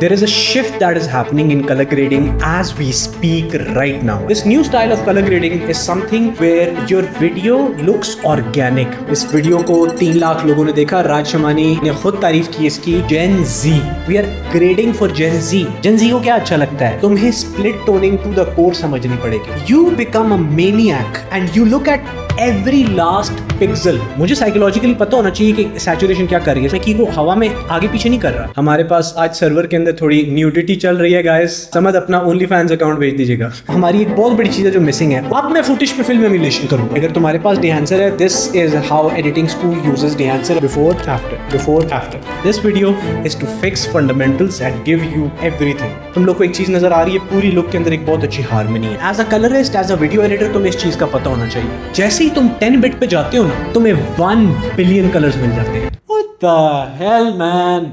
There is a shift that is happening in color grading as we speak right now. This new style of color grading is something where your video looks organic. इस video को 3 लाख लोगों ने देखा, राज शमानी ने खुद तारीफ की इसकी। Gen Z, we are grading for Gen Z. Gen Z को क्या अच्छा लगता है? तुम्हें split toning to the core समझनी पड़ेगी. You become a maniac and you look at every last pixel. मुझे साइकोलॉजिकली पता होना चाहिए कि सैचुरेशन क्या कर रही है, कि वो हवा में आगे पीछे नहीं कर रहा। हमारे पास आज सर्वर के अंदर थोड़ी न्यूडिटी चल रही है गाइस, समझ अपना ओनली फैंस अकाउंट भेज दीजिएगा। हमारी एक बहुत बड़ी चीज है जो मिसिंग है। अब मैं फुटेज पे फिल्म एमुलेशन करूँ। अगर तुम्हारे पास डिहांसर है, this is how editing school uses Dehancer before after. This video is to fix fundamentals and give you everything. तुम लोग को एक चीज नजर आ रही है, पूरी लुक के अंदर एक बहुत अच्छी हार्मनी है। As a colourist, as a video editor, तुम्हें इस चीज का पता होना चाहिए। जैसे ही तुम 10 बिट पे जाते हो ना, तुम्हें 1 बिलियन कलर्स मिल जाते हैं। What the hell man?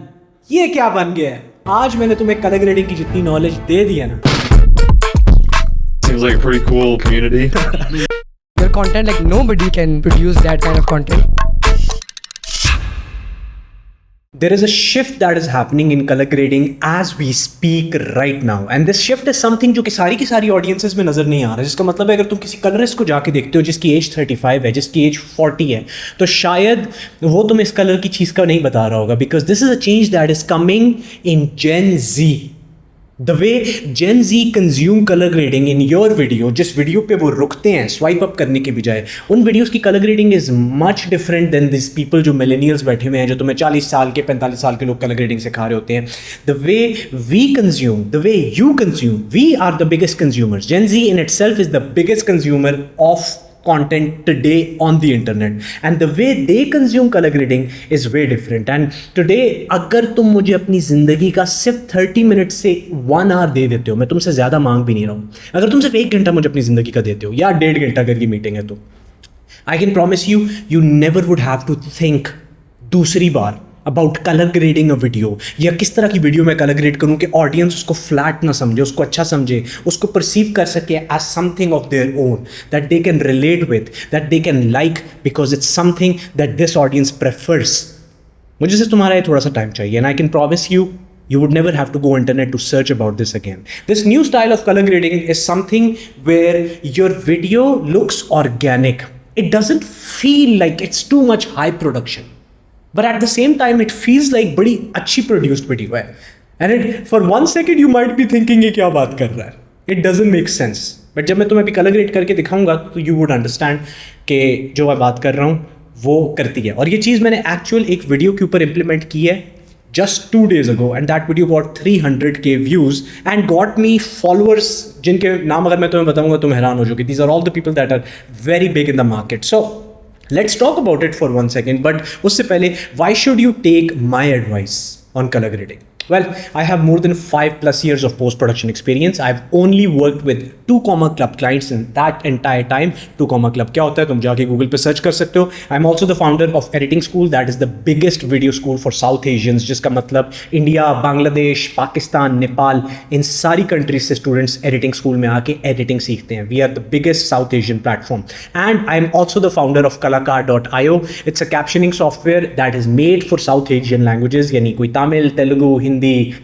ये क्या बन गया है? आज मैंने तुम्हें कलर ग्रेडिंग की जितनी नॉलेज दे दी है ना। Seems like a pretty cool community. Your content, like nobody can produce that kind of content. There is a shift that is happening in color grading as we speak right now, and this shift is something जो कि सारी की सारी audiences में नजर नहीं आ रहा है। जिसका मतलब है अगर तुम किसी कलरिस्ट को जाके देखते हो जिसकी एज 35 है, जिसकी एज 40 है, तो शायद वो तुम्हें इस कलर की चीज़ का नहीं बता रहा होगा, because this is a change that is coming in Gen Z. The way Gen Z consume color grading in your video, जिस वीडियो पे वो रुकते हैं स्वाइप अप करने के बजाय, उन वीडियोस की colour grading is much different than this people जो मिलेनियल्स बैठे हुए हैं, जो तुम्हें 40 साल के 45 साल के लोग कलर ग्रेडिंग सिखा रहे होते हैं। The way we consume, the way you consume, we are the biggest consumers. Gen Z in itself is the biggest consumer of content today on the internet, and the way they consume color grading is way different. And today अगर तुम मुझे अपनी ज़िंदगी का सिर्फ 30 minute से 1 our दे देते हो, मैं तुमसे ज़्यादा मांग भी नहीं रहा हूँ, अगर तुम सिर्फ 1 घंटा मुझे अपनी ज़िंदगी का देते हो या 1.5 घंटा अगर की मीटिंग है, तो I can promise you, you never would have to think दूसरी बार about colour grading a video, या किस तरह की वीडियो मैं कलर ग्रेड करूँ कि ऑडियंस उसको फ्लैट ना समझे, उसको अच्छा समझे, उसको परसीव कर सके as something of their own that they can relate with, that they can like, because it's something that this audience prefers. मुझे सिर्फ तुम्हारा ये थोड़ा सा टाइम चाहिए, and I can promise you you would never have to go internet to search about this again. This new style of color grading is something where your video looks organic. It doesn't feel like it's too much high production, but at the same time it feels like बड़ी अच्छी produced video है. And it, for 1 second you might be thinking ये क्या बात कर रहा है, it doesn't make sense. But जब मैं तुम्हें अभी color grade करके दिखाऊंगा तो you would understand कि जो मैं बात कर रहा हूँ वो करती है। और ये चीज़ मैंने एक्चुअल एक वीडियो के ऊपर इम्प्लीमेंट की है just 2 days ago, and that video got 300K views and got me followers जिनके नाम अगर मैं तुम्हें बताऊंगा तुम हैरान हो जाओगे. These are all the people that are very big in the market. So let's talk about it for 1 second. But उससे पहले, why should you take my advice on color grading? Well, I have more than 5+ years of post-production experience. I've only worked with 2 Comma Club clients in that entire time. 2 Comma Club क्या होता है तुम जाके Google पे search कर सकते हो. I'm also the founder of Editing School, that is the biggest video school for South Asians, जिसका मतलब इंडिया, बांग्लादेश, पाकिस्तान, नेपाल, इन सारी कंट्रीज से स्टूडेंट्स एडिटिंग स्कूल में आके एडिटिंग सीखते हैं. We are the biggest South Asian platform. And I'm also the founder of Kalakar.io. It's a captioning software that is made for South Asian languages, यानी कोई Tamil, Telugu, Hindi,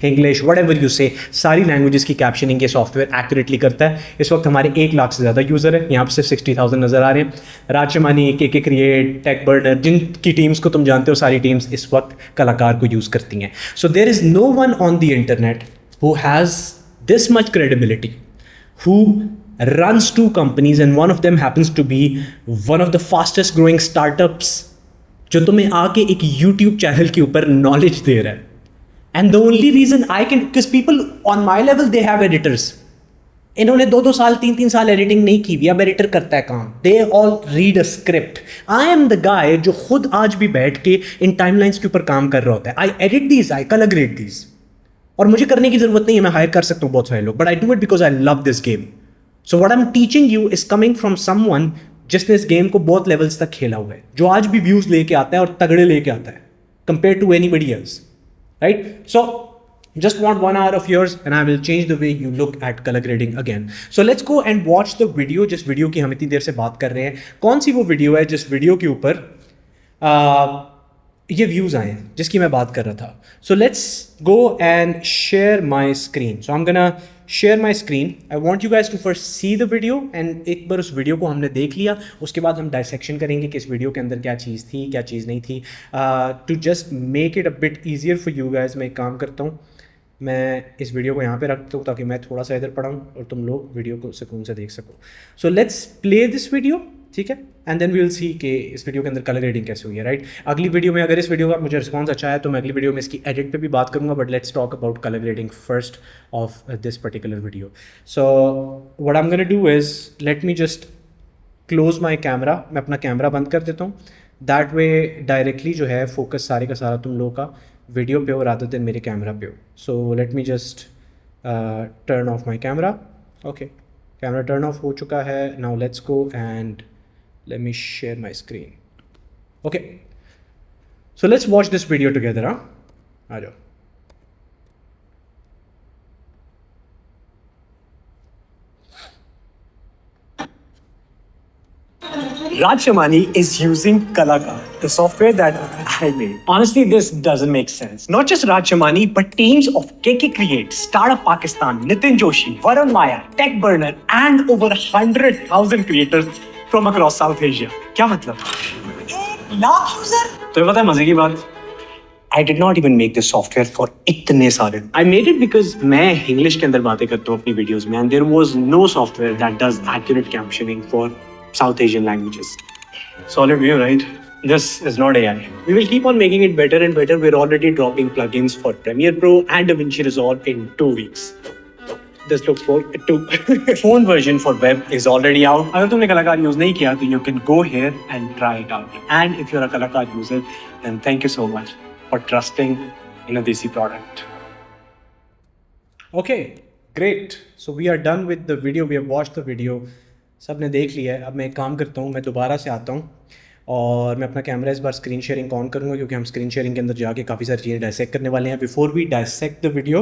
English, whatever you से, सारी languages की captioning ये software accurately करता है. इस वक्त हमारे 1 लाख से ज़्यादा यूज़र है. यहाँ पर सिर्फ 60,000 नज़र आ रहे हैं. राज शमानी, के क्रिएट, टेक बर्नर, जिनकी टीम्स को तुम जानते हो, सारी टीम्स इस वक्त कलाकार को यूज़ करती हैं. So there is no one on the internet who has this much credibility, who runs 2 companies, and one of them happens to be one of the fastest growing startups, जो तुम्हें आके एक YouTube चैनल के ऊपर knowledge दे रहा है. And the only reason I can, because people on my level, they have editors. इन्होंने 2-2 साल 3-3 साल एडिटिंग नहीं की, अब एडिटर करता है काम. They all read a script. I am the guy जो खुद आज भी बैठ के इन टाइमलाइंस के ऊपर काम कर रहा होता है. I edit these, I color grade these. और मुझे करने की जरूरत नहीं है, मैं हायर कर सकता हूँ बहुत सारे लोग, but I do it because I love this game. So what I'm teaching you is coming from someone जिसने इस गेम को बहुत लेवल्स तक खेला हुआ है, जो आज भी व्यूज लेके आता है और तगड़े लेके आता है compared to anybody else. Right? So just want 1 hour of yours and I will change the way you look at color grading again. So let's go and watch the video. जिस video की हम इतनी देर से बात कर रहे हैं, कौन सी वो वीडियो है जिस वीडियो के ऊपर ये व्यूज़ आए हैं जिसकी मैं बात कर रहा था. So let's go and share my screen. So I am gonna share my screen. I want you guys to first see the video and एक बार उस वीडियो को हमने देख लिया, उसके बाद हम डायसेक्शन करेंगे कि इस वीडियो के अंदर क्या चीज़ थी क्या चीज़ नहीं थी. To just make it a bit easier for you guys मैं एक काम करता हूँ, मैं इस वीडियो को यहाँ पे रखता हूँ ताकि मैं थोड़ा सा इधर पढ़ाऊँ और तुम लोग वीडियो को सुकून से देख सको. So let's play this video, ठीक है, and then we will see कि इस वीडियो के अंदर कलर ग्रेडिंग कैसे हुई है, राइट. अगली वीडियो में अगर इस वीडियो का मुझे रिस्पॉन्स अच्छा है तो मैं अगली वीडियो में इसकी एडिट पे भी बात करूँगा, but let's talk about colour grading first of this particular video. So what I am gonna do is let me just close my camera. मैं अपना कैमरा बंद कर देता हूँ. दैट वे डायरेक्टली जो है फोकस सारे का सारा तुम लोगों का वीडियो पे हो रादर देन मेरे कैमरा पे हो. So let me just turn of my camera. Okay, camera turn off हो चुका है. Now let's go and let me share my screen. Okay, so let's watch this video together. aa jao. Raj Shamani is using Kalaka, the software that I made. Honestly, this doesn't make sense. Not just Raj Shamani, but teams of KK Create, Startup Pakistan, Nitin Joshi, Varun Maya, Tech Burner, and over 100,000 creators from across South Asia. क्या मतलब? 1 lakh user? तो पता है मजे की बात? I did not even make this software for इतने सारे. I made it because मैं इंग्लिश के अंदर बातें करता हूँ अपनी वीडियोस में, and there was no software that does accurate captioning for South Asian languages. Solid view, right? This is not AI. We will keep on making it better and better. We're already dropping plugins for Premiere Pro and DaVinci Resolve in 2 weeks. This looks for two. Phone version for web is already out. अगर तुमने कलाकार use नहीं किया तो you can go here and try it out. And if you're a कलाकार user, then thank you so much for trusting in a Desi product. Okay, great. So we are done with the video. We have watched the video. सब ने देख लिया है. अब मैं एक काम करता हूँ, मैं दोबारा से आता हूँ और मैं अपना कैमरा इस बार स्क्रीन शेयरिंग ऑन करूँगा क्योंकि हम स्क्रीन शेयरिंग के अंदर जाके काफ़ी सारी चीज़ें डायसेक्ट करने वाले हैं. Before we dissect the video,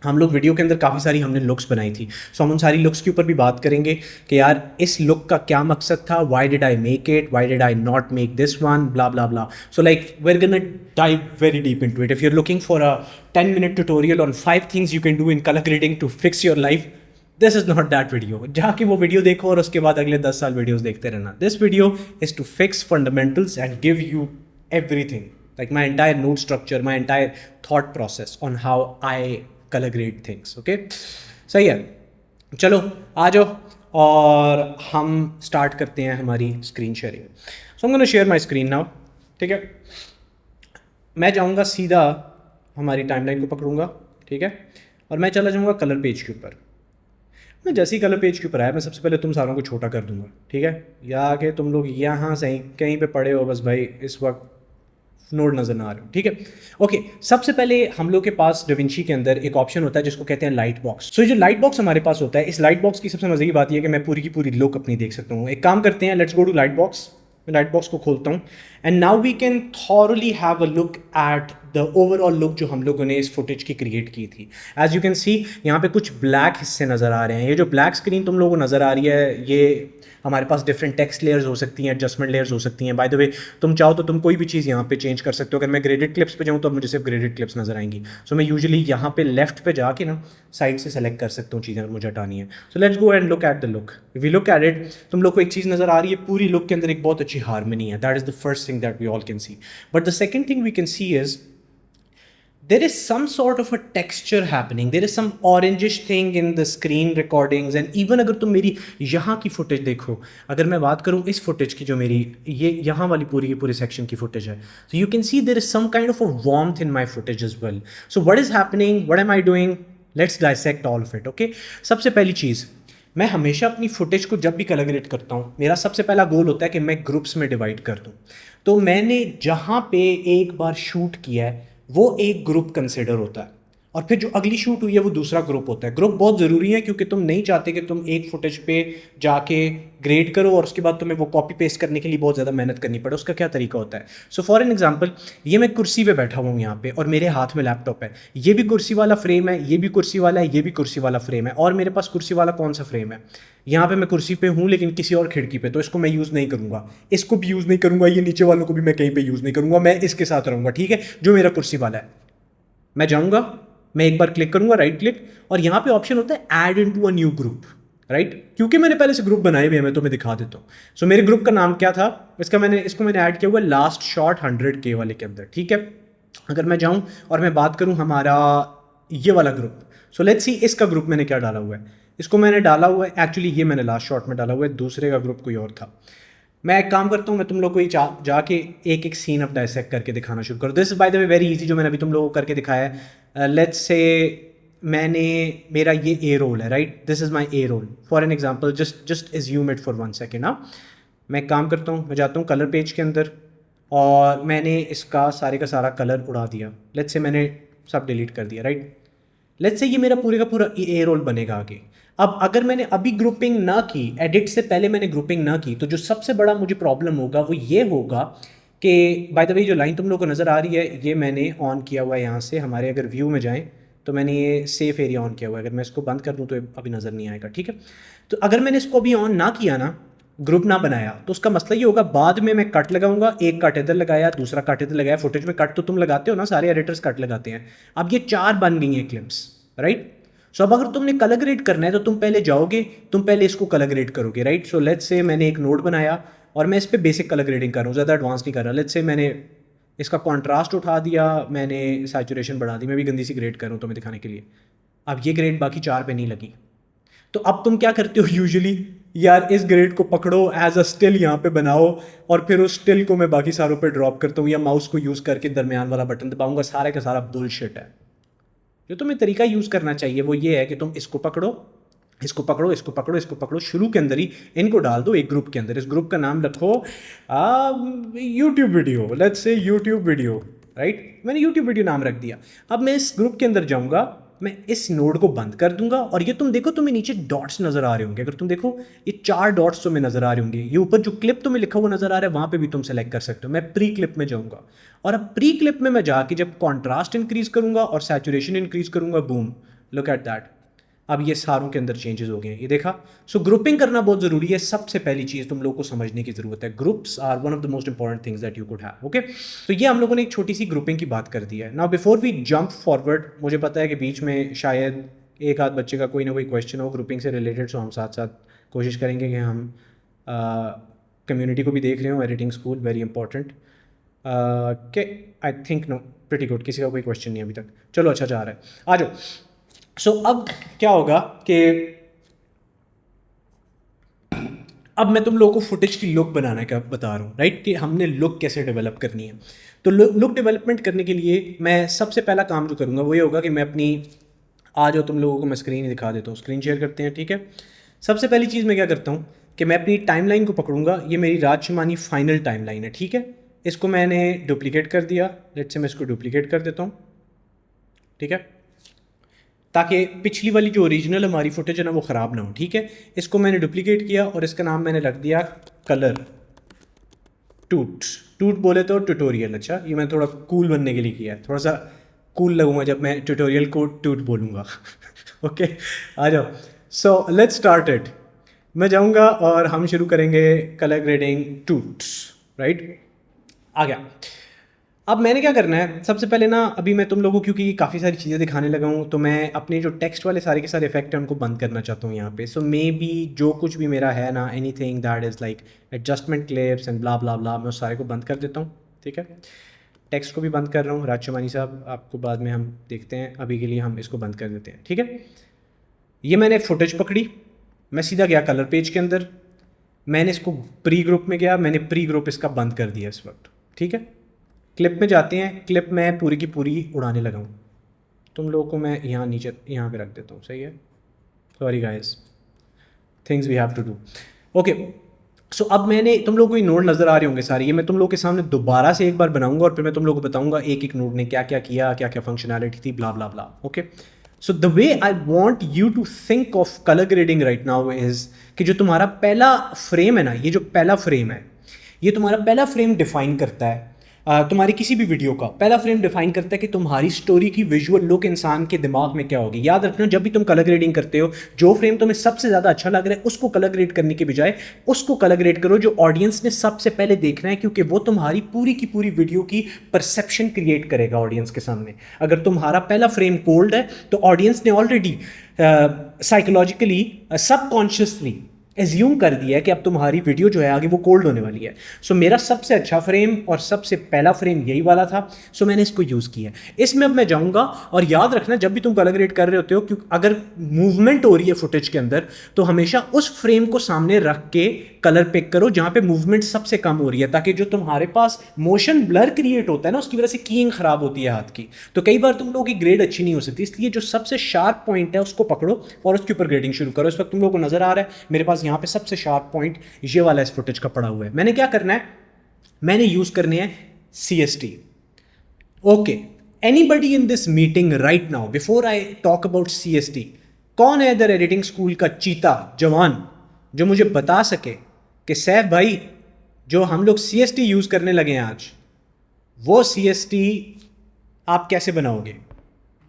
हम लोग वीडियो के अंदर काफ़ी सारी हमने लुक्स बनाई थी. सो हम उन सारी लुक्स के ऊपर भी बात करेंगे कि यार इस लुक का क्या मकसद था, why did I make it, why did I not make this one, bla blah blah. So like we are gonna dive very deep into it. If you are looking for a 10-minute tutorial on 5 things you can do in colour grading to fix your life, this is not that video. जाके वो video देखो और उसके बाद अगले 10 साल videos देखते रहना. This video is to fix fundamentals and give you everything, like my entire note structure, my entire thought process on how I colour grade things. Okay, सही है. चलो आ जाओ और हम स्टार्ट करते हैं हमारी screen sharing. So I am gonna share my screen now. ठीक है, मैं जाऊंगा सीधा हमारी टाइमलाइन को पकड़ूंगा, ठीक है, और मैं चला जाऊंगा कलर पेज के ऊपर. मैं जैसे ही कलर पेज के ऊपर आया मैं सबसे पहले तुम सारों को छोटा कर दूंगा, ठीक है, या कि तुम लोग यहाँ से कहीं पे पड़े हो बस भाई इस वक्त नोड नज़र ना आ रहे हो, ठीक है. ओके, सबसे पहले हम लोग के पास डाविंची के अंदर एक ऑप्शन होता है जिसको कहते हैं लाइट बॉक्स. सो ये जो लाइट बॉक्स हमारे पास होता है, इस लाइट बॉक्स की सबसे मजे की बात यह है कि मैं पूरी की पूरी लुक अपनी देख सकता हूँ. एक काम करते हैं, let's go to light box. मैं लाइट बॉक्स को खोलता हूँ and now we can thoroughly have a look at the overall look जो हम लोगों ने इस फुटेज की क्रिएट की थी. एज यू कैन सी यहाँ पे कुछ ब्लैक हिस्से नज़र आ रहे हैं. ये जो ब्लैक स्क्रीन तुम लोगों को नज़र आ रही है, ये हमारे पास डिफरेंट टेक्स्ट लेयर्स हो सकती हैं, एडजस्टमेंट लेयर्स हो सकती हैं. बाय द वे तुम चाहो तो तुम कोई भी चीज़ यहाँ पे चेंज कर सकते हो. अगर मैं ग्रेडेड क्लिप्स पे जाऊँ तो मुझे सिर्फ ग्रेडेड क्लिप्स नज़र आएंगी. सो मैं यूजुअली यहाँ पे लेफ्ट पे जाके ना साइड से सेलेक्ट कर सकता हूँ चीज़ें मुझे हटानी है. So let's go and look at the look. If we look at it, तुम लोग को एक चीज़ नज़र आ रही है, पूरी लुक के अंदर एक बहुत अच्छी हारमनी है. That is the first thing that we all can see. But the second thing we can see is there is some sort of a texture happening. There is some orangish thing in the screen recordings and even अगर तुम मेरी यहाँ की footage देखो, अगर मैं बात करूँ इस फुटेज की जो मेरी ये यहाँ वाली पूरी की पूरी सेक्शन की फुटेज है, so you can see there is some kind of a warmth in my footage as well. So what is happening? What am I doing? Let's dissect all of it. Okay? सबसे पहली चीज़, मैं हमेशा अपनी footage को जब भी colour grade करता हूँ, मेरा सबसे पहला गोल होता है कि मैं ग्रुप्स में डिवाइड कर दूँ. तो मैंने जहाँ पे एक बार शूट किया है वो एक ग्रुप कंसिडर होता है और फिर जो अगली शूट हुई है वो दूसरा ग्रुप होता है। ग्रुप बहुत ज़रूरी है क्योंकि तुम नहीं चाहते कि तुम एक फुटेज पे जाके ग्रेड करो और उसके बाद तुम्हें वो कॉपी पेस्ट करने के लिए बहुत ज़्यादा मेहनत करनी पड़े। उसका क्या तरीका होता है? सो फॉर एन एग्जांपल, ये मैं कुर्सी पे बैठा हुआ हूँ यहाँ पे और मेरे हाथ में लैपटॉप है, ये भी कुर्सी वाला फ्रेम है, ये भी कुर्सी वाला है, ये भी कुर्सी वाला फ्रेम है, और मेरे पास कुर्सी वाला कौन सा फ्रेम है? यहाँ पे मैं कुर्सी पे हूँ लेकिन किसी और खिड़की पे, तो इसको मैं यूज़ नहीं करूँगा, इसको भी यूज़ नहीं करूँगा, ये नीचे वालों को भी मैं कहीं पे यूज़ नहीं करूँगा, मैं इसके साथ रहूँगा, ठीक है, जो मेरा कुर्सी वाला है। मैं जाऊँगा, मैं एक बार क्लिक करूँगा, राइट क्लिक, और यहाँ पे ऑप्शन होता है add into a new group, right, क्योंकि मैंने पहले से ग्रुप बनाए हुए हैं, मैं तुम्हें दिखा देता हूँ। सो मेरे ग्रुप का नाम क्या था, इसको मैंने ऐड किया हुआ है लास्ट शॉट 100K वाले के अंदर, ठीक है। अगर मैं जाऊँ और मैं बात करूँ हमारा ये वाला ग्रुप, सो लेट्स सी इसका ग्रुप मैंने क्या डाला हुआ है। इसको मैंने डाला हुआ है, एक्चुअली ये मैंने लास्ट शॉट में डाला हुआ है, दूसरे का ग्रुप कोई और था। मैं एक काम करता हूँ, मैं तुम लोग को ही जाके एक एक सीन अब डायसेक्ट करके दिखाना शुरू करूँ। This is by the way very easy, जो मैंने अभी तुम लोगों को करके दिखाया है। लेट्स से मेरा ये ए रोल है, right, this is my A roll for an example, just assume it for 1 second. हाँ, मैं एक काम करता हूँ, मैं जाता हूँ कलर पेज के अंदर और मैंने इसका सारे का सारा कलर उड़ा दिया। लेट्स से मैंने सब डिलीट कर दिया, राइट। लेट्स से ये मेरा पूरे का पूरा ए रोल बनेगा आगे। अब अगर मैंने अभी ग्रुपिंग ना की, एडिट से पहले मैंने ग्रुपिंग ना की, तो जो सबसे बड़ा मुझे प्रॉब्लम होगा वो ये होगा कि बाय द वे जो लाइन तुम लोगों को नज़र आ रही है, ये मैंने ऑन किया हुआ है यहाँ से। हमारे अगर व्यू में जाएँ तो मैंने ये सेफ एरिया ऑन किया हुआ है, अगर मैं इसको बंद कर दूँ तो अभी नज़र नहीं आएगा, ठीक है। तो अगर मैंने इसको अभी ऑन ना किया ना, ग्रुप ना बनाया, तो उसका मसला ये होगा बाद में मैं कट लगाऊंगा, एक कट इधर लगाया, दूसरा कट इधर लगाया। फुटेज में कट तो तुम लगाते हो ना, सारे एडिटर्स कट लगाते हैं। अब ये 4 बन गई हैं क्लिप्स, राइट। सो अब अगर तुमने कलर ग्रेड करना है तो तुम पहले जाओगे, तुम पहले इसको कलर ग्रेड करोगे, राइट। सो लेट्स से मैंने एक नोट बनाया और मैं इस पर बेसिक कलर ग्रेडिंग कर रहा हूँ, ज़्यादा एडवांस नहीं कर रहा। लेट्स से मैंने इसका कॉन्ट्रास्ट उठा दिया, मैंने सैचुरेशन बढ़ा दी, मैं भी गंदी सी ग्रेड कर रहा हूँ तुम्हें दिखाने के लिए। अब ये ग्रेड बाकी 4 पे नहीं लगी, तो अब तुम क्या करते हो यूजुअली, यार इस ग्रेड को पकड़ो, एज अ स्टिल यहाँ पे बनाओ और फिर उस स्टिल को मैं बाकी सारों पे ड्रॉप करता हूँ या माउस को यूज़ करके दरमियान वाला बटन दबाऊंगा। सारे का सारा बुलशिट है। जो तुम्हें तरीका यूज़ करना चाहिए वो ये है कि तुम इसको पकड़ो, इसको पकड़ो, इसको पकड़ो, इसको पकड़ो, शुरू के अंदर ही इनको डाल दो एक ग्रुप के अंदर। इस ग्रुप का नाम रखो YouTube video, let's say YouTube video, right. मैंने यूट्यूब वीडियो नाम रख दिया। अब मैं इस ग्रुप के अंदर जाऊँगा, मैं इस नोड को बंद कर दूंगा और ये तुम देखो, तुम्हें नीचे डॉट्स नजर आ रहे होंगे। अगर तुम देखो ये 4 डॉट्स तुम्हें नजर आ रहे होंगे, ये ऊपर जो क्लिप तुम्हें लिखा हुआ नजर आ रहा है वहां पे भी तुम सेलेक्ट कर सकते हो। मैं प्री क्लिप में जाऊंगा और अब प्री क्लिप में मैं जाके जब कॉन्ट्रास्ट इंक्रीज करूंगा और सैचुरेशन इंक्रीज करूंगा, बूम, लुक एट दैट, अब ये सारों के अंदर चेंजेस हो गए हैं, ये देखा। सो ग्रुपिंग करना बहुत ज़रूरी है। सबसे पहली चीज़ तुम लोग को समझने की ज़रूरत है, groups are one of the most important things that you could have, okay. तो ये हम लोगों ने एक छोटी सी ग्रुपिंग की बात कर दी है। Now before we jump forward, मुझे पता है कि बीच में शायद एक आध बच्चे का कोई ना कोई क्वेश्चन हो ग्रुपिंग से रिलेटेड, सो हम साथ साथ कोशिश करेंगे कि हम कम्युनिटी को भी देख रहे हो। एडिटिंग स्कूल वेरी इंपॉर्टेंट, के I think know pretty good, किसी का कोई क्वेश्चन नहीं अभी तक, चलो अच्छा जा रहा है, आ जाओ। सो अब क्या होगा कि अब मैं तुम लोगों को फुटेज की लुक बनाने का बता रहा हूँ, राइट, कि हमने लुक कैसे डेवलप करनी है। तो लुक डेवलपमेंट करने के लिए मैं सबसे पहला काम जो करूँगा वो ये होगा कि मैं अपनी, आ जाओ तुम लोगों को मैं स्क्रीन ही दिखा देता हूँ, स्क्रीन शेयर करते हैं, ठीक है। सबसे पहली चीज़ मैं क्या करता हूँ कि मैं अपनी टाइमलाइन को पकड़ूंगा। ये मेरी राज शमानी फाइनल टाइमलाइन है, ठीक है। इसको मैंने डुप्लीकेट कर दिया, लेट्स से मैं इसको डुप्लीकेट कर देता हूँ, ठीक है, ताकि पिछली वाली जो ओरिजिनल हमारी फुटेज है ना वो ख़राब ना हो, ठीक है। इसको मैंने डुप्लीकेट किया और इसका नाम मैंने रख दिया कलर टूट बोले तो ट्यूटोरियल। अच्छा, ये मैं थोड़ा कूल बनने के लिए किया है, थोड़ा सा कूल लगूंगा जब मैं ट्यूटोरियल को टूट बोलूँगा ओके, आ जाओ। So let's start it. मैं जाऊँगा और हम शुरू करेंगे कलर ग्रेडिंग टूट्स, राइट, आ गया। अब मैंने क्या करना है, सबसे पहले ना अभी मैं तुम लोगों को, क्योंकि काफ़ी सारी चीज़ें दिखाने लगा हूँ, तो मैं अपने जो टेक्स्ट वाले सारे के सारे इफेक्ट हैं उनको बंद करना चाहता हूँ यहाँ पे। सो मे बी जो कुछ भी मेरा है ना, anything that is like adjustment clips and blah blah blah, मैं उस सारे को बंद कर देता हूँ, ठीक है। टेक्स्ट को भी बंद कर रहा हूँ। राज शमानी साहब आपको बाद में हम देखते हैं, अभी के लिए हम इसको बंद कर देते हैं, ठीक है। ये मैंने फुटेज पकड़ी, मैं सीधा गया कलर पेज के अंदर, मैंने इसको प्री ग्रुप में गया, मैंने प्री ग्रुप इसका बंद कर दिया इस वक्त, ठीक है। क्लिप में जाते हैं, क्लिप मैं पूरी की पूरी उड़ाने लगा हूँ। तुम लोगों को मैं यहाँ नीचे यहाँ पे रख देता हूँ, सही है, sorry guys, things we have to do, okay. So अब मैंने तुम लोगों को ये नोट नज़र आ रहे होंगे सारे, ये मैं तुम लोग के सामने दोबारा से एक बार बनाऊंगा और फिर मैं तुम लोगों को बताऊंगा एक एक नोट ने क्या क्या किया, क्या क्या फंक्शनैलिटी थी, blah blah blah. Okay, so the way I want you to think of colour grading right now is कि जो तुम्हारा पहला फ्रेम है ना, ये जो पहला फ्रेम है, ये तुम्हारा पहला फ्रेम डिफाइन करता है तुम्हारी किसी भी वीडियो का पहला फ्रेम डिफाइन करता है कि तुम्हारी स्टोरी की विजुअल लुक इंसान के दिमाग में क्या होगी. याद रखना, जब भी तुम कलर ग्रेडिंग करते हो, जो फ्रेम तुम्हें सबसे ज़्यादा अच्छा लग रहा है उसको कलर ग्रेड करने के बजाय उसको कलर ग्रेड करो जो ऑडियंस ने सबसे पहले देखना है, क्योंकि वो तुम्हारी पूरी की पूरी वीडियो की परसेप्शन क्रिएट करेगा ऑडियंस के सामने. अगर तुम्हारा पहला फ्रेम कोल्ड है तो ऑडियंस ने ऑलरेडी साइकोलॉजिकली सबकॉन्शियसली एज्यूम कर दिया है कि अब तुम्हारी वीडियो जो है आगे वो कोल्ड होने वाली है. सो मेरा सबसे अच्छा फ्रेम और सबसे पहला फ्रेम यही वाला था, सो मैंने इसको यूज़ किया. इसमें अब मैं जाऊंगा और याद रखना, जब भी तुम कलर ग्रेड कर रहे होते हो, क्योंकि अगर मूवमेंट हो रही है फुटेज के अंदर तो हमेशा उस फ्रेम को सामने रख के कलर पिक करो जहाँ पे मूवमेंट सबसे कम हो रही है, ताकि जो तुम्हारे पास मोशन ब्लर क्रिएट होता है ना, उसकी वजह से कीइंग खराब होती है हाथ की, तो कई बार तुम लोगों की ग्रेड अच्छी नहीं हो सकती. इसलिए जो सबसे शार्प पॉइंट है उसको पकड़ो और उसके ऊपर ग्रेडिंग शुरू करो. इस वक्त तुम लोगों को नजर आ रहा है मेरे पास यहाँ पे सबसे शार्प पॉइंट ये वाला इस फुटेज का पड़ा हुआ है. मैंने क्या करना है, मैंने यूज करने हैं CST. Okay, anybody in this meeting right now before I talk about CST, कौन है इधर एडिटिंग स्कूल का चीता जवान जो मुझे बता सके कि सैफ भाई जो हम लोग CST यूज करने लगे हैं आज, वो CST आप कैसे बनाओगे?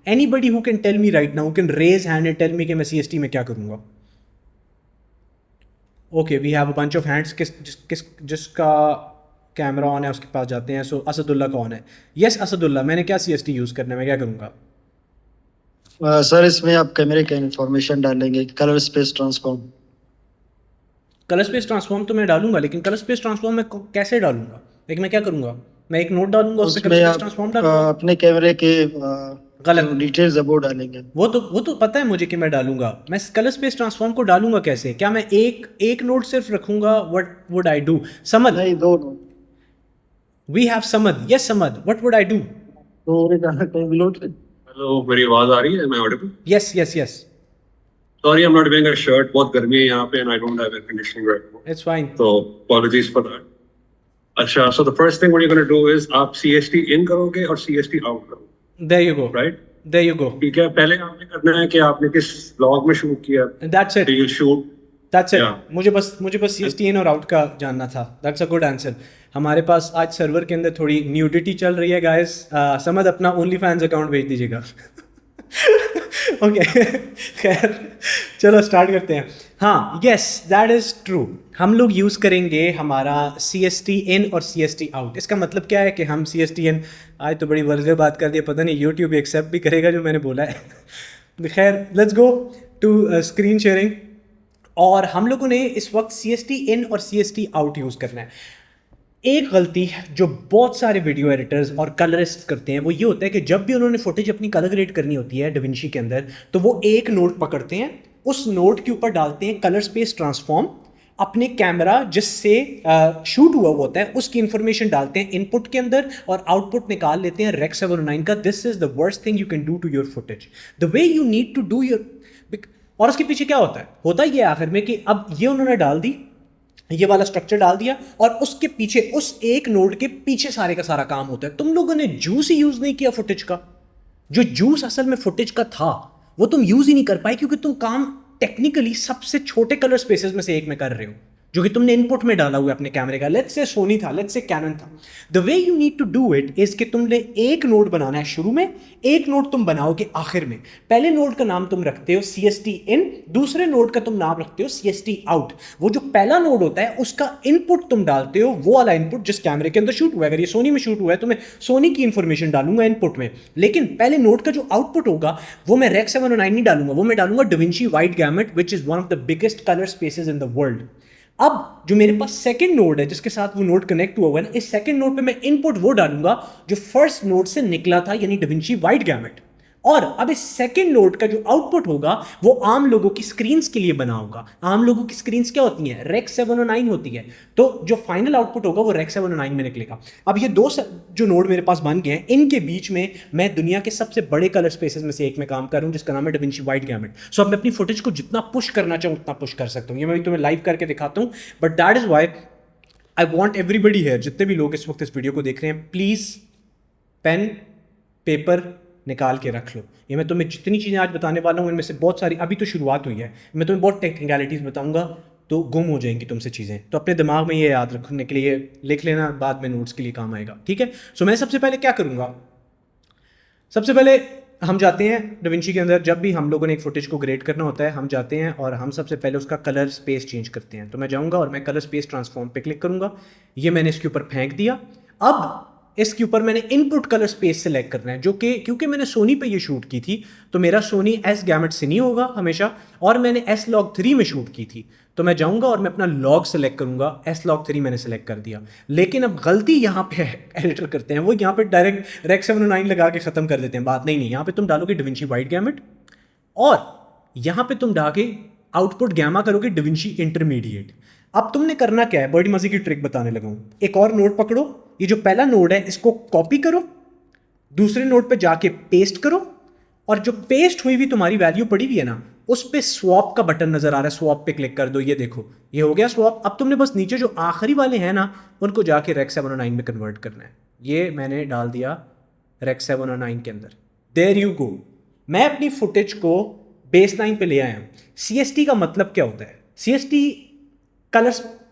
Anybody who can tell me right now, can raise hand and tell me कि मैं CST में क्या करूंगा. Okay, we have a bunch of hands. जिसका कैमरा ऑन है उसके पास जाते हैं. सो असदुल्ला कौन है? यस असदुल्ला, मैंने क्या CST यूज़ करना है, मैं क्या करूँगा? सर इसमें आप कैमरे का इंफॉर्मेशन डालेंगे, colour space transform. Colour space transform तो मैं डालूंगा, लेकिन कलर स्पेस ट्रांसफॉर्म मैं कैसे डालूंगा? लेकिन मैं क्या करूँगा, मैं एक नोट डालूंगा उससे कलर उसमें स्पेस आप ट्रांसफॉर्म डालूंगा. अपने कैमरे के गलत. डिटेल्स है वो डालेंगे. वो तो पता है मुझे कि मैं डालूंगा. मैं कलर स्पेस ट्रांसफॉर्म को डालूंगा कैसे? क्या मैं एक नोट सिर्फ रखूंगा? What would I do? Samad, नहीं, दो note. We have Samad. Yes Samad, what would I do? तो नोट. Hello, मेरी आवाज आ रही है? Am I audible? Yes yes yes, Sorry, I'm not wearing a shirt. बहुत गर्मी है यहाँ पे and I don't have air conditioning right now. It's fine. So apologies for that. अच्छा, so the first thing what you're going to do is आप CST in करोगे और CST out करोगे, there you go, right? There you go. ठीक है, पहले आपने करना है कि आपने किस log में शूट किया. That's it. So you'll shoot. That's it. Yeah. मुझे बस CST इन और आउट का जानना था. That's a good answer. हमारे पास आज सर्वर के अंदर थोड़ी न्यूडिटी चल रही है गाइस. समझ अपना ओनली फैंस अकाउंट भेज दीजिएगा. ओके, खैर चलो स्टार्ट करते हैं. हाँ, यस दैट इज़ ट्रू. हम लोग यूज़ करेंगे हमारा CST इन और CST आउट. इसका मतलब क्या है कि हम CST इन, आज तो बड़ी वल्गर बात कर दी, पता नहीं यूट्यूब एक्सेप्ट भी करेगा जो मैंने बोला है. खैर let's go to screen sharing. और हम लोगों ने इस वक्त CST इन और CST आउट यूज़ करना है. एक गलती जो बहुत सारे वीडियो एडिटर्स और कलरिस्ट करते हैं वो ये होता है कि जब भी उन्होंने फुटेज अपनी कलर ग्रेड करनी होती है डविंची के अंदर, तो वो एक नोट पकड़ते हैं, उस नोट के ऊपर डालते हैं कलर स्पेस ट्रांसफॉर्म, अपने कैमरा जिससे शूट हुआ होता है उसकी इंफॉर्मेशन डालते हैं इनपुट के अंदर और आउटपुट निकाल लेते हैं Rec 709 का. This is the worst thing you can do to your footage. The way you need to do your. और उसके पीछे क्या होता है ये आखिर में कि अब ये उन्होंने डाल दी, ये वाला स्ट्रक्चर डाल दिया और उसके पीछे उस एक नोड के पीछे सारे का सारा काम होता है. तुम लोगों ने जूस ही यूज नहीं किया फुटेज का. जो जूस असल में फुटेज का था वो तुम यूज ही नहीं कर पाए, क्योंकि तुम काम टेक्निकली सबसे छोटे कलर स्पेसेस में से एक में कर रहे हो जो कि तुमने इनपुट में डाला हुआ है अपने कैमरे का. लेट्स से सोनी था, लेट्स से कैनन था. The way you need to do it is कि तुमने एक नोड बनाना है शुरू में, एक नोड तुम बनाओगे आखिर में. पहले नोड का नाम तुम रखते हो CST इन, दूसरे नोड का तुम नाम रखते हो CST आउट. वो जो पहला नोड होता है उसका इनपुट तुम डालते हो, वो वाला इनपुट जिस कैमरे के अंदर शूट हुआ है. अगर ये सोनी में शूट हुआ है तो मैं सोनी की इंफॉर्मेशन डालूंगा इनपुट में, लेकिन पहले नोड का जो आउटपुट होगा वो मैं Rec 709 नहीं डालूंगा, वो मैं डालूंगा Da Vinci wide gamete which is one of the biggest colour spaces in the world. अब जो मेरे पास सेकंड नोड है जिसके साथ वो नोड कनेक्ट हुआ है ना, इस सेकंड नोड पे मैं इनपुट वो डालूंगा जो फर्स्ट नोड से निकला था, यानी डविंची वाइड गैमेट. और अब इस सेकंड नोड का जो आउटपुट होगा वो आम लोगों की स्क्रीन्स के लिए बना होगा। आम लोगों की स्क्रीन्स क्या होती हैं? रेक्स 709 होती है। तो जो फाइनल आउटपुट होगा वो रेक्स 709 में निकलेगा। अब ये दो जो नोड मेरे पास बन गए हैं, इनके बीच में मैं दुनिया के सबसे बड़े कलर स्पेसेस में से एक में काम कर रहा हूँ जिसका नाम है डाविंची वाइट गैमेट। सो अब मैं अपनी फुटेज को जितना पुश करना चाहूँ उतना पुश कर सकता हूँ। ये मैं तुम्हें लाइव करके दिखाता हूँ, but that is why I want everybody here, जितने भी लोग इस वक्त इस वीडियो को देख रहे हैं, प्लीज़ पेन पेपर निकाल के रख लो। ये मैं तुम्हें जितनी चीज़ें आज बताने वाला हूँ इनमें से बहुत सारी अभी तो शुरुआत हुई है, मैं तुम्हें बहुत टेक्निकलिटीज़ बताऊंगा तो गुम हो जाएंगी तुमसे चीज़ें। तो अपने दिमाग में ये याद रखने के लिए लिख लेना, बाद में नोट्स के लिए काम आएगा, ठीक है। सो मैं सबसे पहले क्या करूँगा, सबसे पहले हम जाते हैं डाविंची के अंदर। जब भी हम लोगों ने एक फुटेज को ग्रेड करना होता है हम जाते हैं और हम सबसे पहले उसका कलर स्पेस चेंज करते हैं। तो मैं जाऊँगा और मैं कलर स्पेस ट्रांसफॉर्म पे क्लिक करूँगा। ये मैंने इसके ऊपर फेंक दिया। अब इसके ऊपर मैंने इनपुट कलर स्पेस सेलेक्ट करना है, जो कि क्योंकि मैंने सोनी पे ये शूट की थी तो मेरा सोनी एस गैमेट सिनी होगा हमेशा, और मैंने एस लॉग 3 में शूट की थी। तो मैं जाऊंगा और मैं अपना लॉग सेलेक्ट करूंगा, एस लॉग 3 मैंने सेलेक्ट कर दिया। लेकिन अब गलती यहाँ पे एडिटर करते हैं, वो यहाँ पे डायरेक्ट रेक्स 709 लगा के ख़त्म कर देते हैं। बात नहीं, यहाँ पे तुम डालोगे डाविंची वाइट गैमेट और यहाँ पे तुम डाके आउटपुट गैमा करोगे डाविंची इंटरमीडिएट। अब तुमने करना क्या है, बड़ी मजे की ट्रिक बताने लगा हूँ। एक और नोड पकड़ो, ये जो पहला नोड है इसको कॉपी करो, दूसरे नोड पे जाके पेस्ट करो, और जो पेस्ट हुई हुई तुम्हारी वैल्यू पड़ी हुई है ना उस पे स्वैप का बटन नजर आ रहा है, स्वैप पे क्लिक कर दो। ये देखो ये हो गया स्वैप। अब तुमने बस नीचे जो आखिरी वाले हैं ना उनको जाके रेक्स 709 में कन्वर्ट करना है। ये मैंने डाल दिया रेक्स 709 के अंदर। There you go. मैं अपनी फुटेज को बेसलाइन पे ले आया हूँ। CST का मतलब क्या होता है? CST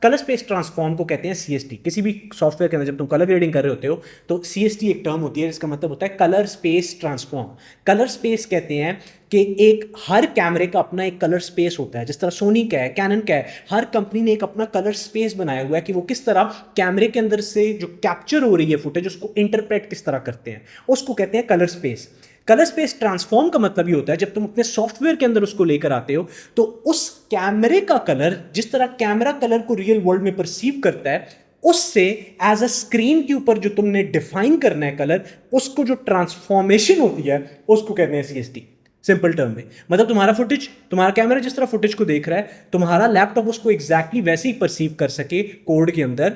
कलर स्पेस ट्रांसफॉर्म को कहते हैं CST। किसी भी सॉफ्टवेयर के अंदर जब तुम कलर ग्रेडिंग कर रहे होते हो तो CST एक टर्म होती है जिसका मतलब होता है colour space transform. Colour space कहते हैं कि एक हर कैमरे का अपना एक कलर स्पेस होता है। जिस तरह सोनी का है, कैनन का है, हर कंपनी ने एक अपना कलर स्पेस बनाया हुआ है कि वो किस तरह कैमरे के अंदर से जो कैप्चर हो रही है फुटेज उसको इंटरप्रेट किस तरह करते हैं, उसको कहते हैं colour space. Colour space transform का मतलब ये होता है जब तुम अपने सॉफ्टवेयर के अंदर उसको लेकर आते हो तो उस कैमरे का कलर, जिस तरह कैमरा कलर को रियल वर्ल्ड में परसीव करता है, उससे एज अ स्क्रीन के ऊपर जो तुमने डिफाइन करना है कलर, उसको जो ट्रांसफॉर्मेशन होती है उसको कहते हैं CST। सिंपल टर्म में मतलब तुम्हारा फुटेज, तुम्हारा कैमरा जिस तरह फुटेज को देख रहा है, तुम्हारा लैपटॉप उसको एग्जैक्टली वैसे ही परसीव कर सके कोड के अंदर,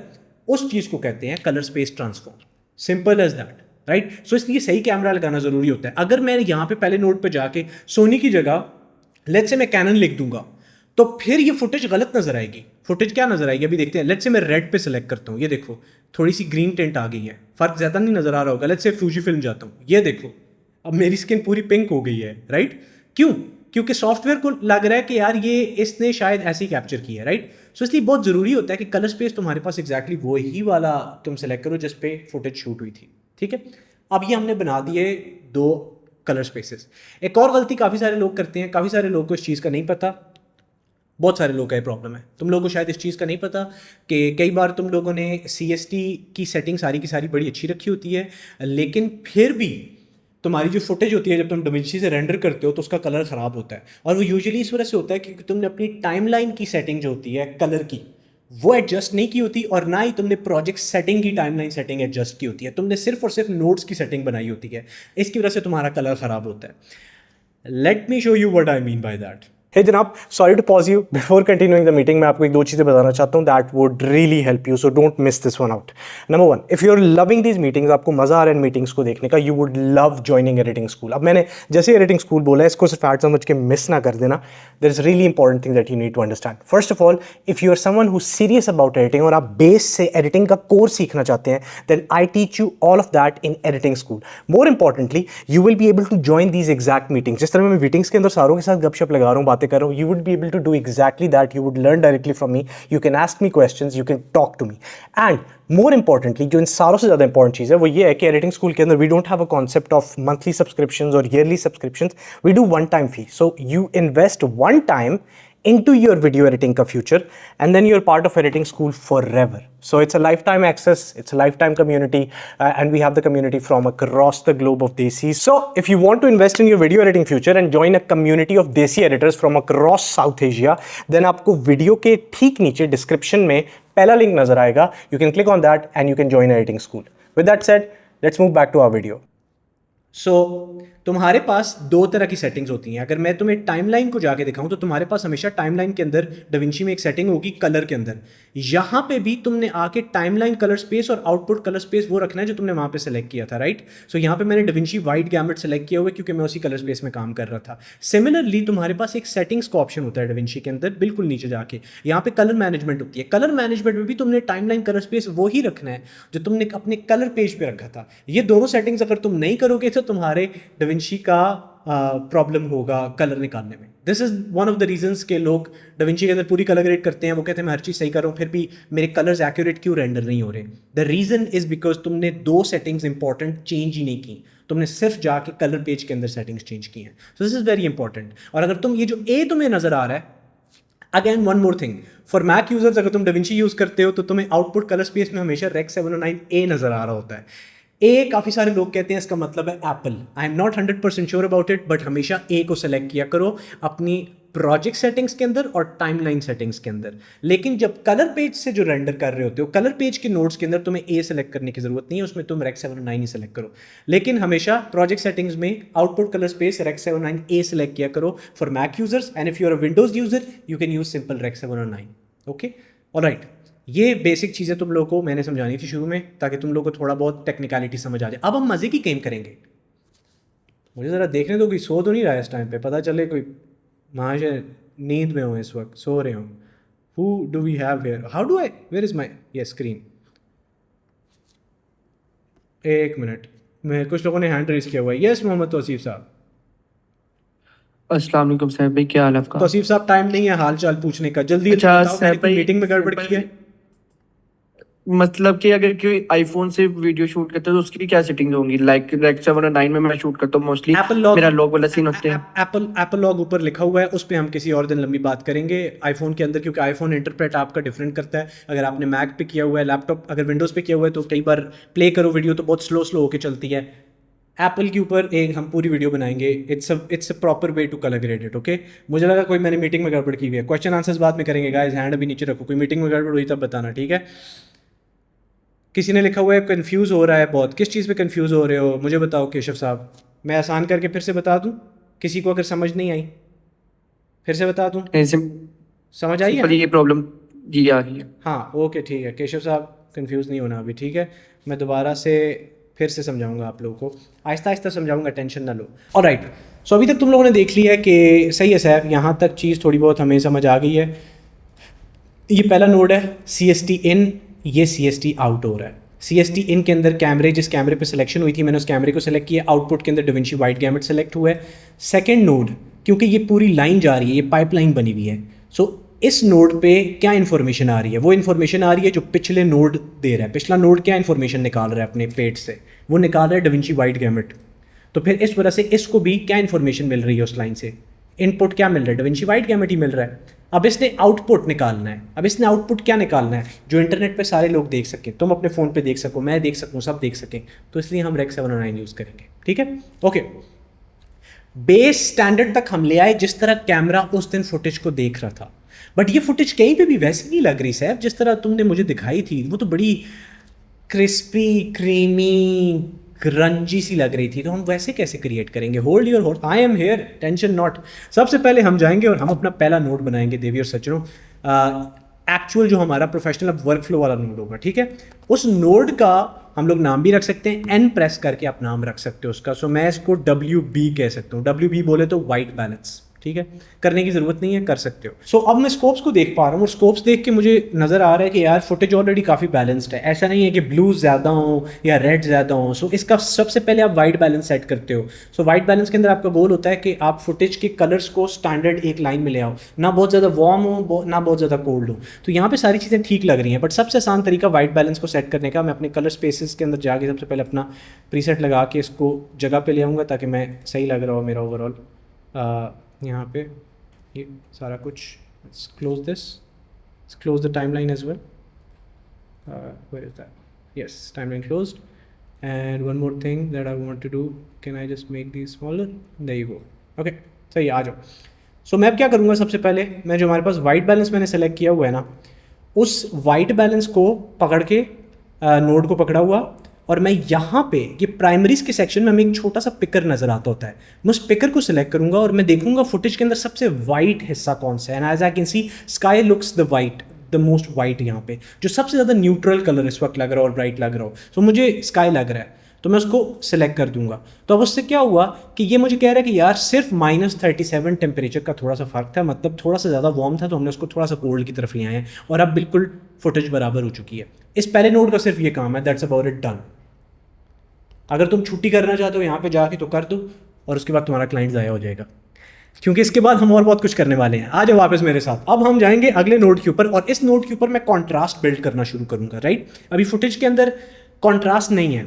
उस चीज को कहते हैं colour space transform. Simple as that, right. So इसलिए सही कैमरा लगाना जरूरी होता है। अगर मैं यहाँ पे पहले नोट पे जाके सोनी की जगह लेट्स से मैं कैनन लिख दूंगा तो फिर ये फुटेज गलत नजर आएगी। फुटेज क्या नजर आएगी अभी देखते हैं। लेट्स से मैं रेड पे सेलेक्ट करता हूँ, ये देखो थोड़ी सी ग्रीन टेंट आ गई है, फर्क ज्यादा नहीं नजर आ रहा होगा। लेट्स से फ्यूजी फिल्म जाता हूँ, ये देखो अब मेरी स्किन पूरी पिंक हो गई है, राइट। क्यों? क्योंकि सॉफ्टवेयर को लग रहा है कि यार ये इसने शायद ऐसे ही कैप्चर किया है, राइट। सो इसलिए बहुत जरूरी होता है कि कलर स्पेस तुम्हारे पास एग्जैक्टली वही वाला तुम सेलेक्ट करो जिस पे फुटेज शूट हुई थी, ठीक है। अब ये हमने बना दिए 2 कलर स्पेसेस। एक और गलती काफ़ी सारे लोग करते हैं, काफ़ी सारे लोगों को इस चीज़ का नहीं पता, बहुत सारे लोगों का ये प्रॉब्लम है। तुम लोगों को शायद इस चीज़ का नहीं पता कि कई बार तुम लोगों ने CST की सेटिंग सारी की सारी बड़ी अच्छी रखी होती है, लेकिन फिर भी तुम्हारी जो फुटेज होती है जब तुम डाविंची से रेंडर करते हो तो उसका कलर ख़राब होता है। और वो यूजुअली इस वजह से होता है क्योंकि तुमने अपनी टाइमलाइन की सेटिंग जो होती है कलर की वो एडजस्ट नहीं की होती, और ना ही तुमने प्रोजेक्ट सेटिंग की टाइमलाइन सेटिंग एडजस्ट की होती है। तुमने सिर्फ और सिर्फ नोट्स की सेटिंग बनाई होती है, इसकी वजह से तुम्हारा कलर ख़राब होता है। Let me show you what I mean by that. Hey जनाब, sorry to pause you before continuing the meeting. मैं आपको एक 2 चीज़ें बताना चाहता हूँ that would really help you, so don't miss this one out. Number 1, if you are loving these meetings, आपको मज़ा आ रहा है इन मीटिंग्स को देखने का, you would love joining editing school. अब मैंने जैसे एडिटिंग स्कूल बोला है इसको सिर्फ ऐड समझ के मिस ना कर देना। There is really important thing that you need to understand. First of all, if you are someone who serious about editing और आप बेस से एडिटिंग का कोर्स सीखना चाहते हैं, then I teach you all of that in editing school. More importantly, you will be able to join these exact meetings. जिस तरह मैं मीटिंग्स के अंदर सारों के साथ गपशप लगा रहा हूँ, बातें कर रहा हूँ, you would be able to do exactly that. You would learn directly from me. You can ask me questions. You can talk to me. And more importantly, जो इन सारों से ज़्यादा इंपॉर्टेंट चीज़ है वो ये है कि एडिटिंग स्कूल के अंदर we don't have a concept of monthly subscriptions or yearly subscriptions. We do one-time fee. So you invest one time into your video editing ka future, and then you're part of editing school forever. So it's a lifetime access, it's a lifetime community, and we have the community from across the globe of Desis. So if you want to invest in your video editing future and join a community of Desi editors from across South Asia, then आपको video के ठीक नीचे description में पहला link नजर आएगा. You can click on that and you can join editing school. With that said, let's move back to our video. So तुम्हारे पास दो तरह की सेटिंग्स होती हैं। अगर मैं तुम्हें टाइमलाइन को जाके दिखाऊं तो तुम्हारे पास हमेशा टाइमलाइन के अंदर डविंची में एक सेटिंग होगी कलर के अंदर। यहाँ पे भी तुमने आके टाइमलाइन कलर स्पेस और आउटपुट कलर स्पेस वो रखना है जो तुमने वहाँ पे सेलेक्ट किया था, राइट। सो यहाँ पे मैंने डविंची वाइट गैमेट सेलेक्ट किया हुआ है क्योंकि मैं उसी कलर स्पेस में काम कर रहा था। सिमिलरली तुम्हारे पास एक सेटिंग्स का ऑप्शन होता है डविंची के अंदर, बिल्कुल नीचे जाके यहाँ पे कलर मैनेजमेंट होती है। कलर मैनेजमेंट में भी तुमने टाइमलाइन कलर स्पेस वो ही रखना है जो तुमने अपने कलर पेज पे रखा था। ये दोनों सेटिंग्स अगर तुम नहीं करोगे तो तुम्हारे डविंची का प्रॉब्लम होगा कलर निकालने में। This is one of the reasons के लोग डविंची के अंदर पूरी कलर ग्रेड करते हैं। वो कहते हैं मैं हर चीज़ सही कर रहा हूँ फिर भी मेरे कलर्स एक्यूरेट क्यों रेंडर नहीं हो रहे। द रीजन इज बिकॉज तुमने दो सेटिंग्स इंपॉर्टेंट चेंज ही नहीं की, तुमने सिर्फ जाके कलर पेज के अंदर सेटिंग्स चेंज की हैं। सो दिस इज वेरी इंपॉर्टेंट। और अगर तुम ये जो ए तुम्हें नजर आ रहा है, again one more thing, for Mac users अगर तुम डविंची यूज करते हो तो तुम्हें आउटपुट कलर स्पेस में हमेशा रेक्स 709A नजर आ रहा होता है। ए काफ़ी सारे लोग कहते हैं इसका मतलब है Apple. I am not 100% sure about it, but हमेशा ए को सेलेक्ट किया करो अपनी प्रोजेक्ट सेटिंग्स के अंदर और टाइमलाइन सेटिंग्स के अंदर। लेकिन जब कलर पेज से जो रेंडर कर रहे होते हो, कलर पेज के नोड्स के अंदर तुम्हें ए सेलेक्ट करने की जरूरत नहीं है, उसमें तुम रेक्स 709 ही सेलेक्ट करो। लेकिन हमेशा प्रोजेक्ट सेटिंग्स में output colour space Rec 709A select किया करो for Mac users, and if you are a Windows user you can use simple Rec 709। Okay, alright. ये बेसिक चीज़ें तुम लोगों को मैंने समझानी थी शुरू में ताकि तुम लोगों को थोड़ा बहुत टेक्निकलिटी समझ आ जाए। अब हम मज़े की गेम करेंगे। मुझे ज़रा देखने दो कोई सो तो नहीं रहा है इस टाइम पे, पता चले कोई महाशय नींद में हो इस वक्त, सो रहे हो। Who do we have here, how do I, where is my ये स्क्रीन। एक मिनट, मैं कुछ लोगों ने हैंड रेस किया हुआ है। यस मोहम्मद तौसीफ साहब। अस्सलाम वालेकुम साहब भाई, क्या हाल है आपका? तौसीफ साहब टाइम नहीं है हाल चाल पूछने का, जल्दी अच्छा बताओ, मैंने कोई मीटिंग में गड़बड़ की है? मतलब कि अगर कोई आईफोन से वीडियो शूट करता है तो उसकी क्या सेटिंग्स होंगी? लाइक रेक्स 709 में मैं शूट करता हूँ मोस्टली, मेरा लॉग वाला सीन होते हैं। एप्पल लॉग ऊपर लिखा हुआ है, उस पर हम किसी और दिन लंबी बात करेंगे आईफोन के अंदर, क्योंकि आईफोन इंटरप्रेट आपका डिफरेंट करता है। अगर आपने मैक पे किया हुआ है, लैपटॉप अगर विंडोज़ पे किया हुआ है तो कई बार प्ले करो वीडियो तो बहुत स्लो होकर चलती है। एप्पल के ऊपर एक हम पूरी वीडियो बनाएंगे। It's a proper way to colour grade it. Okay, मुझे लगा कोई मैंने मीटिंग में गड़बड़ की हुई है। क्वेश्चन आंसर्स बाद में करेंगे गाइस, हैंड अभी नीचे रखो। कोई मीटिंग में गड़बड़ हुई तब बताना, ठीक है। किसी ने लिखा हुआ है कंफ्यूज हो रहा है बहुत, किस चीज़ पे कंफ्यूज हो रहे हो मुझे बताओ केशव साहब। मैं आसान करके फिर से बता दूं, किसी को अगर समझ नहीं आई फिर से बता दूं, समझ आई है? ये प्रॉब्लम जी आ रही है। हाँ ओके ठीक है, केशव साहब कंफ्यूज नहीं होना अभी, ठीक है। मैं दोबारा से फिर से समझाऊंगा आप लोगों को, आहिस्ता आहिस्ता समझाऊंगा, टेंशन ना लो। ऑलराइट, सो अभी तक तुम लोगों ने देख लिया है कि सही है साहब, यहाँ तक चीज़ थोड़ी बहुत हमें समझ आ गई है। ये पहला नोड है CST इन, ये CST आउट हो रहा है। CST इन के अंदर कैमरे, जिस कैमरे पे सिलेक्शन हुई थी मैंने उस कैमरे को सिलेक्ट किया। आउटपुट के अंदर डविंची वाइट गैमेट सेलेक्ट हुआ है। सेकंड नोड, क्योंकि ये पूरी लाइन जा रही है, ये पाइपलाइन बनी हुई है, सो इस नोड पे क्या इन्फॉर्मेशन आ रही है? वो इन्फॉर्मेशन आ रही है जो पिछले नोड दे रहा है। पिछला नोड क्या इन्फॉर्मेशन निकाल रहा है अपने पेट से? वो निकाल रहा है डविंची वाइट गैमेट। तो फिर इस वजह से इसको भी क्या इन्फॉर्मेशन मिल रही है उस लाइन से? इनपुट क्या मिल रहा है? डविंची वाइट गैमेट ही मिल रहा है। अब इसने आउटपुट निकालना है। अब इसने आउटपुट क्या निकालना है जो इंटरनेट पे सारे लोग देख सकें, तुम अपने फ़ोन पे देख सको, मैं देख सकूँ, सब देख सकें। तो इसलिए हम रेक्स 709 यूज़ करेंगे, ठीक है। ओके, बेस स्टैंडर्ड तक हम ले आए जिस तरह कैमरा उस दिन फुटेज को देख रहा था। बट ये फुटेज कहीं पे भी वैसी नहीं लग रही साहब जिस तरह तुमने मुझे दिखाई थी। वो तो बड़ी क्रिस्पी, क्रीमी, ग्रंजी सी लग रही थी। तो हम वैसे कैसे क्रिएट करेंगे? Hold your horse, I am here, tension not. सबसे पहले हम जाएंगे और हम अपना पहला नोड बनाएंगे देवी और सज्जनों, एक्चुअल जो हमारा प्रोफेशनल वर्क फ्लो वाला नोड होगा, ठीक है। उस नोड का हम लोग नाम भी रख सकते हैं, N प्रेस करके आप नाम रख सकते हो उसका। सो मैं इसको WB कह सकता हूँ। WB बोले तो वाइट बैलेंस, ठीक है। करने की ज़रूरत नहीं है, कर सकते हो। सो अब मैं स्कोप्स को देख पा रहा हूँ और स्कोप्स देख के मुझे नज़र आ रहा है कि यार फुटेज ऑलरेडी काफ़ी बैलेंस्ड है। ऐसा नहीं है कि ब्लू ज़्यादा हो या रेड ज़्यादा हो। सो इसका सबसे पहले आप वाइट बैलेंस सेट करते हो। सो वाइट बैलेंस के अंदर आपका गोल होता है कि आप फुटेज के कलर्स को स्टैंडर्ड एक लाइन में ले आओ, ना बहुत ज़्यादा वार्म हो ना बहुत ज़्यादा कोल्ड हो। तो यहाँ पर सारी चीज़ें ठीक लग रही हैं। बट सबसे आसान तरीका वाइट बैलेंस को सेट करने का, मैं अपने कलर स्पेसिस के अंदर जाके सबसे पहले अपना प्रीसेट लगा के इसको जगह पर ले आऊँगा ताकि मैं सही लग रहा हो मेरा ओवरऑल। यहाँ पे ये सारा कुछ, close this, close the timeline as well, where is that? Yes, timeline closed. And one more thing that I want to do, can I just make these smaller? There you go. Okay, सही, आ जाओ। सो मैं अब क्या करूँगा, सबसे पहले मैं जो हमारे पास वाइट बैलेंस मैंने सेलेक्ट किया हुआ है ना, उस वाइट बैलेंस को पकड़ के नोड को पकड़ा हुआ और मैं यहाँ पे ये प्राइमरीज के सेक्शन में हमें एक छोटा सा पिकर नजर आता होता है, मैं उस पिकर को सिलेक्ट करूंगा और मैं देखूंगा फुटेज के अंदर सबसे वाइट हिस्सा कौन सा है। And as I can see sky looks the white, the most white यहाँ पे, जो सबसे ज़्यादा न्यूट्रल कलर इस वक्त लग रहा हो और ब्राइट लग रहा हो। सो मुझे स्काई लग रहा है तो मैं उसको सिलेक्ट कर दूंगा। तो अब उससे क्या हुआ कि ये मुझे कह रहा है कि यार सिर्फ -37 टेम्परेचर का थोड़ा सा फर्क था, मतलब थोड़ा सा ज़्यादा वार्म था, तो हमने उसको थोड़ा सा कोल्ड की तरफ ले आए हैं और अब बिल्कुल फुटेज बराबर हो चुकी है। इस पहले नोड का सिर्फ ये काम है, दैट्स अबाउट इट डन। अगर तुम छुट्टी करना चाहते हो यहाँ पे जाके तो कर दो और उसके बाद तुम्हारा क्लाइंट ज़ाया हो जाएगा, क्योंकि इसके बाद हम और बहुत कुछ करने वाले हैं। आ जाओ वापस मेरे साथ। अब हम जाएंगे अगले नोड के ऊपर और इस नोड के ऊपर मैं कॉन्ट्रास्ट बिल्ड करना शुरू करूँगा, राइट। अभी फुटेज के अंदर कॉन्ट्रास्ट नहीं है,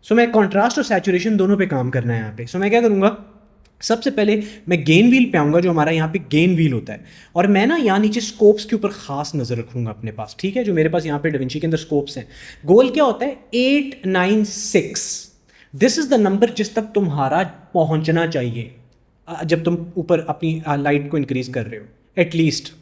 सो मैं कॉन्ट्रास्ट और सैचुरेशन दोनों पे काम करना है यहाँ पे। सो मैं क्या करूँगा, सबसे पहले मैं गेन व्हील पे आऊँगा, जो हमारा यहाँ पे गेन व्हील होता है, और मैं ना यहाँ नीचे स्कोप्स के ऊपर खास नज़र रखूँगा अपने पास, ठीक है। जो मेरे पास यहाँ पे डाविंची के अंदर स्कोप्स हैं, गोल क्या होता है 896, दिस इज़ द नंबर जिस तक तुम्हारा पहुँचना चाहिए जब तुम ऊपर अपनी लाइट को इंक्रीज कर रहे हो, एटलीस्ट,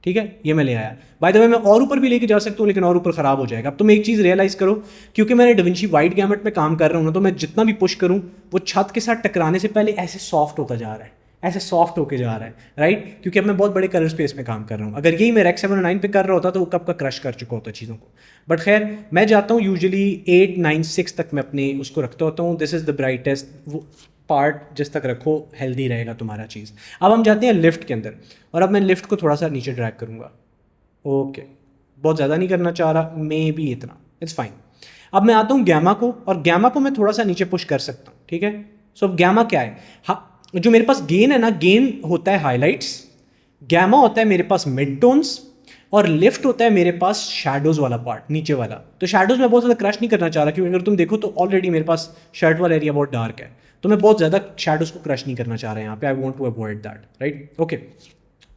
ठीक है। ये मैं ले आया। बाय द वे मैं और ऊपर भी लेके जा सकता हूँ, लेकिन और ऊपर ख़राब हो जाएगा। अब तुम एक चीज़ रियलाइज़ करो, क्योंकि मैंने डाविंची वाइट गैमेट में काम कर रहा हूँ ना, तो मैं जितना भी पुश करूँ वो छत के साथ टकराने से पहले ऐसे सॉफ्ट होता जा रहा है, ऐसे सॉफ्ट होके जा रहा है, राइट, क्योंकि अब मैं बहुत बड़े कलर स्पेस में काम कर रहा हूँ। अगर यही मैं रेक 709 पे कर रहा होता तो वो कब का क्रश कर चुका होता चीज़ों को। बट खैर मैं जाता हूँ यूजुअली 896 तक मैं अपने उसको रखता होता हूँ। दिस इज़ द ब्राइटेस्ट वो पार्ट, जिस तक रखो हेल्दी रहेगा तुम्हारा चीज़। अब हम जाते हैं लिफ्ट के अंदर और अब मैं लिफ्ट को थोड़ा सा नीचे ड्रैग करूँगा। ओके, बहुत ज़्यादा नहीं करना चाह रहा, मे बी इतना, इट्स फाइन। अब मैं आता हूँ गैमा को, और गैमा को मैं थोड़ा सा नीचे पुश कर सकता हूँ, ठीक है। सो अब गैमा क्या है, हाँ, जो मेरे पास गेन है ना, गेन होता है हाईलाइट्स, गैमा होता है मेरे पास मिड टोन्स, और लिफ्ट होता है मेरे पास शैडोज़ वाला पार्ट, नीचे वाला। तो शैडोज़ में बहुत ज़्यादा क्रश नहीं करना चाह रहा, क्योंकि अगर तुम देखो तो ऑलरेडी मेरे पास शर्ट वाला एरिया बहुत डार्क है, तो मैं बहुत ज़्यादा शैडोज़ को क्रश नहीं करना चाह रहा यहाँ पे। I want to avoid that, right. Okay,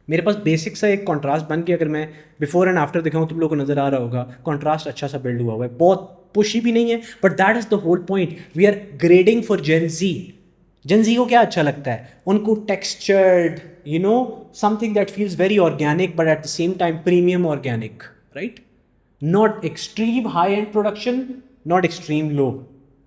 मेरे पास बेसिक सा एक कॉन्ट्रास्ट बन के, अगर मैं बिफोर एंड आफ्टर दिखाऊँ तुम लोगों को नज़र आ रहा होगा, कॉन्ट्रास्ट अच्छा सा बिल्ड हुआ है, बहुत पुशी भी नहीं है, but that is the whole point. We are grading for Gen Z. Gen Z को क्या अच्छा लगता है, उनको textured, you know, something that feels very organic but at the same time premium organic, right? Not extreme high-end production, not extreme low,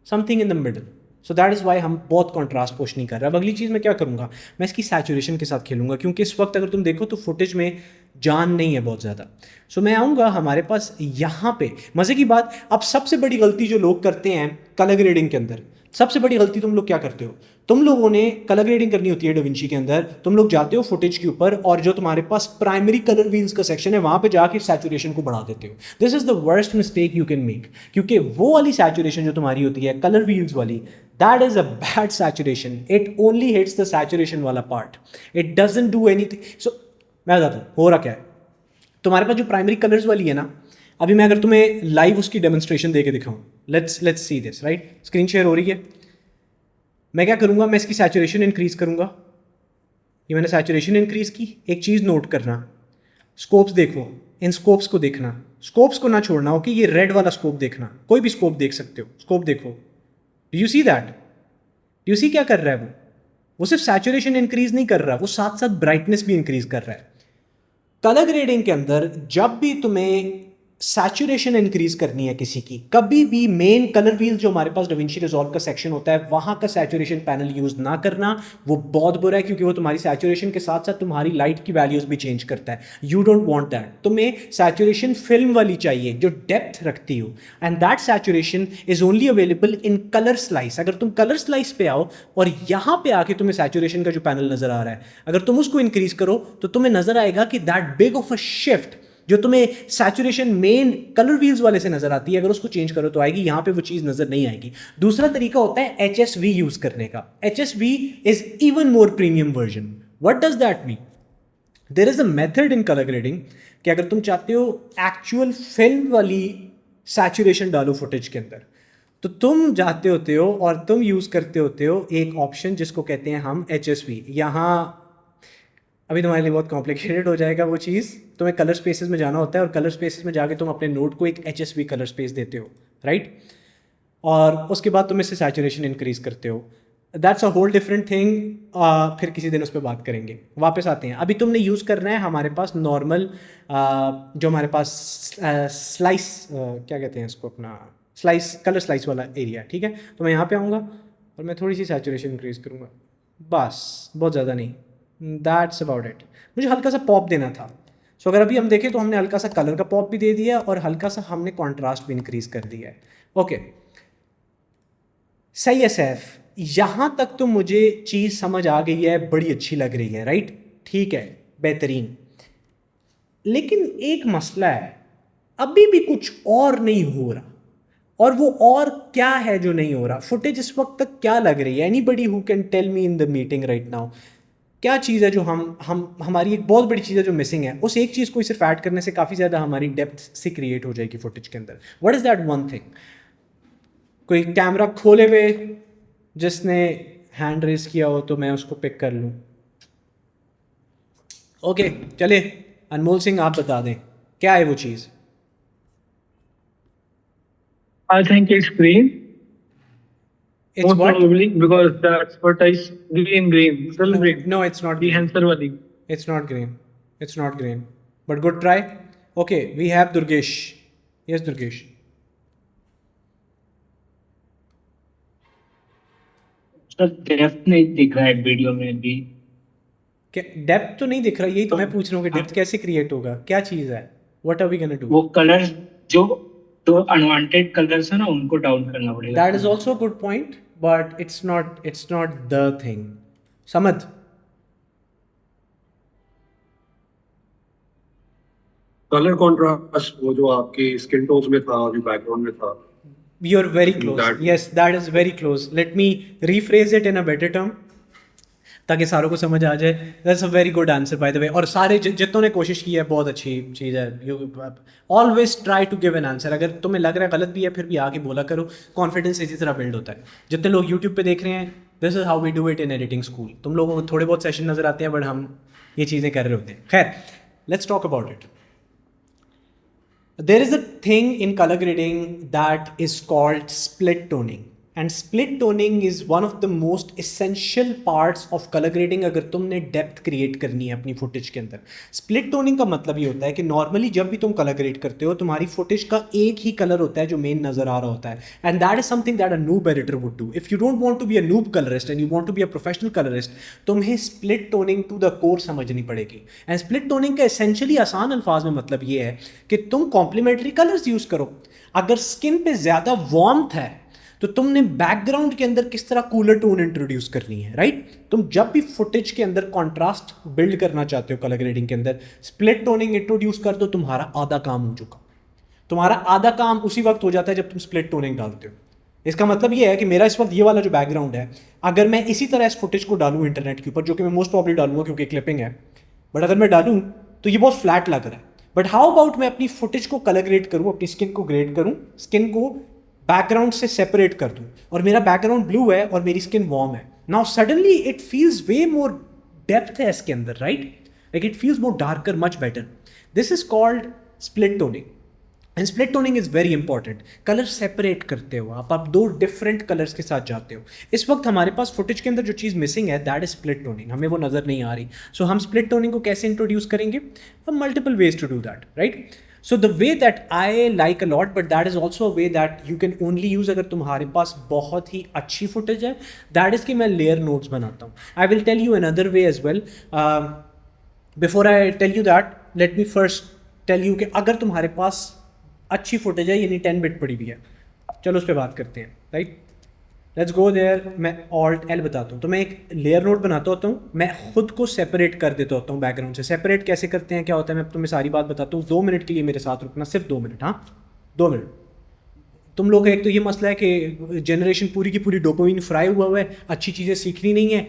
something in the middle. So that is why हम बहुत contrast push नहीं कर रहे। अब अगली चीज़ मैं क्या करूँगा, मैं इसकी saturation के साथ खेलूँगा, क्योंकि इस वक्त अगर तुम देखो तो फुटेज में जान नहीं है बहुत ज़्यादा। सो मैं आऊँगा हमारे पास यहाँ पे। मज़े की बात, अब सबसे बड़ी गलती जो लोग करते हैं कलर ग्रेडिंग के अंदर, सबसे बड़ी गलती तुम लोग क्या करते हो, तुम लोगों ने कलर ग्रेडिंग करनी होती है डाविंची के अंदर, तुम लोग जाते हो फुटेज के ऊपर और जो तुम्हारे पास प्राइमरी कलर व्हील्स का सेक्शन है वहां पे जाके सैचुरेशन को बढ़ा देते हो। This is the worst mistake you can make, क्योंकि वो वाली सैचुरेशन जो तुम्हारी होती है कलर व्हील्स वाली, that is a bad saturation. It only hits the saturation वाला part, it doesn't do anything. So मैं बताता हूँ हो रहा क्या है। तुम्हारे पास जो प्राइमरी कलर्स वाली है ना, अभी मैं अगर तुम्हें लाइव उसकी डेमोन्स्ट्रेशन दे के दिखाऊँ, let's see this, right. Screen share हो रही है। मैं क्या करूँगा, मैं इसकी सैचुरेशन इंक्रीज़ करूँगा। ये मैंने सैचुरेशन इंक्रीज़ की। एक चीज़ नोट करना, स्कोप्स देखो, इन स्कोप्स को देखना, स्कोप्स को ना छोड़ना हो कि ये रेड वाला स्कोप देखना, कोई भी स्कोप देख सकते हो, स्कोप देखो। Do you see that? Do you see क्या कर रहा है वो सिर्फ सैचुरेशन इंक्रीज़ नहीं कर रहा, वो साथ साथ ब्राइटनेस भी इंक्रीज़ कर रहा है। कलर ग्रेडिंग के अंदर जब भी तुम्हें सैचुरेशन इंक्रीज करनी है किसी की, कभी भी मेन कलर व्हील जो हमारे पास डाविंची रिजॉल्व का सेक्शन होता है वहां का सैचुरेशन पैनल यूज ना करना। वो बहुत बुरा है, क्योंकि वो तुम्हारी सैचुरेशन के साथ साथ तुम्हारी लाइट की वैल्यूज भी चेंज करता है। You don't want that. तुम्हें सैचुरेशन फिल्म वाली चाहिए जो डेप्थ रखती हो, and that saturation is only available in colour slice. अगर तुम कलर स्लाइस पे आओ और यहां पे आके तुम्हें सैचुरेशन का जो पैनल नजर आ रहा है, अगर तुम उसको इंक्रीज करो तो तुम्हें नजर आएगा कि that big of a shift जो तुम्हें सैचुरेशन मेन कलर व्हील्स वाले से नजर आती है, अगर उसको चेंज करो तो आएगी, यहां पे वो चीज नजर नहीं आएगी। दूसरा तरीका होता है HSV यूज करने का। HSV is even more premium version. What does that mean? There is a method in colour grading कि अगर तुम चाहते हो एक्चुअल फिल्म वाली सैचुरेशन डालो फुटेज के अंदर, तो तुम जाते होते हो और तुम यूज करते होते हो एक ऑप्शन जिसको कहते हैं हम HSV। यहाँ अभी तुम्हारे लिए बहुत कॉम्प्लिकेटेड हो जाएगा वो चीज़। तुम्हें कलर स्पेसेस में जाना होता है और कलर स्पेसेस में जाके तुम अपने नोड को एक HSV कलर स्पेस देते हो, राइट। और उसके बाद तुम इससे सैचुरेशन इंक्रीज करते हो। That's a whole different thing. फिर किसी दिन उस पर बात करेंगे। वापस आते हैं, अभी तुमने यूज़ करना है हमारे पास नॉर्मल जो हमारे पास स्लाइस क्या कहते हैं इसको, अपना कलर स्लाइस वाला एरिया, ठीक है। तो मैं यहाँ पे आऊँगा और मैं थोड़ी सी सैचुरेशन इंक्रीज़ करूँगा, बस, बहुत ज़्यादा नहीं, दैट्स अबाउट इट। मुझे हल्का सा पॉप देना था। सो अगर अभी हम देखें तो हमने हल्का सा कलर का पॉप भी दे दिया और हल्का सा हमने कॉन्ट्रास्ट भी इंक्रीज़ कर दिया है। ओके, सही है सैफ, यहाँ तक तो मुझे चीज़ समझ आ गई है, बड़ी अच्छी लग रही है, राइट, ठीक है, बेहतरीन। लेकिन एक मसला है, अभी भी कुछ और नहीं हो रहा, और वो और क्या है जो नहीं हो रहा? फुटेज इस वक्त तक क्या लग रही है? Anybody who can tell me in the meeting right now, क्या चीज़ है जो हमारी एक बहुत बड़ी चीज़ है जो मिसिंग है? उस एक चीज़ को सिर्फ ऐड करने से काफ़ी ज़्यादा हमारी डेप्थ से क्रिएट हो जाएगी फुटेज के अंदर। What is that one thing? कोई कैमरा खोले हुए जिसने हैंड रेस किया हो तो मैं उसको पिक कर लूँ। ओके, चले अनमोल सिंह, आप बता दें क्या है वो चीज़? I think it's green. It's Most what? probably because that's what I green, still green. No, it's not The green. answer wali. It's not green. It's not green. But good try. Okay, we have Durgesh. Yes, Durgesh. Sir depth नहीं दिख रहा है video में भी। क्या depth तो नहीं दिख रहा? यही तो मैं पूछ रहा हूँ कि डेप्थ कैसे क्रिएट होगा, क्या चीज़ है? What are we gonna do? वो कलर जो अनवांटेड कलर्स है ना उनको डाउन करना पड़ेगा। That is also a good point, but it's not the thing. समझ? कलर कॉन्ट्रास्ट वो जो आपकी स्किन टोन्स में था, जो बैकग्राउंड में था, You're very close. That- Yes, that is very close. Let me rephrase it in a better term, ताकि सारों को समझ आ जाए। That's a very good answer by the way. और सारे जितनों ने कोशिश की है बहुत अच्छी चीज़ है। You always try to give an answer. अगर तुम्हें लग रहा है गलत भी है फिर भी आगे बोला करो, कॉन्फिडेंस इसी तरह बिल्ड होता है। जितने लोग यूट्यूब पे देख रहे हैं, this is how we do it in editing school. तुम लोगों को थोड़े बहुत सेशन नज़र आते हैं बट हम ये चीज़ें कर रहे होते हैं। खैर, let's talk about it. There is a thing in color grading that is called split toning, and split toning is one of the most essential parts of color grading अगर तुमने depth create करनी है अपनी footage के अंदर। split toning का मतलब ये होता है कि normally जब भी तुम color grade करते हो तुम्हारी footage का एक ही color होता है जो main नज़र आ रहा होता है, and that is something that a noob editor would do. If you don't want to be a noob colorist and you want to be a professional colorist, तुम्हें split toning to the core समझनी पड़ेगी। and split toning का essentially आसान अल्फाज में मतलब ये है कि तुम complementary colors यूज़ करो। अगर skin पे ज़्यादा warmth है तो तुमने बैकग्राउंड के अंदर किस तरह कूलर टोन इंट्रोड्यूस करनी है, राइट? तुम जब भी फुटेज के अंदर कॉन्ट्रास्ट बिल्ड करना चाहते हो कलर ग्रेडिंग के अंदर, स्प्लिट टोनिंग इंट्रोड्यूस कर दो, तुम्हारा आधा काम हो चुका। तुम्हारा आधा काम उसी वक्त हो जाता है जब तुम स्प्लिट टोनिंग डालते हो। इसका मतलब ये है कि मेरा इस वक्त ये वाला जो बैकग्राउंड है, अगर मैं इसी तरह इस फुटेज को डालूँ इंटरनेट के ऊपर, जो कि मैं मोस्ट प्रॉब्ली डालूंगा क्योंकि क्लिपिंग है, बट अगर मैं डालूँ तो ये बहुत फ्लैट लग रहा है। बट हाउ अबाउट मैं अपनी फुटेज को कलर ग्रेड करूँ, अपनी स्किन को ग्रेड करूँ, स्किन को बैकग्राउंड से सेपरेट कर दूं, और मेरा बैकग्राउंड ब्लू है और मेरी स्किन वार्म है। Now suddenly it feels way more depth है इसके अंदर, right? Like it feels more darker, much better. This is called split toning, and split toning is very important. Colour separate करते हो आप दो डिफरेंट कलर्स के साथ जाते हो। इस वक्त हमारे पास फुटेज के अंदर जो चीज़ मिसिंग है दैट इज स्प्लिट टोनिंग, हमें वो नज़र नहीं आ रही। सो हम स्प्लिट टोनिंग को कैसे इंट्रोड्यूस करेंगे? Multiple ways to do that, right? So the way that I like a lot, but that is also a way that you can only use अगर तुम्हारे पास बहुत ही अच्छी footage है, that is कि मैं layer nodes बनाता हूँ। I will tell you another way as well. Before I tell you that, let me first tell you कि अगर तुम्हारे पास अच्छी footage है, यानी 10 bit पड़ी हुई है, चलो उस पर बात करते हैं, right? Let's go there. मैं Alt L बताता हूँ। तो मैं एक लेयर नोड बनाता होता हूँ, मैं खुद को सेपरेट कर देता होता हूँ बैकग्राउंड से। सेपरेट कैसे करते हैं, क्या होता है, मैं तुम्हें सारी बात बताता हूँ। 2 मिनट के लिए मेरे साथ रुकना, सिर्फ 2 मिनट, हाँ 2 मिनट। तुम लोग एक तो ये मसला है कि जनरेशन पूरी की पूरी डोपामिन फ्राई हुआ है, अच्छी चीज़ें सीखनी नहीं है।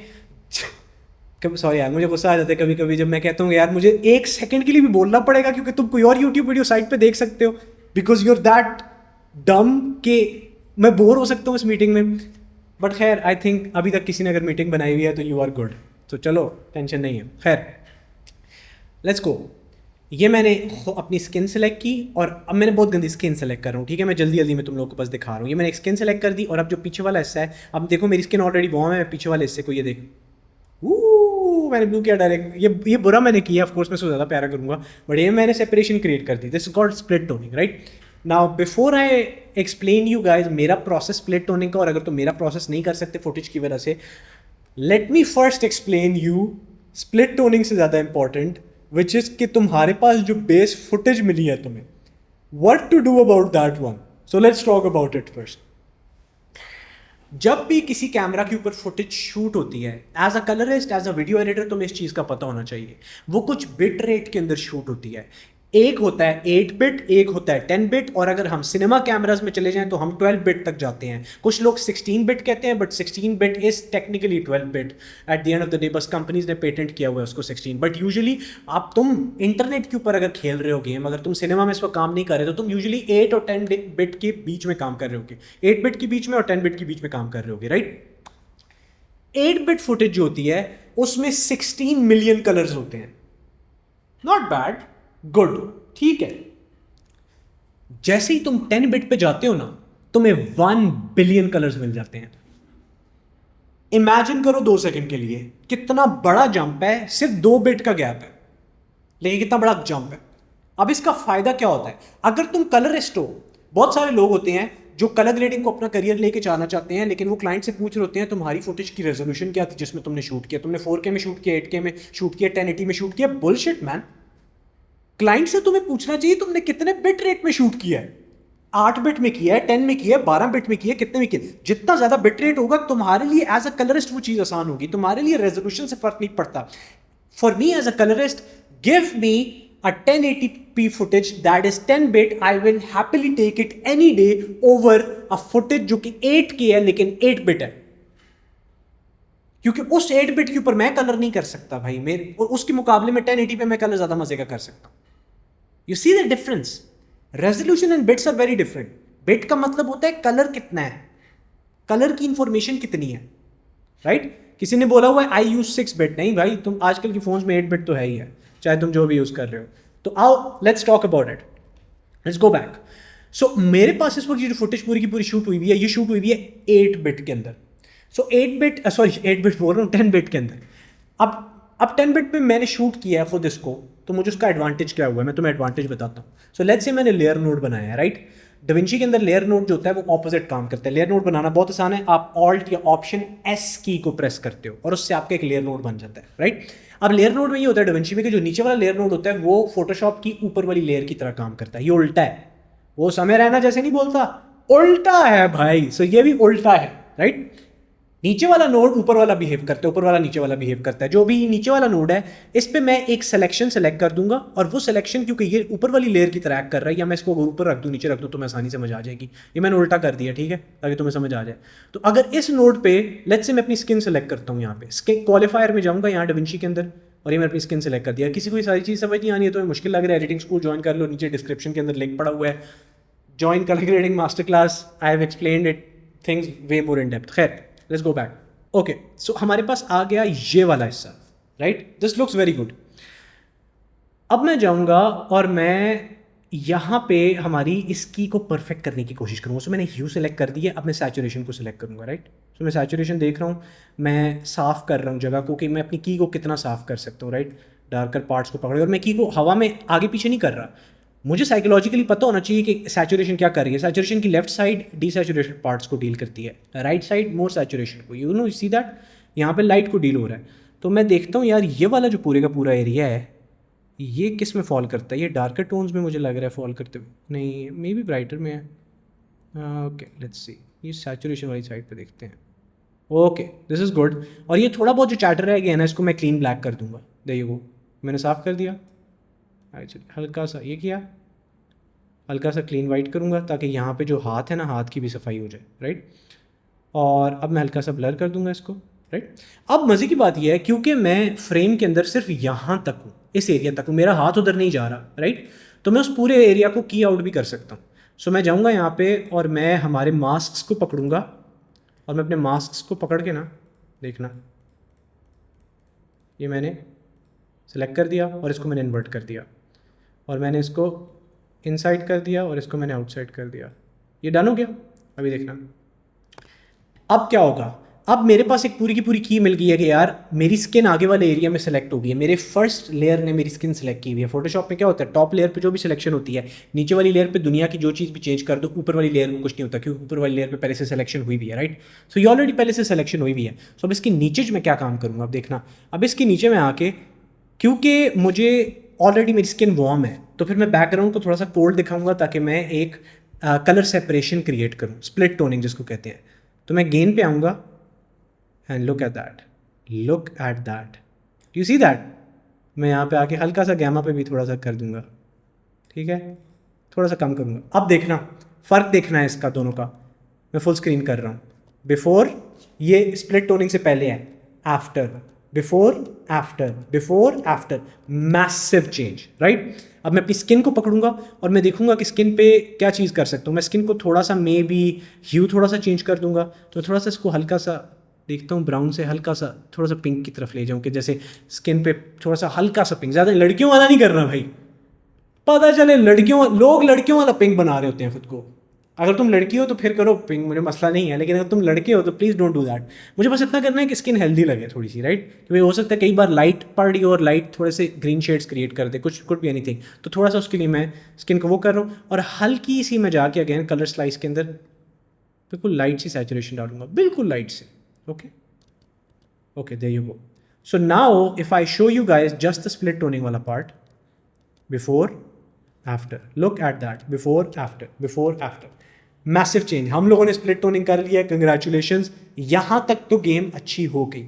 कभी सॉरी यार, मुझे गुस्सा आ जाता है कभी कभी जब मैं कहता हूँ यार मुझे 1 सेकंड के लिए भी बोलना पड़ेगा क्योंकि तुम कोई और यूट्यूब वीडियो साइट पे देख सकते हो, because you are that dumb के मैं बोर हो सकता हूँ इस मीटिंग में। बट खैर आई थिंक अभी तक किसी ने अगर मीटिंग बनाई हुई है तो यू आर गुड, तो चलो टेंशन नहीं है। खैर लेट्स गो। ये मैंने अपनी स्किन सेलेक्ट की और अब मैंने बहुत गंदी स्किन सेलेक्ट कर रहा हूँ, ठीक है? मैं जल्दी जल्दी में तुम लोगों को बस दिखा रहा हूँ। ये मैंने एक स्किन सेलेक्ट कर दी और अब जो पीछे वाला हिस्सा है, अब देखो मेरी स्किन ऑलरेडी वार्म है, मैं पीछे वाले हिस्से को ये देख, मैंने ब्लू किया डायरेक्ट। ये बुरा मैंने किया, ऑफ कोर्स मैं उसको ज़्यादा प्यारा करूँगा, बट ये मैंने सेपरेशन क्रिएट कर दी। This is called split toning, right? Now before I explain you guys मेरा प्रोसेस स्प्लिट होने का, और अगर तुम मेरा प्रोसेस नहीं कर सकते फुटेज की वजह से, let me first explain you split toning से ज़्यादा इंपॉर्टेंट, विच इज़ कि तुम्हारे पास जो बेस फुटेज मिली है तुम्हें, what to do about that one. So let's talk about it first. जब भी किसी कैमरा के ऊपर फुटेज शूट होती है, as a colourist, as a video editor, तुम्हें इस चीज़ का पता होना चाहिए, वो कुछ बिट रेट के अंदर शूट होती है। एक होता है 8 बिट, एक होता है 10 बिट, और अगर हम सिनेमा कैमराज में चले जाएं तो हम 12 बिट तक जाते हैं। कुछ लोग 16 बिट कहते हैं, but 16 bit is technically 12 bit at the end of the day. बस कंपनीज ने पेटेंट किया हुआ है उसको 16। बट यूजुअली आप तुम इंटरनेट के ऊपर अगर खेल रहे हो गेम, अगर तुम सिनेमा में इस पर काम नहीं कर रहे, तो तुम यूजुअली 8 और 10 बिट के बीच में काम कर रहे होगे, 8 बिट के बीच में और 10 बिट के बीच में काम कर रहे होगे, राइट। 8 बिट फुटेज जो होती है उसमें 16 मिलियन कलर्स होते हैं। नॉट बैड, गुड, ठीक है। जैसे ही तुम 10 बिट पे जाते हो ना, तुम्हें 1 बिलियन कलर्स मिल जाते हैं। इमेजिन करो 2 सेकंड के लिए कितना बड़ा जंप है, सिर्फ 2 बिट का गैप है, लेकिन कितना बड़ा जंप है। अब इसका फायदा क्या होता है, अगर तुम कलरिस्ट हो, बहुत सारे लोग होते हैं जो कलर ग्रेडिंग को अपना करियर लेके जाना चाहते हैं, लेकिन वो क्लाइंट से पूछ रहे होते हैं तुम्हारी फुटेज की रेजोल्यूशन क्या थी जिसमें तुमने शूट किया, तुमने 4K में शूट किया, 8K में शूट किया, 1080 में शूट किया। Bullshit man. क्लाइंट से तुम्हें पूछना चाहिए तुमने कितने बिट रेट में शूट किया है, 8 बिट में किया है, 10 में किया है, 12 बिट में किया है, कितने में किया। जितना ज्यादा बिट रेट होगा तुम्हारे लिए एज अ कलरिस्ट वो चीज आसान होगी, तुम्हारे लिए रेजोल्यूशन से फर्क नहीं पड़ता। For me as a colourist, give me a 1080p footage that is 10 bit, I will happily take it any day over a footage जो कि 8K है लेकिन 8 bit है, क्योंकि उस 8 बिट के ऊपर मैं कलर नहीं कर सकता भाई, मेरे और उसके मुकाबले में 1080 पे मैं कलर ज्यादा मजे का कर सकता हूं। You see the difference, resolution and bits are very different. Bit का मतलब होता है कलर कितना है, कलर की इंफॉर्मेशन कितनी है, राइट। किसी ने बोला हुआ है आई यूज 6 बिट, नहीं भाई, तुम आजकल के फोन्स में 8 बिट तो है ही है, चाहे तुम जो भी यूज कर रहे हो। तो आओ let's talk about it, let's go back. So मेरे पास इस वक्त ये जो फुटेज पूरी की पूरी शूट हुई हुई है, ये शूट हुई हुई है 8 बिट के अंदर। सो 8 बिट, सॉरी 8 बिट बोल रहा हूँ, 10 बिट के अंदर। अब 10 बिट में मैंने शूट किया है खुद इसको, तो मुझे उसका एडवांटेज क्या हुआ है मैं तुम्हें एडवांटेज बताता हूँ। सो लेट्स से मैंने लेयर नोड बनाया है, राइट। डविंची के अंदर लेयर नोड जो होता है वो ऑपोजिट काम करता है। लेयर नोड बनाना बहुत आसान है, आप ऑल्ट या ऑप्शन एस की को प्रेस करते हो और उससे आपका एक लेयर नोड बन जाता है, राइट। अब लेयर नोड में ये होता है डविंची में कि जो नीचे वाला लेयर नोड होता है वो फोटोशॉप की ऊपर वाली लेयर की तरह काम करता है। ये उल्टा है, वो समय रहना जैसे नहीं बोलता, उल्टा है भाई। सो ये भी उल्टा है, राइट। नीचे वाला नोड ऊपर वाला बिहेव करता है, ऊपर वाला नीचे वाला बिहेव करता है। जो भी नीचे वाला नोड है इस पे मैं एक सिलेक्शन सेलेक्ट कर दूंगा, और वो सिलेक्शन क्योंकि ये ऊपर वाली लेयर की तरह कर रहा है, या मैं इसको ऊपर रख दूं नीचे रख दूं तो मैं आसानी समझ आ जाएगी। ये मैंने उल्टा कर दिया, ठीक है, ताकि तुम्हें समझ आ जाए। तो अगर इस नोड पे लेट्स से मैं अपनी स्किन सेलेक्ट करता हूँ, यहाँ पे स्किन क्वालिफायर में जाऊँगा यहाँ डविंची के अंदर, और ये मैं अपनी स्किन सेलेक्ट कर दिया। किसी को ये सारी चीज़ समझ नहीं आनी है तो मुश्किल लग रहा है, एडिटिंग स्कूल ज्वाइन कर लो, नीचे डिस्क्रिप्शन के अंदर लिंक पड़ा हुआ है, join colour grading master class, I have explained it things way more in depth. खैर लेट्स गो बैक। ओके, सो हमारे पास आ गया ये वाला हिस्सा, right. This looks very good. अब मैं जाऊंगा और मैं यहाँ पे हमारी इसकी को परफेक्ट करने की कोशिश करूँगा। सो मैंने ह्यू सेलेक्ट कर दिया, अब मैं सैचुरेशन को सिलेक्ट करूँगा, राइट। सो मैं सैचुरेशन देख रहा हूँ, मैं साफ़ कर रहा हूँ जगह को कि मैं अपनी की को कितना साफ़ कर सकता हूँ, राइट। डार्कर पार्ट्स को पकड़े, और मैं की को हवा में आगे पीछे नहीं कर रहा। मुझे साइकोलॉजिकली पता होना चाहिए कि सैचुरेशन क्या कर रही है। सैचुरेशन की लेफ्ट साइड डीसैचुरेशन पार्ट्स को डील करती है, राइट साइड मोर सैचुरेशन को। यू नो सी दैट यहाँ पे लाइट को डील हो रहा है। तो मैं देखता हूँ यार ये वाला जो पूरे का पूरा एरिया है ये किस में फॉल करता है, ये डार्कर टोन्स में मुझे लग रहा है फॉल करते हुए, नहीं मे बी ब्राइटर में है। ओके लेट्स सी, ये सैचुरेशन वाली साइड पे देखते हैं। Okay this is good. और ये थोड़ा बहुत जो चैटर रह गया ना इसको मैं क्लीन ब्लैक कर दूंगा। देखिए वो मैंने साफ़ कर दिया, एक्चुअली हल्का सा ये किया, हल्का सा क्लीन वाइट करूँगा ताकि यहाँ पे जो हाथ है ना हाथ की भी सफाई हो जाए, राइट। और अब मैं हल्का सा ब्लर कर दूंगा इसको, राइट। अब मज़े की बात यह है क्योंकि मैं फ्रेम के अंदर सिर्फ यहाँ तक हूँ, इस एरिया तक हूँ, मेरा हाथ उधर नहीं जा रहा, राइट। तो मैं उस पूरे एरिया को की आउट भी कर सकता हूँ। सो मैं जाऊँगा यहाँ पे और मैं हमारे मास्क्स को पकड़ूँगा, और मैं अपने मास्क्स को पकड़ के ना देखना, ये मैंने सेलेक्ट कर दिया और इसको मैंने इन्वर्ट कर दिया, और मैंने इसको इनसाइड कर दिया और इसको मैंने आउटसाइड कर दिया। ये डन हो गया। अभी देखना अब क्या होगा, अब मेरे पास एक पूरी की पूरी की मिल गई है कि यार मेरी स्किन आगे वाले एरिया में सेलेक्ट हो गई है, मेरे फर्स्ट लेयर ने मेरी स्किन सेलेक्ट की हुई है। फोटोशॉप में क्या होता है, टॉप लेयर पे जो भी सिलेक्शन होती है, नीचे वाली लेयर पे दुनिया की जो चीज़ भी चेंज कर दो, ऊपर वाली लेयर में कुछ नहीं होता, क्योंकि ऊपर वाली लेयर पे पहले से सिलेक्शन हुई भी है, राइट। सो ये ऑलरेडी पहले से सिलेक्शन हुई भी है। सो अब इसके नीचे जो मैं क्या काम करूँगा, अब देखना, अब इसके नीचे में आके, क्योंकि मुझे ऑलरेडी मेरी स्किन वार्म है, तो फिर मैं बैकग्राउंड को थोड़ा सा कोल्ड दिखाऊंगा ताकि मैं एक कलर सेपरेशन क्रिएट करूँ, स्प्लिट टोनिंग जिसको कहते हैं। तो मैं गेन पे आऊँगा and look at that, you see that. मैं यहाँ पे आके हल्का सा गैमा पे भी थोड़ा सा कर दूंगा, ठीक है, थोड़ा सा कम करूँगा। अब देखना फ़र्क देखना है इसका दोनों का। मैं फुल स्क्रीन कर रहा हूँ, बिफोर, ये स्प्लिट टोनिंग से पहले है, after, before after, massive change, right. अब मैं अपनी स्किन को पकड़ूंगा और मैं देखूंगा कि स्किन पे क्या चीज़ कर सकता हूँ। मैं स्किन को थोड़ा सा मे बी ह्यू थोड़ा सा चेंज कर दूंगा, तो थोड़ा सा इसको हल्का सा देखता हूँ, ब्राउन से हल्का सा थोड़ा सा पिंक की तरफ ले जाऊँ, कि जैसे स्किन पे थोड़ा सा हल्का सा पिंक, ज़्यादा लड़कियों वाला नहीं करना भाई, पता चले लोग लड़कियों वाला पिंक बना रहे होते हैं खुद को। अगर तुम लड़की हो तो फिर करो पिंक, मुझे मसला नहीं है, लेकिन अगर तुम लड़के हो तो प्लीज़ डोंट डू दैट। मुझे बस इतना करना है कि स्किन हेल्दी लगे थोड़ी सी, राइट। क्योंकि हो सकता है कई बार लाइट पड़ रही हो और लाइट थोड़े से ग्रीन शेड्स क्रिएट कर दे, कुछ भी एनीथिंग, तो थोड़ा सा उसके लिए मैं स्किन को वो कर रहा हूँ। और हल्की सी मैं जाके अगेन कलर स्लाइस के अंदर बिल्कुल लाइट सी सैचुरेशन डालूंगा, बिल्कुल लाइट से, okay, there you go. So now if I show you guys just the split toning वाला part, before, after, look at that, before, after, massive change। हम लोगों ने split toning कर लिया, congratulations। यहाँ तक तो गेम अच्छी हो गई,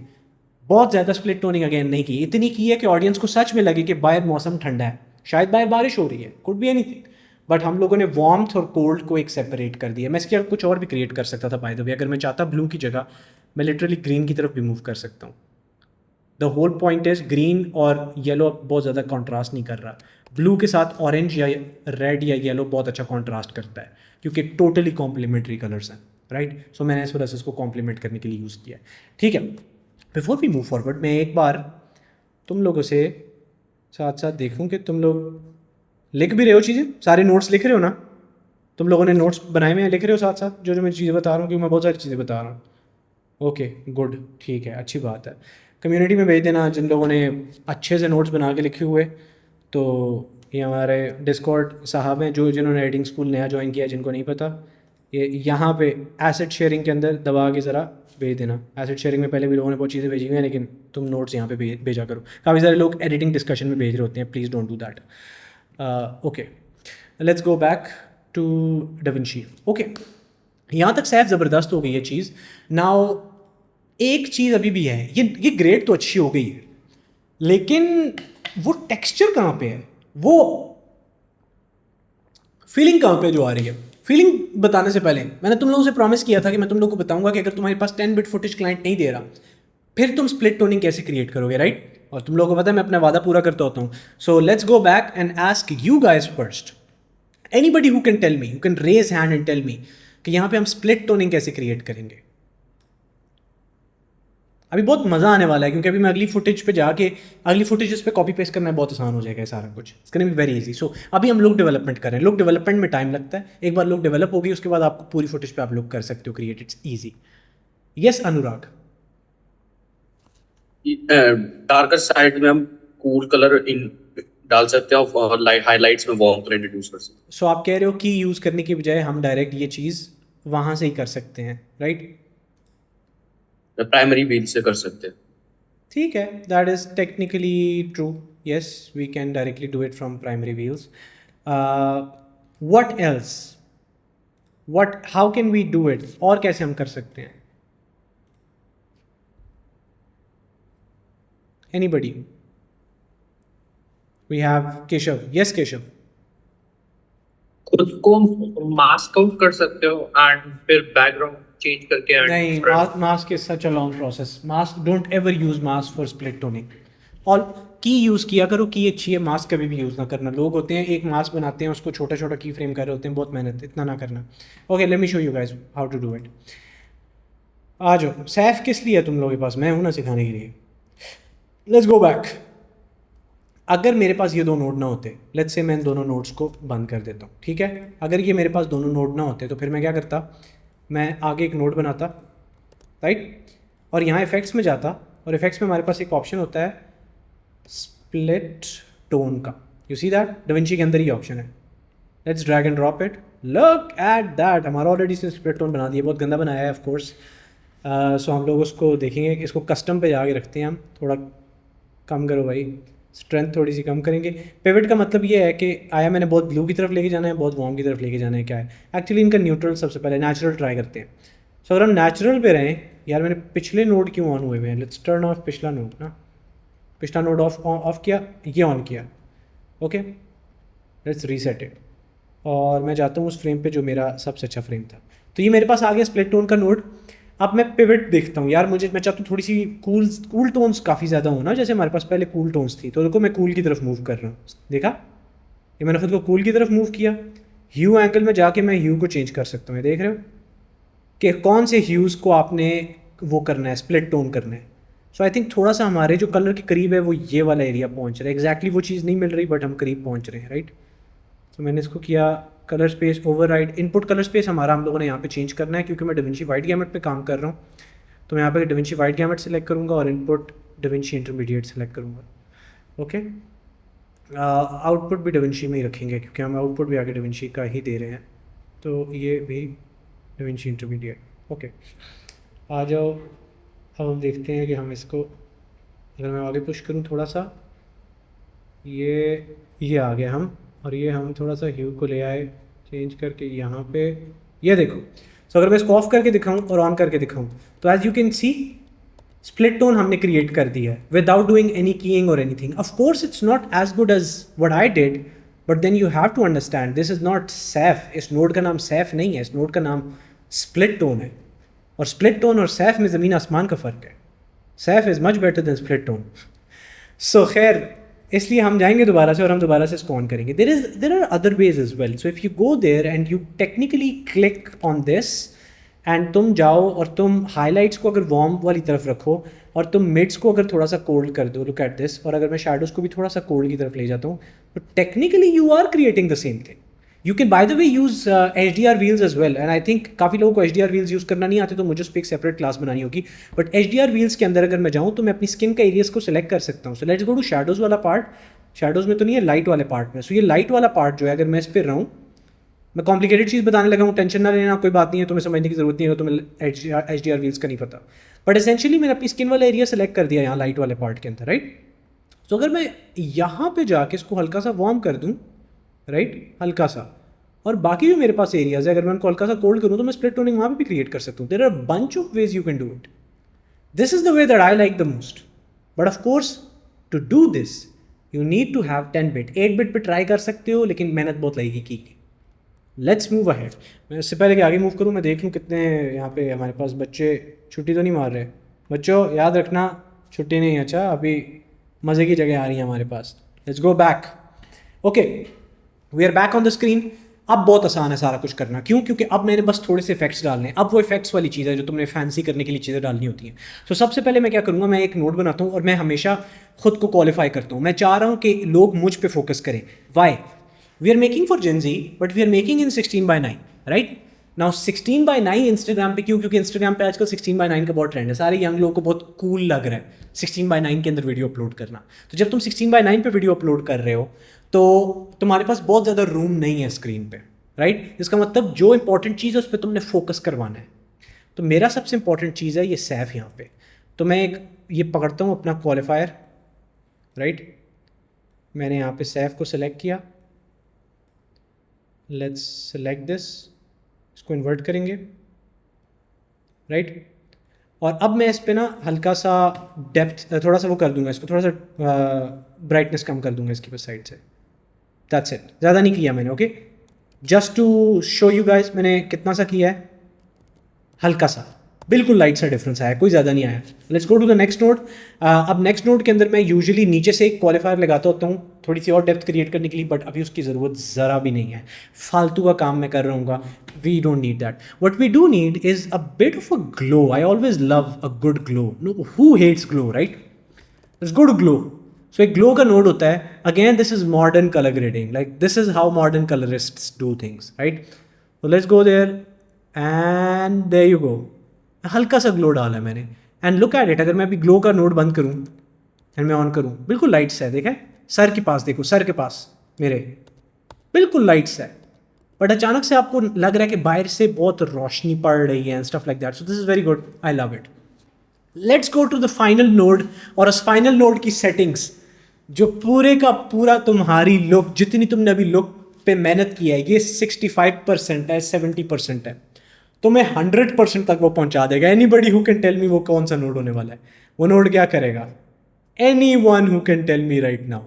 बहुत ज़्यादा split toning अगेन नहीं की, इतनी की है कि ऑडियंस को सच में लगे कि बाहर मौसम ठंडा है, शायद बाहर बारिश हो रही है, could be anything, बट हम लोगों ने वार्मथ और कोल्ड को एक सेपरेट कर दिया। मैं इसके कुछ और भी क्रिएट कर सकता था बाय द वे, अगर मैं चाहता ब्लू की जगह मैं लिटरली ग्रीन की तरफ भी मूव कर सकता हूँ। The whole point is green और येलो बहुत ज़्यादा कॉन्ट्रास्ट नहीं कर रहा, ब्लू के साथ ऑरेंज या रेड या येलो बहुत अच्छा कॉन्ट्रास्ट करता है, क्योंकि टोटली कॉम्प्लीमेंट्री कलर्स हैं, राइट। सो मैंने इस वजह से इसको कॉम्प्लीमेंट करने के लिए यूज़ किया है, ठीक है। बिफोर वी मूव फॉरवर्ड, मैं एक बार तुम लोगों से साथ साथ देखूँ कि तुम लोग लिख भी रहे हो चीज़ें, सारे नोट्स लिख रहे हो ना, तुम लोगों ने नोट्स बनाए हुए हैं, लिख रहे हो साथ साथ जो मैं चीज़ें बता रहा हूँ, क्योंकि मैं बहुत सारी चीज़ें बता रहा हूँ। ओके गुड, ठीक है, अच्छी बात है। कम्युनिटी में भेज देना जिन लोगों ने अच्छे से नोट्स बना के लिखे हुए। तो ये हमारे डिस्कॉर्ड साहब हैं जो जिन्होंने एडिटिंग स्कूल नया ज्वाइन किया, जिनको नहीं पता, ये यहाँ पे एसेट शेयरिंग के अंदर दबा के ज़रा भेज देना। एसेट शेयरिंग में पहले भी लोगों ने बहुत चीज़ें भेजी हुई हैं, लेकिन तुम नोट्स यहाँ पे भेजा करो। काफ़ी सारे लोग एडिटिंग डिस्कशन में भेज रहे होते हैं, please don't do that. Okay, let's go back to DaVinci. Okay, यहाँ तक सैफ ज़बरदस्त हो गई है चीज़। नाउ एक चीज़ अभी भी है, ये ग्रेड तो अच्छी हो गई है, लेकिन वो टेक्सचर कहाँ पे है, वो फीलिंग कहाँ पे जो आ रही है। फीलिंग बताने से पहले मैंने तुम लोगों से प्रॉमिस किया था कि मैं तुम लोगों को बताऊंगा कि अगर तुम्हारे पास 10 बिट फुटेज क्लाइंट नहीं दे रहा, फिर तुम स्प्लिट टोनिंग कैसे क्रिएट करोगे, राइट। और तुम लोगों को पता है मैं अपना वादा पूरा करता होता हूँ। So let's go back and ask you guys first, anybody who can tell me, who can raise hand and tell me कि यहाँ पे हम स्प्लिट टोनिंग कैसे क्रिएट करेंगे। अभी बहुत मज़ा आने वाला है, क्योंकि अभी मैं अगली फुटेज पे जाके अगली फुटेज पे कॉपी पेस्ट करना बहुत आसान हो जाएगा सारा कुछ, it's gonna be very easy. So अभी हम लोग डेवलपमेंट कर रहे हैं, लोग डेवलपमेंट में टाइम लगता है, एक बार लोग डेवलप होगी उसके बाद आपको पूरी फुटेज पे आप लोग कर सकते हो create, it's easy. Yes Anurag, darker side में हम कूल कलर इन डाल सकते हैं और हाइलाइट्स में वार्म कलर इंट्रोड्यूस कर सकते हैं। सो आप कह रहे हो कि यूज़ करने की बजाय हम डायरेक्ट ये चीज़ वहाँ से ही कर सकते हैं, राइट। प्राइमरी व्हील से कर सकते हैं, ठीक है, that is technically true, yes we can directly do it from primary wheels. What else, how can we do it, और कैसे हम कर सकते हैं। Anybody, we have Keshav. Yes Keshav, खुद को मास्क आउट कर सकते हो एंड फिर बैकग्राउंड चेंज करके नहीं, mask is such a long process. Mask, don't ever use mask for split toning. और की यूज़ किया करो, की अच्छी है, मास्क कभी भी यूज़ ना करना। लोग होते हैं एक मास्क बनाते हैं उसको छोटा छोटा की फ्रेम कर रहे होते हैं, बहुत मेहनत, इतना ना करना। Okay, let me show you guys how to do it. आ जाओ, सैफ किस लिए है तुम लोगों के पास, मैं हूं ना सिखाने के लिए। Let's go back. अगर मेरे पास ये दो नोड ना होते, लेट्स से मैं इन दोनों नोड्स को बंद कर देता हूँ, ठीक है। अगर ये मेरे पास दोनों नोड ना होते तो फिर मैं क्या करता, मैं आगे एक नोड बनाता, राइट। और यहाँ इफेक्ट्स में जाता, और इफेक्ट्स में हमारे पास एक ऑप्शन होता है स्प्लिट टोन का. यू सी दैट डाविंची के अंदर ही ऑप्शन है. Let's drag and drop it. Look at that, हमारा ऑलरेडी इसने स्प्लिट टोन बना दिया. बहुत गंदा बनाया है ऑफ कोर्स. सो हम लोग उसको देखेंगे. इसको कस्टम पे जाके रखते हैं हम. थोड़ा कम करो भाई, स्ट्रेंथ थोड़ी सी कम करेंगे. पिवट का मतलब ये है कि आया मैंने बहुत ब्लू की तरफ लेके जाना है, बहुत वार्म की तरफ लेके जाना है, क्या है एक्चुअली इनका न्यूट्रल. सबसे पहले नेचुरल ट्राई करते हैं. सो अगर हम नेचुरल पे रहें, यार मैंने पिछले नोड क्यों ऑन हुए हुए हैं. लेट्स टर्न ऑफ पिछला नोड ना. पिछला नोड ऑफ किया, ये ऑन किया. Okay, let's reset it. और मैं जाता हूँ उस फ्रेम पे जो मेरा सबसे अच्छा फ्रेम था. तो ये मेरे पास आ गया स्प्लिट टोन का नोड. अब मैं पिवट देखता हूँ. यार मैं चाहता हूँ थोड़ी सी कूल टोन्स काफ़ी ज़्यादा हो ना, जैसे हमारे पास पहले कूल टोन्स थी. तो देखो मैं कूल की तरफ मूव कर रहा हूँ. देखा, ये मैंने खुद को कूल की तरफ मूव किया. ह्यू एंगल में जाके मैं ह्यू को चेंज कर सकता हूँ. देख रहे हो कि कौन से ह्यूज़ को आपने वो करना है, स्प्लिट टोन करना है. सो आई थिंक थोड़ा सा हमारे जो कलर के करीब है वो ये वाला एरिया पहुँच रहा है. एग्जैक्टली वो चीज़ नहीं मिल रही बट हम करीब पहुँच रहे हैं. राइट. तो मैंने इसको किया colour space override. Input colour space हमारा हम लोगों ने यहाँ पे चेंज करना है क्योंकि मैं डाविंची वाइट गैमेट पे काम कर रहा हूँ. तो मैं यहाँ पे डाविंची वाइट गैमेट सेलेक्ट करूँगा और इनपुट डाविंची इंटरमीडिएट सेलेक्ट करूँगा. ओके, आउटपुट भी डाविंची में ही रखेंगे क्योंकि हम आउटपुट भी आगे डाविंची का ही दे रहे हैं. तो ये भी डाविंची इंटरमीडिएट. ओके, आ जाओ. अब हम देखते हैं कि हम इसको, अगर मैं आगे पुश करूँ थोड़ा सा, ये आ गया हम. और ये हम थोड़ा सा ह्यू को ले आए चेंज करके यहाँ पे. ये देखो. सो अगर मैं इसको ऑफ करके दिखाऊं और ऑन करके दिखाऊं तो as you can see split tone हमने क्रिएट कर दिया है विदाउट डूइंग एनी कीइंग और anything. Of course it's not as good as what I did, but then you have to understand this is not safe. इस node का नाम सैफ नहीं है, इस नोड का नाम स्प्लिट टोन है. और स्प्लिट टोन और सैफ में ज़मीन आसमान का फ़र्क है. Saif is much better than split tone. So खैर, इसलिए हम जाएंगे दोबारा से और हम दोबारा से इसको ऑन करेंगे. There are other ways as well. So if you go there and you technically click on this and तुम जाओ और तुम हाईलाइट्स को अगर वार्म वाली तरफ रखो और तुम मिड्स को अगर थोड़ा सा कोल्ड कर दो, लुक एट दिस. और अगर मैं शैडोज़ को भी थोड़ा सा कोल्ड की तरफ ले जाता हूँ तो technically you are creating the same thing. You can by the way use HDR wheels as well. And I think काफ़ी लोगों को HDR व्हील्स यूज़ करना नहीं आते, तो मुझे उस पर एक सेपरेट क्लास बनानी होगी. बट HDR व्हील्स के अंदर अगर मैं जाऊँ तो मैं अपनी स्किन का एरियाज़ को सिलेक्ट कर सकता हूँ. So let's go to shadows वाला पार्ट. शैडोज़ में तो नहीं है, लाइट वाले पार्ट में. सो ये लाइट वाला पार्ट जो है, अगर मैं इस पर रहूँ, मैं कॉम्प्लिकेटेड चीज़ बताने लगा हूँ, टेंशन ना लेना, कोई बात नहीं है, तुम्हें समझने की ज़रूरत नहीं है, तुम्हें HDR व्हील्स का नहीं पता. बट एसेंशियली मैंने अपनी स्किन वाला एरिया सेलेक्ट कर दिया यहाँ लाइट वाले पार्ट के अंदर. राइट. सो अगर मैं यहाँ पे जाके इसको हल्का सा वार्म कर दूँ, राइट, हल्का सा, और बाकी जो मेरे पास एरियाज़ है अगर मैं उनको हल्का सा कोल्ड करूँ तो मैं स्प्लिट टोनिंग वहाँ पे भी क्रिएट कर सकता हूँ. There are bunch of ways you can do it. This is the way that I like the most. But of course to do this you need to have 10 bit. 8 bit पे try कर सकते हो लेकिन मेहनत बहुत लगेगी की. Let's move ahead. मैं इससे पहले कि आगे मूव करूँ मैं देख लूँ कितने यहाँ पे हमारे पास बच्चे छुट्टी तो नहीं मार रहे. बच्चों याद रखना छुट्टी नहीं. अच्छा, अभी मज़े की जगह आ रही है हमारे पास. Let's go back. Okay, we are back on the screen. अब बहुत आसान है सारा कुछ करना. क्यों? क्योंकि अब मैंने बस थोड़े से इफेक्ट्स डालने हैं. अब वो इफेक्ट्स वाली चीज़ है जो तुमने फैंसी करने के लिए चीज़ें डालनी होती हैं. तो सबसे पहले मैं क्या करूँगा, मैं एक नोट बनाता हूँ और मैं हमेशा खुद को क्वालिफाई करता हूँ. मैं चाह रहा हूँ कि लोग मुझ पे फोकस करें. Why? We are making for gen Z but we are making in 16:9. Right now 16:9 Instagram पे क्यों? क्योंकि इंस्टाग्राम पे आजकल 16:9 का बहुत ट्रेंड है. सारे यंग लोगों को बहुत कूल लग रहा है 16:9 के अंदर वीडियो अपलोड करना. तो जब तुम 16:9 पे वीडियो अपलोड कर रहे हो तो तुम्हारे पास बहुत ज़्यादा रूम नहीं है स्क्रीन पे. राइट. इसका मतलब जो इंपॉर्टेंट चीज़ है उस पर तुमने फोकस करवाना है. तो मेरा सबसे इंपॉर्टेंट चीज़ है ये सैफ यहाँ पे. तो मैं एक ये पकड़ता हूँ अपना क्वालिफायर. राइट, मैंने यहाँ पे सैफ को सिलेक्ट किया. Let's select this. इसको इन्वर्ट करेंगे. राइट. और अब मैं इस पे ना हल्का सा डेप्थ थोड़ा सा वो कर दूंगा, इसको थोड़ा सा ब्राइटनेस कम कर दूंगा इसकी बस साइड से. That's it. ज़्यादा नहीं किया मैंने. Okay, just to show you guys मैंने कितना सा किया है. हल्का सा, बिल्कुल लाइट सा डिफरेंस आया, कोई ज़्यादा नहीं आया. Let's go to the next node. अब नेक्स्ट नोड के अंदर मैं यूजुअली नीचे से एक क्वालिफायर लगाता होता हूँ थोड़ी सी और डेप्थ क्रिएट करने के लिए, बट अभी उसकी ज़रूरत ज़रा भी नहीं है. फालतू का काम मैं कर रहा हूँ. We don't need that. What we do need is a bit of a glow. I always love a good glow. No, who hates glow, right? It's good glow. So एक ग्लो का नोड होता है. Again this is modern colour grading. Like this is how modern colourists do things. Right. So let's go there and there you go. हल्का सा glow डाला है मैंने. And look at it, अगर मैं अभी ग्लो का नोड बंद करूँ एंड मैं ऑन करूँ, बिल्कुल लाइट्स है, देखें सर के पास, देखो सर के पास मेरे बिल्कुल लाइट्स है, बट अचानक से आपको लग रहा है कि बाहर से बहुत रोशनी पड़ रही है and stuff like that. So this is very good, I love it. Let's go to the final node, और उस फाइनल नोड की सेटिंग्स जो पूरे का पूरा तुम्हारी लुक, जितनी तुमने अभी लुक पे मेहनत की है, ये 65% है, 70% है, तुम्हें 100% तक वो पहुंचा देगा. Anybody who can tell me वो कौन सा नोड होने वाला है? वो नोड क्या करेगा? Anyone who can tell me right now,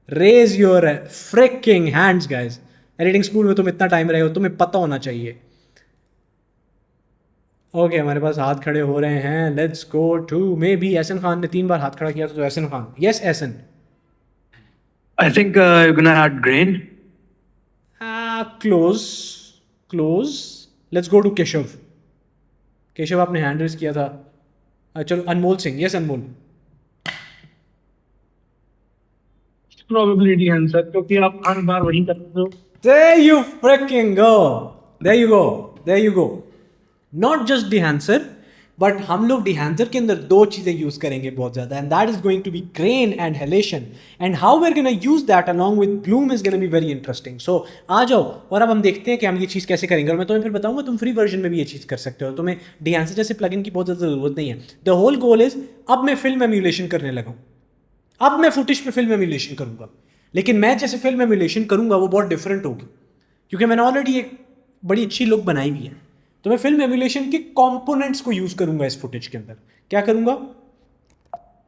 raise your freaking hands guys. Editing school में तुम इतना टाइम रहे हो, तुम्हें पता होना चाहिए. ओके हमारे पास हाथ खड़े हो रहे हैं. Let's go to maybe Ehsan Khan ने 3 बार हाथ खड़ा किया, तो Ehsan Khan. Yes Ehsan. I think you're gonna add grain. Close. Let's go to Keshav. Keshav आपने हैंड रेज किया था. चलो Anmol Singh. Yes Anmol. Probability answer, क्योंकि आप हर बार वही करते हो. There you freaking go. There you go. Not just Dehancer, but हम लोग Dehancer के अंदर 2 चीज़ें यूज़ करेंगे बहुत ज़्यादा, and that is going to be grain and halation, and how we're gonna use that along with bloom is gonna be very interesting. So आ जाओ और अब हम देखते हैं कि हम ये चीज़ कैसे करेंगे, और मैं तुम्हें फिर बताऊंगा तुम फ्री वर्जन में भी ये चीज़ कर सकते हो. तुम्हें Dehancer जैसे प्लगइन की बहुत ज़्यादा ज़रूरत नहीं है. द होल गोल इज, अब मैं फिल्म एम्यूलेशन करने लगा हूँ, अब मैं फुटेज पे फिल्म एम्यूलेशन करूँगा, लेकिन मैं जैसे फिल्म एम्यूलेशन करूँगा वो बहुत डिफरेंट होगी, क्योंकि मैंने ऑलरेडी एक बड़ी अच्छी लुक बनाई हुई है. तो मैं फिल्म एम्यूलेशन के कंपोनेंट्स को यूज़ करूँगा इस फुटेज के अंदर. क्या करूँगा?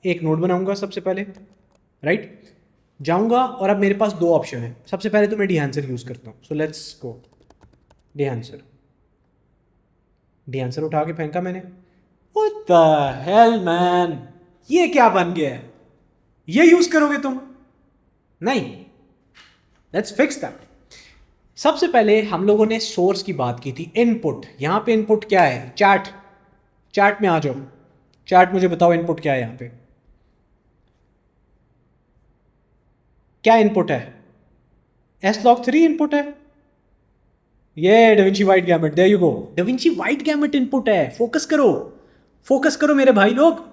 एक नोड बनाऊँगा सबसे पहले, राइट. जाऊँगा और अब मेरे पास 2 ऑप्शन है. सबसे पहले तो मैं Dehancer यूज़ करता हूँ. सो लेट्स गो Dehancer उठा के फेंका मैंने. व्हाट द हेल मैन, ये क्या बन गया है? ये यूज़ करोगे तुम? नहीं. Let's fix that. सबसे पहले हम लोगों ने सोर्स की बात की थी. इनपुट, यहां पे इनपुट क्या है? चैट में आ जाओ. चैट मुझे बताओ इनपुट क्या है यहां पे? क्या इनपुट है? S-Log3 इनपुट है. ये DaVinci White Gamut. There you go. DaVinci White Gamut input है. फोकस करो मेरे भाई लोग.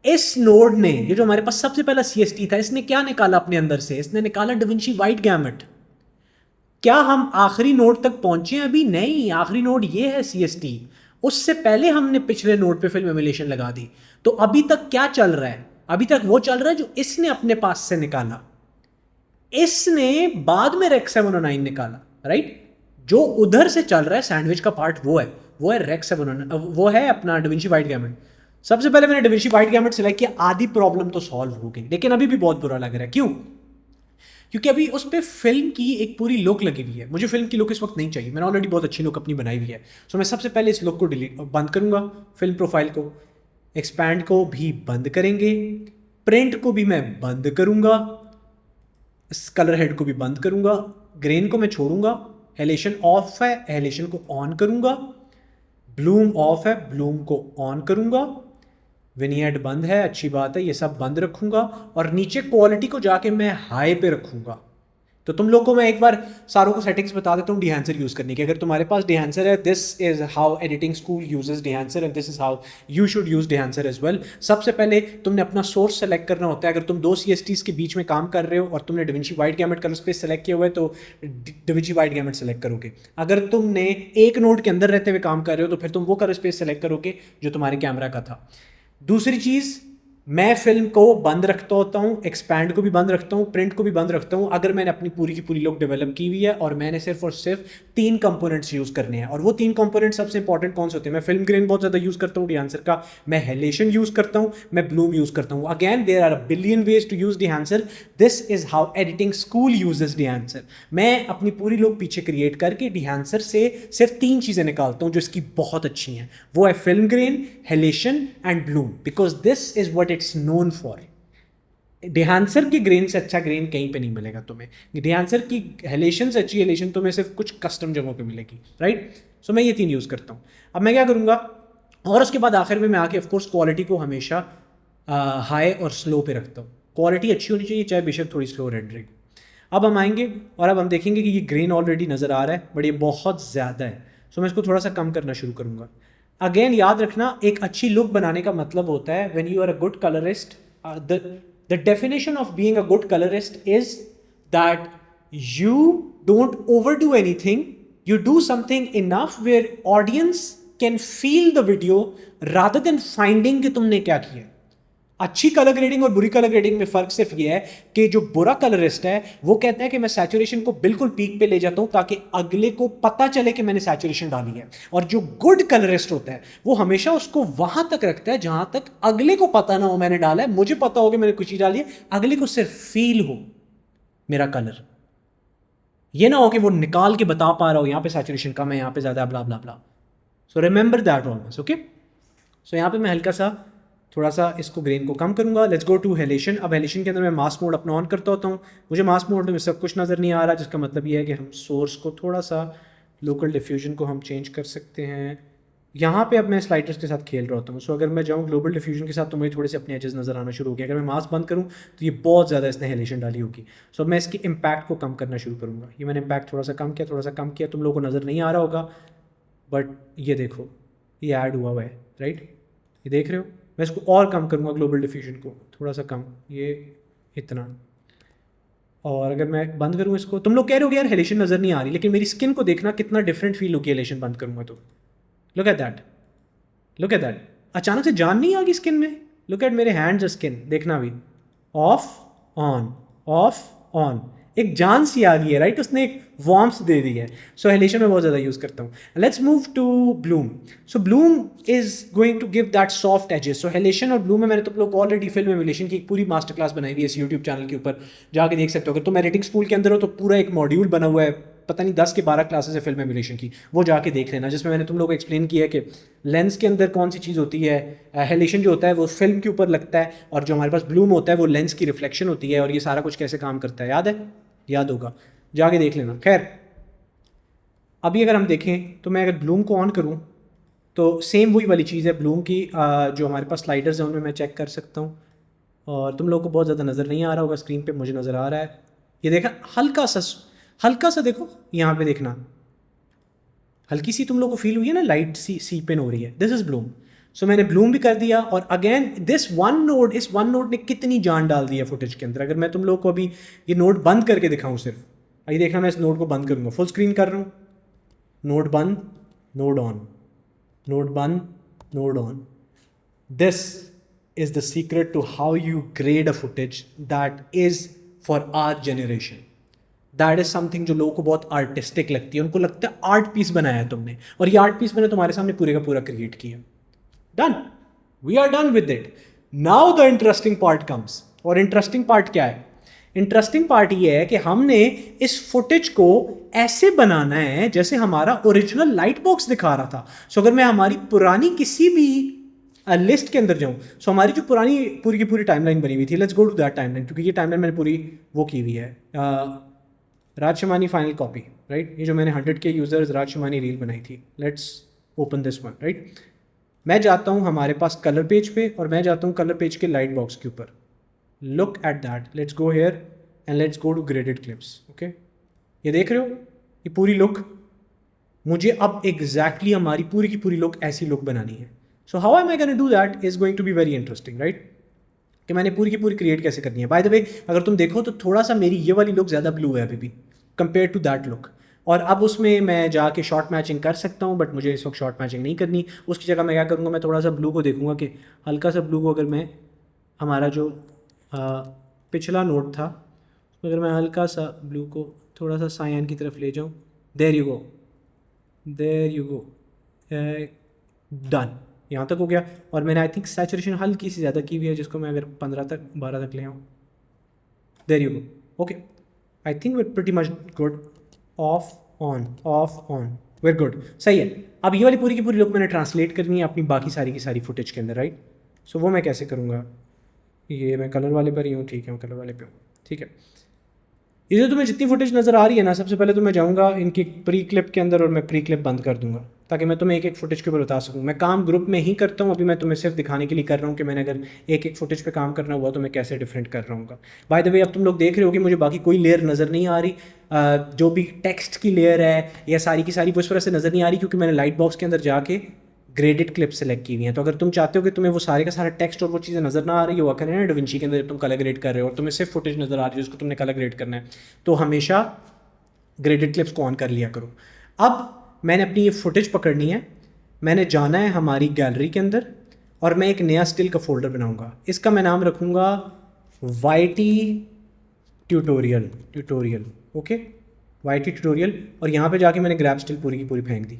इस नोड ने, ये जो हमारे पास सबसे पहला CST था, इसने क्या निकाला अपने अंदर से? इसने निकाला DaVinci White Gamut. क्या हम आखिरी नोड तक पहुंचे? अभी नहीं. आखिरी नोड ये है CST. उससे पहले हमने पिछले नोड पे फिल्म एम्यूलेशन लगा दी. तो अभी तक क्या चल रहा है? अभी तक वो चल रहा है जो इसने अपने पास से निकाला. इसने बाद में Rec 709 निकाला, राइट. जो उधर से चल रहा है सैंडविच का पार्ट, वो है Rec 709, वो है अपना DaVinci White Gamut. सबसे पहले मैंने DaVinci White Gamut सेलेक्ट किया. आधी प्रॉब्लम तो सॉल्व हो गई, लेकिन अभी भी बहुत बुरा लग रहा है. क्यों? क्योंकि अभी उस पर फिल्म की एक पूरी लुक लगी हुई है. मुझे फिल्म की लुक इस वक्त नहीं चाहिए. मैंने ऑलरेडी बहुत अच्छी लुक अपनी बनाई हुई है. सो मैं सबसे पहले इस लुक को बंद करूंगा. फिल्म प्रोफाइल को, एक्सपैंड को भी बंद करेंगे, प्रिंट को भी मैं बंद करूंगा, कलर हेड को भी बंद करूंगा, ग्रेन को मैं छोड़ूंगा, हेलेशन ऑफ है, हेलेशन को ऑन करूंगा, ब्लूम ऑफ है, ब्लूम को ऑन करूंगा, विनियड बंद है, अच्छी बात है, ये सब बंद रखूंगा, और नीचे क्वालिटी को जाके मैं हाई पे रखूंगा. तो तुम लोग को मैं एक बार सारों को सेटिंग्स बता देता हूँ Dehancer यूज़ करने की. अगर तुम्हारे पास Dehancer है, this is how editing school uses Dehancer and this is how you should use Dehancer as well. सबसे पहले तुमने अपना सोर्स सेलेक्ट करना होता है. अगर तुम 2 CSTs के बीच में काम कर रहे हो और तुमने DaVinci White Gamut colour space select किया हुआ है, तो DaVinci White Gamut सेलेक्ट करोगे. अगर तुमने एक नोड के अंदर रहते हुए काम कर रहे हो, तो फिर तुम वो कलर स्पेस सेलेक्ट करोगे जो तुम्हारे कैमरा का था. दूसरी चीज़, मैं फिल्म को बंद रखता होता हूँ, एक्सपैंड को भी बंद रखता हूँ, प्रिंट को भी बंद रखता हूँ, अगर मैंने अपनी पूरी की पूरी लुक डेवलप की हुई है और मैंने सिर्फ और सिर्फ 3 कंपोनेंट्स यूज़ करने हैं. और वो 3 कंपोनेंट्स सबसे इंपॉर्टेंट कौन से होते हैं? मैं फिल्म ग्रेन बहुत ज़्यादा यूज़ करता हूँ Dehancer का, मैं हेलेशन यूज़ करता हूँ, मैं ब्लूम यूज़ करता हूँ. Again there are a billion ways to use Dehancer. This is how editing school uses Dehancer. मैं अपनी पूरी लुक पीछे क्रिएट करके Dehancer से सिर्फ 3 चीज़ें निकालता हूँ जो इसकी बहुत अच्छी हैं. वो है film grain, halation and bloom, because this is what it's known for. Dehancer की ग्रेन से अच्छा ग्रेन कहीं पे नहीं मिलेगा तुम्हें. Dehancer की हेलेशन से अच्छी हेलेशन तुम्हें सिर्फ कुछ कस्टम जगहों पे मिलेगी, राइट. सो मैं ये 3 यूज़ करता हूँ. अब मैं क्या करूँगा, और उसके बाद आखिर में मैं आके ऑफकोर्स क्वालिटी को हमेशा हाई और स्लो पे रखता हूँ. क्वालिटी अच्छी होनी चाहिए, चाहे बेशक थोड़ी स्लो रेंडरिंग. अब हम आएंगे और अब हम देखेंगे कि ये ग्रेन ऑलरेडी नज़र आ रहा है, बट ये बहुत ज़्यादा है. सो मैं इसको थोड़ा सा कम करना शुरू करूँगा. अगेन याद रखना, एक अच्छी लुक बनाने का मतलब होता है when you are a good colourist, the definition of being a good colourist is that you don't overdo anything, you do something enough where audience can feel the video rather than finding कि तुमने क्या किया। अच्छी colour grading और बुरी colour grading में फर्क सिर्फ ये है कि जो बुरा कलरिस्ट है वो कहता है कि मैं सैचुरेशन को बिल्कुल पीक पे ले जाता हूं ताकि अगले को पता चले कि मैंने सैचुरेशन डाली है, और जो गुड कलरिस्ट होता है वो हमेशा उसको वहां तक रखता है जहां तक अगले को पता ना हो मैंने डाला है, मुझे पता हो कि मैंने कुछ चीज डाली है, अगले को सिर्फ फील हो मेरा कलर। ये ना हो कि वो निकाल के बता पा रहा हो यहाँ पे सैचुरेशन कम है, यहाँ पे ज़्यादा, blah blah blah. So remember that always, okay. So यहाँ पे मैं हल्का सा थोड़ा सा इसको ग्रेन को कम करूँगा। Let's go to halation. अब हेलेशन के अंदर मैं मास्क मोड अपना ऑन करता होता हूँ। मुझे मास्क मोड में सब कुछ नज़र नहीं आ रहा, जिसका मतलब ये है कि हम सोर्स को थोड़ा सा, लोकल डिफ्यूजन को हम चेंज कर सकते हैं। यहाँ पे अब मैं स्लाइडर्स के साथ खेल रहा होता हूँ। सो अगर मैं जाऊँ ग्लोबल डिफ्यूजन के साथ तो मुझे थोड़े से अपने एजेस नज़र आना शुरू हो गया। अगर मैं मास्क बंद करूँ तो ये बहुत ज़्यादा इसने हेलेशन डाली होगी। सो अब मैं इसके इम्पैक्ट को कम करना शुरू करूँगा। ये मैंने इम्पैक्ट थोड़ा सा कम किया, थोड़ा सा कम किया, तुम लोगों को नज़र नहीं आ रहा होगा, बट ये देखो ये ऐड हुआ है, राइट, ये देख रहे हो। मैं इसको और कम करूँगा, ग्लोबल डिफ्यूजन को थोड़ा सा कम, ये इतना। और अगर मैं बंद करूँ इसको, तुम लोग कह रहे हो कि यार हेलेशन नज़र नहीं आ रही, लेकिन मेरी स्किन को देखना कितना डिफरेंट फील होगी हेलेशन बंद करूँगा तो। Look at that, look at that, अचानक से जान नहीं आ गई स्किन में। लुक एट मेरे हैंड्स स्किन, देखना भी, ऑफ ऑन ऑफ ऑन, एक जान सी आ गई है, राइट, उसने एक वार्म्थ दे दी है। सो हेलेशन में बहुत ज़्यादा यूज़ करता हूँ। Let's move to bloom. So bloom is going to give that soft edges. So halation और ब्लूम में मैंने तुम लोग को ऑलरेडी फिल्म एमुलेशन की एक पूरी मास्टर क्लास बनाई हुई है इस यूट्यूब चैनल के ऊपर, जाके देख सकते हो। अगर तुम एडिटिंग स्कूल के अंदर हो तो पूरा एक मॉड्यूल बना हुआ है, पता नहीं 10 के 12 क्लासेस है फिल्म एमुलेशन की, वो जाके देख लेना, जिसमें मैंने तुम लोग को एक्सप्लेन किया है कि लेंस के अंदर कौन सी चीज़ होती है। हेलेशन जो होता है वो फिल्म के ऊपर लगता है, और जो हमारे पास ब्लूम होता है वो लेंस की रिफ्लेक्शन होती है, और ये सारा कुछ कैसे काम करता है, याद है, याद होगा, जाके देख लेना। खैर अभी अगर हम देखें तो मैं अगर ब्लूम को ऑन करूं तो सेम वही वाली चीज़ है ब्लूम की, जो हमारे पास स्लाइडर्स हैं उनमें मैं चेक कर सकता हूं, और तुम लोगों को बहुत ज़्यादा नज़र नहीं आ रहा होगा स्क्रीन पे, मुझे नज़र आ रहा है। ये देखा, हल्का सा देखो यहाँ पे देखना, हल्की सी तुम लोग को फील हुई है ना, लाइट सी सीप इन हो रही है, दिस इज़ ब्लूम। सो मैंने ब्लूम भी कर दिया, और अगेन इस वन नोड ने कितनी जान डाल दी है फुटेज के अंदर। अगर मैं तुम लोग को अभी ये नोड बंद करके दिखाऊं सिर्फ, ये देखना, मैं इस नोड को बंद करूँगा, फुल स्क्रीन कर रहा हूँ, नोड बंद, नोड ऑन, नोड बंद, node on. This is the secret to how you grade a footage that is for our generation. That is something जो लोगों को बहुत आर्टिस्टिक लगती है, उनको लगता है आर्ट पीस बनाया है तुमने, और ये आर्ट पीस मैंने तुम्हारे सामने पूरे का पूरा क्रिएट किया। Done, we are done with it. Now the interesting part comes. और इंटरेस्टिंग पार्ट क्या है? इंटरेस्टिंग पार्ट ये है कि हमने इस फुटेज को ऐसे बनाना है जैसे हमारा ओरिजिनल लाइट बॉक्स दिखा रहा था। सो अगर मैं हमारी पुरानी किसी भी लिस्ट के अंदर जाऊँ, सो हमारी जो पुरानी पूरी की पूरी टाइमलाइन बनी हुई थी, let's go to that timeline, क्योंकि ये टाइमलाइन मैंने पूरी वो की हुई है, Raj Shamani final copy, right, ये जो मैंने 100K यूजर्स राज शमानी रील बनाई थी। Let's open this one, right. मैं जाता हूँ हमारे पास कलर पेज पे, और मैं जाता हूँ कलर पेज के लाइट बॉक्स के ऊपर। Look at that, let's go here and let's go to graded clips. Okay, ये देख रहे हो, ये पूरी लुक, मुझे अब एग्जैक्टली हमारी पूरी की पूरी लुक ऐसी लुक बनानी है। So how am I gonna do that is going to be very interesting, right, कि मैंने पूरी की पूरी क्रिएट कैसे करनी है। बाय द वे अगर तुम देखो तो थोड़ा सा मेरी ये वाली लुक ज़्यादा ब्लू है अभी भी कंपेयर टू दैट लुक, और अब उसमें मैं जाके शॉर्ट मैचिंग कर सकता हूँ, बट मुझे इस वक्त शॉर्ट मैचिंग नहीं करनी। उसकी जगह मैं क्या करूँगा, मैं थोड़ा सा ब्लू को देखूँगा कि हल्का सा ब्लू को, अगर मैं हमारा जो पिछला नोट था, अगर मैं हल्का सा ब्लू को थोड़ा सा सायन की तरफ ले जाऊँ, there you go, there you go, done, यहाँ तक हो गया। और मैंने आई थिंक सैचुरेशन हल्की सी ज़्यादा की हुई है, जिसको मैं अगर 15 तक 12 तक ले आऊँ, there you go, okay, I think we're pretty much good। Off on, very good, सही है। अब ये वाली पूरी की पूरी लुक मैंने ट्रांसलेट करनी है अपनी बाकी सारी की सारी फुटेज के अंदर, राइट। सो वो मैं कैसे करूँगा, ये मैं कलर वाले पर ही हूँ, ठीक है, मैं कलर वाले पे हूँ, ठीक है। ये जो तुम्हें जितनी फुटेज नज़र आ रही है ना, सबसे पहले तो मैं जाऊँगा इनकी प्री क्लिप के अंदर, और मैं प्री क्लिप बंद कर दूँगा ताकि मैं तुम्हें एक एक फुटेज के ऊपर बता सकूँ। मैं काम ग्रुप में ही करता हूँ, अभी मैं तुम्हें सिर्फ दिखाने के लिए कर रहा हूँ कि मैंने अगर एक एक फुटेज पे काम करना हुआ तो मैं कैसे डिफरेंट कर रहा हूँ। बाय द वे अब तुम लोग देख रहे हो कि मुझे बाकी कोई लेयर नज़र नहीं आ रही, जो भी टेक्स्ट की लेयर है या सारी की सारी वो इस वजह से नज़र नहीं आ रही क्योंकि मैंने लाइट बॉक्स के अंदर जाके ग्रेडेड क्लिप सेलेक्ट की हुई हैं। तो अगर तुम चाहते हो कि तुम्हें वो सारे का सारा टेक्स्ट और वो चीज़ें नज़र ना आ रही हुआ करें ना डविंची के अंदर जब तुम कलर ग्रेड कर रहे हो और तुम्हें सिर्फ फुटेज नज़र आ रही है जिसको तुमने कलर ग्रेड करना है, तो हमेशा ग्रेडेड क्लिप्स को ऑन कर लिया करो। अब मैंने अपनी ये फुटेज पकड़नी है, मैंने जाना है हमारी गैलरी के अंदर और मैं एक नया स्टिल का फोल्डर बनाऊंगा। इसका मैं नाम रखूँगा YT tutorial, okay, YT tutorial. और यहाँ पे जाके मैंने ग्रैब स्टिल पूरी की पूरी फेंक दी।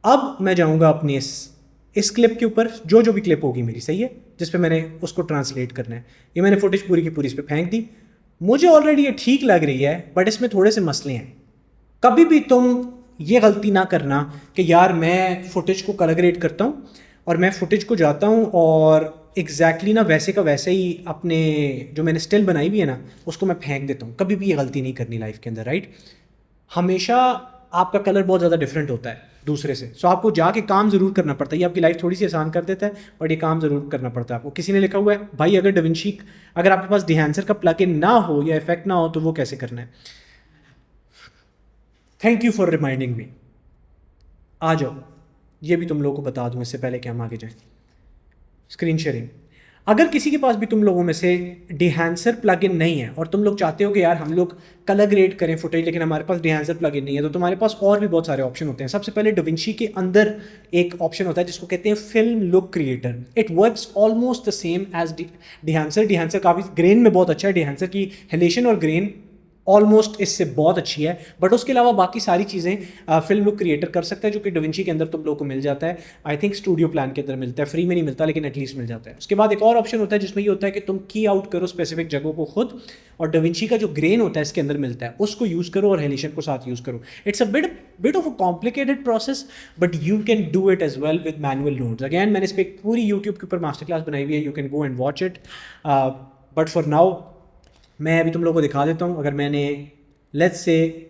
अब मैं जाऊँगा अपनी इस क्लिप के ऊपर, जो भी क्लिप होगी मेरी, सही है, जिस पे मैंने उसको ट्रांसलेट करना है। ये मैंने फुटेज पूरी की पूरी इस पर फेंक दी। मुझे ऑलरेडी ये ठीक लग रही है, बट इसमें थोड़े से मसले हैं। कभी भी तुम ये गलती ना करना कि यार मैं फुटेज को कलर ग्रेड करता हूँ और मैं फुटेज को जाता हूँ और एग्जैक्टली ना वैसे का वैसे ही अपने जो मैंने स्टिल बनाई हुई है ना उसको मैं फेंक देता हूँ। कभी भी ये गलती नहीं करनी लाइफ के अंदर, राइट। हमेशा आपका कलर बहुत ज़्यादा डिफरेंट होता है दूसरे से, सो आपको जाके काम ज़रूर करना पड़ता है। ये आपकी लाइफ थोड़ी सी आसान कर देता है, बट ये काम ज़रूर करना पड़ता है आपको। किसी ने लिखा हुआ है भाई अगर डविंची, अगर आपके पास डिहांसर का प्लगइन ना हो या इफेक्ट ना हो तो वो कैसे करना है। Thank you for reminding me. आ जाओ, ये भी तुम लोगों को बता दूँ इससे पहले कि हम आगे जाएं। स्क्रीन शेयरिंग, अगर किसी के पास भी तुम लोगों में से डिहांसर प्लगइन नहीं है और तुम लोग चाहते हो कि यार हम लोग कलर ग्रेड करें फुटेज लेकिन हमारे पास डिहांसर प्लगइन नहीं है, तो तुम्हारे पास और भी बहुत सारे ऑप्शन होते हैं। सबसे पहले डविंची के अंदर एक ऑप्शन होता है जिसको कहते हैं film look creator. It works almost the same as Dehancer. Dehancer काफ़ी ग्रेन में बहुत अच्छा है, डिहांसर की हेलेशन और ग्रेन ऑलमोस्ट इससे बहुत अच्छी है, बट उसके अलावा बाकी सारी चीज़ें फिल्म लुक क्रिएटर कर सकता है, जो कि डविंची के अंदर तुम लोग को मिल जाता है। आई थिंक स्टूडियो प्लान के अंदर मिलता है, फ्री में नहीं मिलता लेकिन एटलीस्ट मिल जाता है। उसके बाद एक और ऑप्शन होता है जिसमें ये होता है कि तुम की आउट करो स्पेसिफिक जगहों को खुद, और डविंची का जो ग्रेन होता है इसके अंदर मिलता है उसको यूज़ करो और हेलिशन को साथ यूज़ करो। It's a bit of a complicated process, but you can do it as well with manual notes. Again मैंने इस पर एक पूरी यूट्यूब के ऊपर मास्टर क्लास बनाई हुई है, you can go and watch it. But for now मैं अभी तुम लोगों को दिखा देता हूँ। अगर मैंने लेट्स से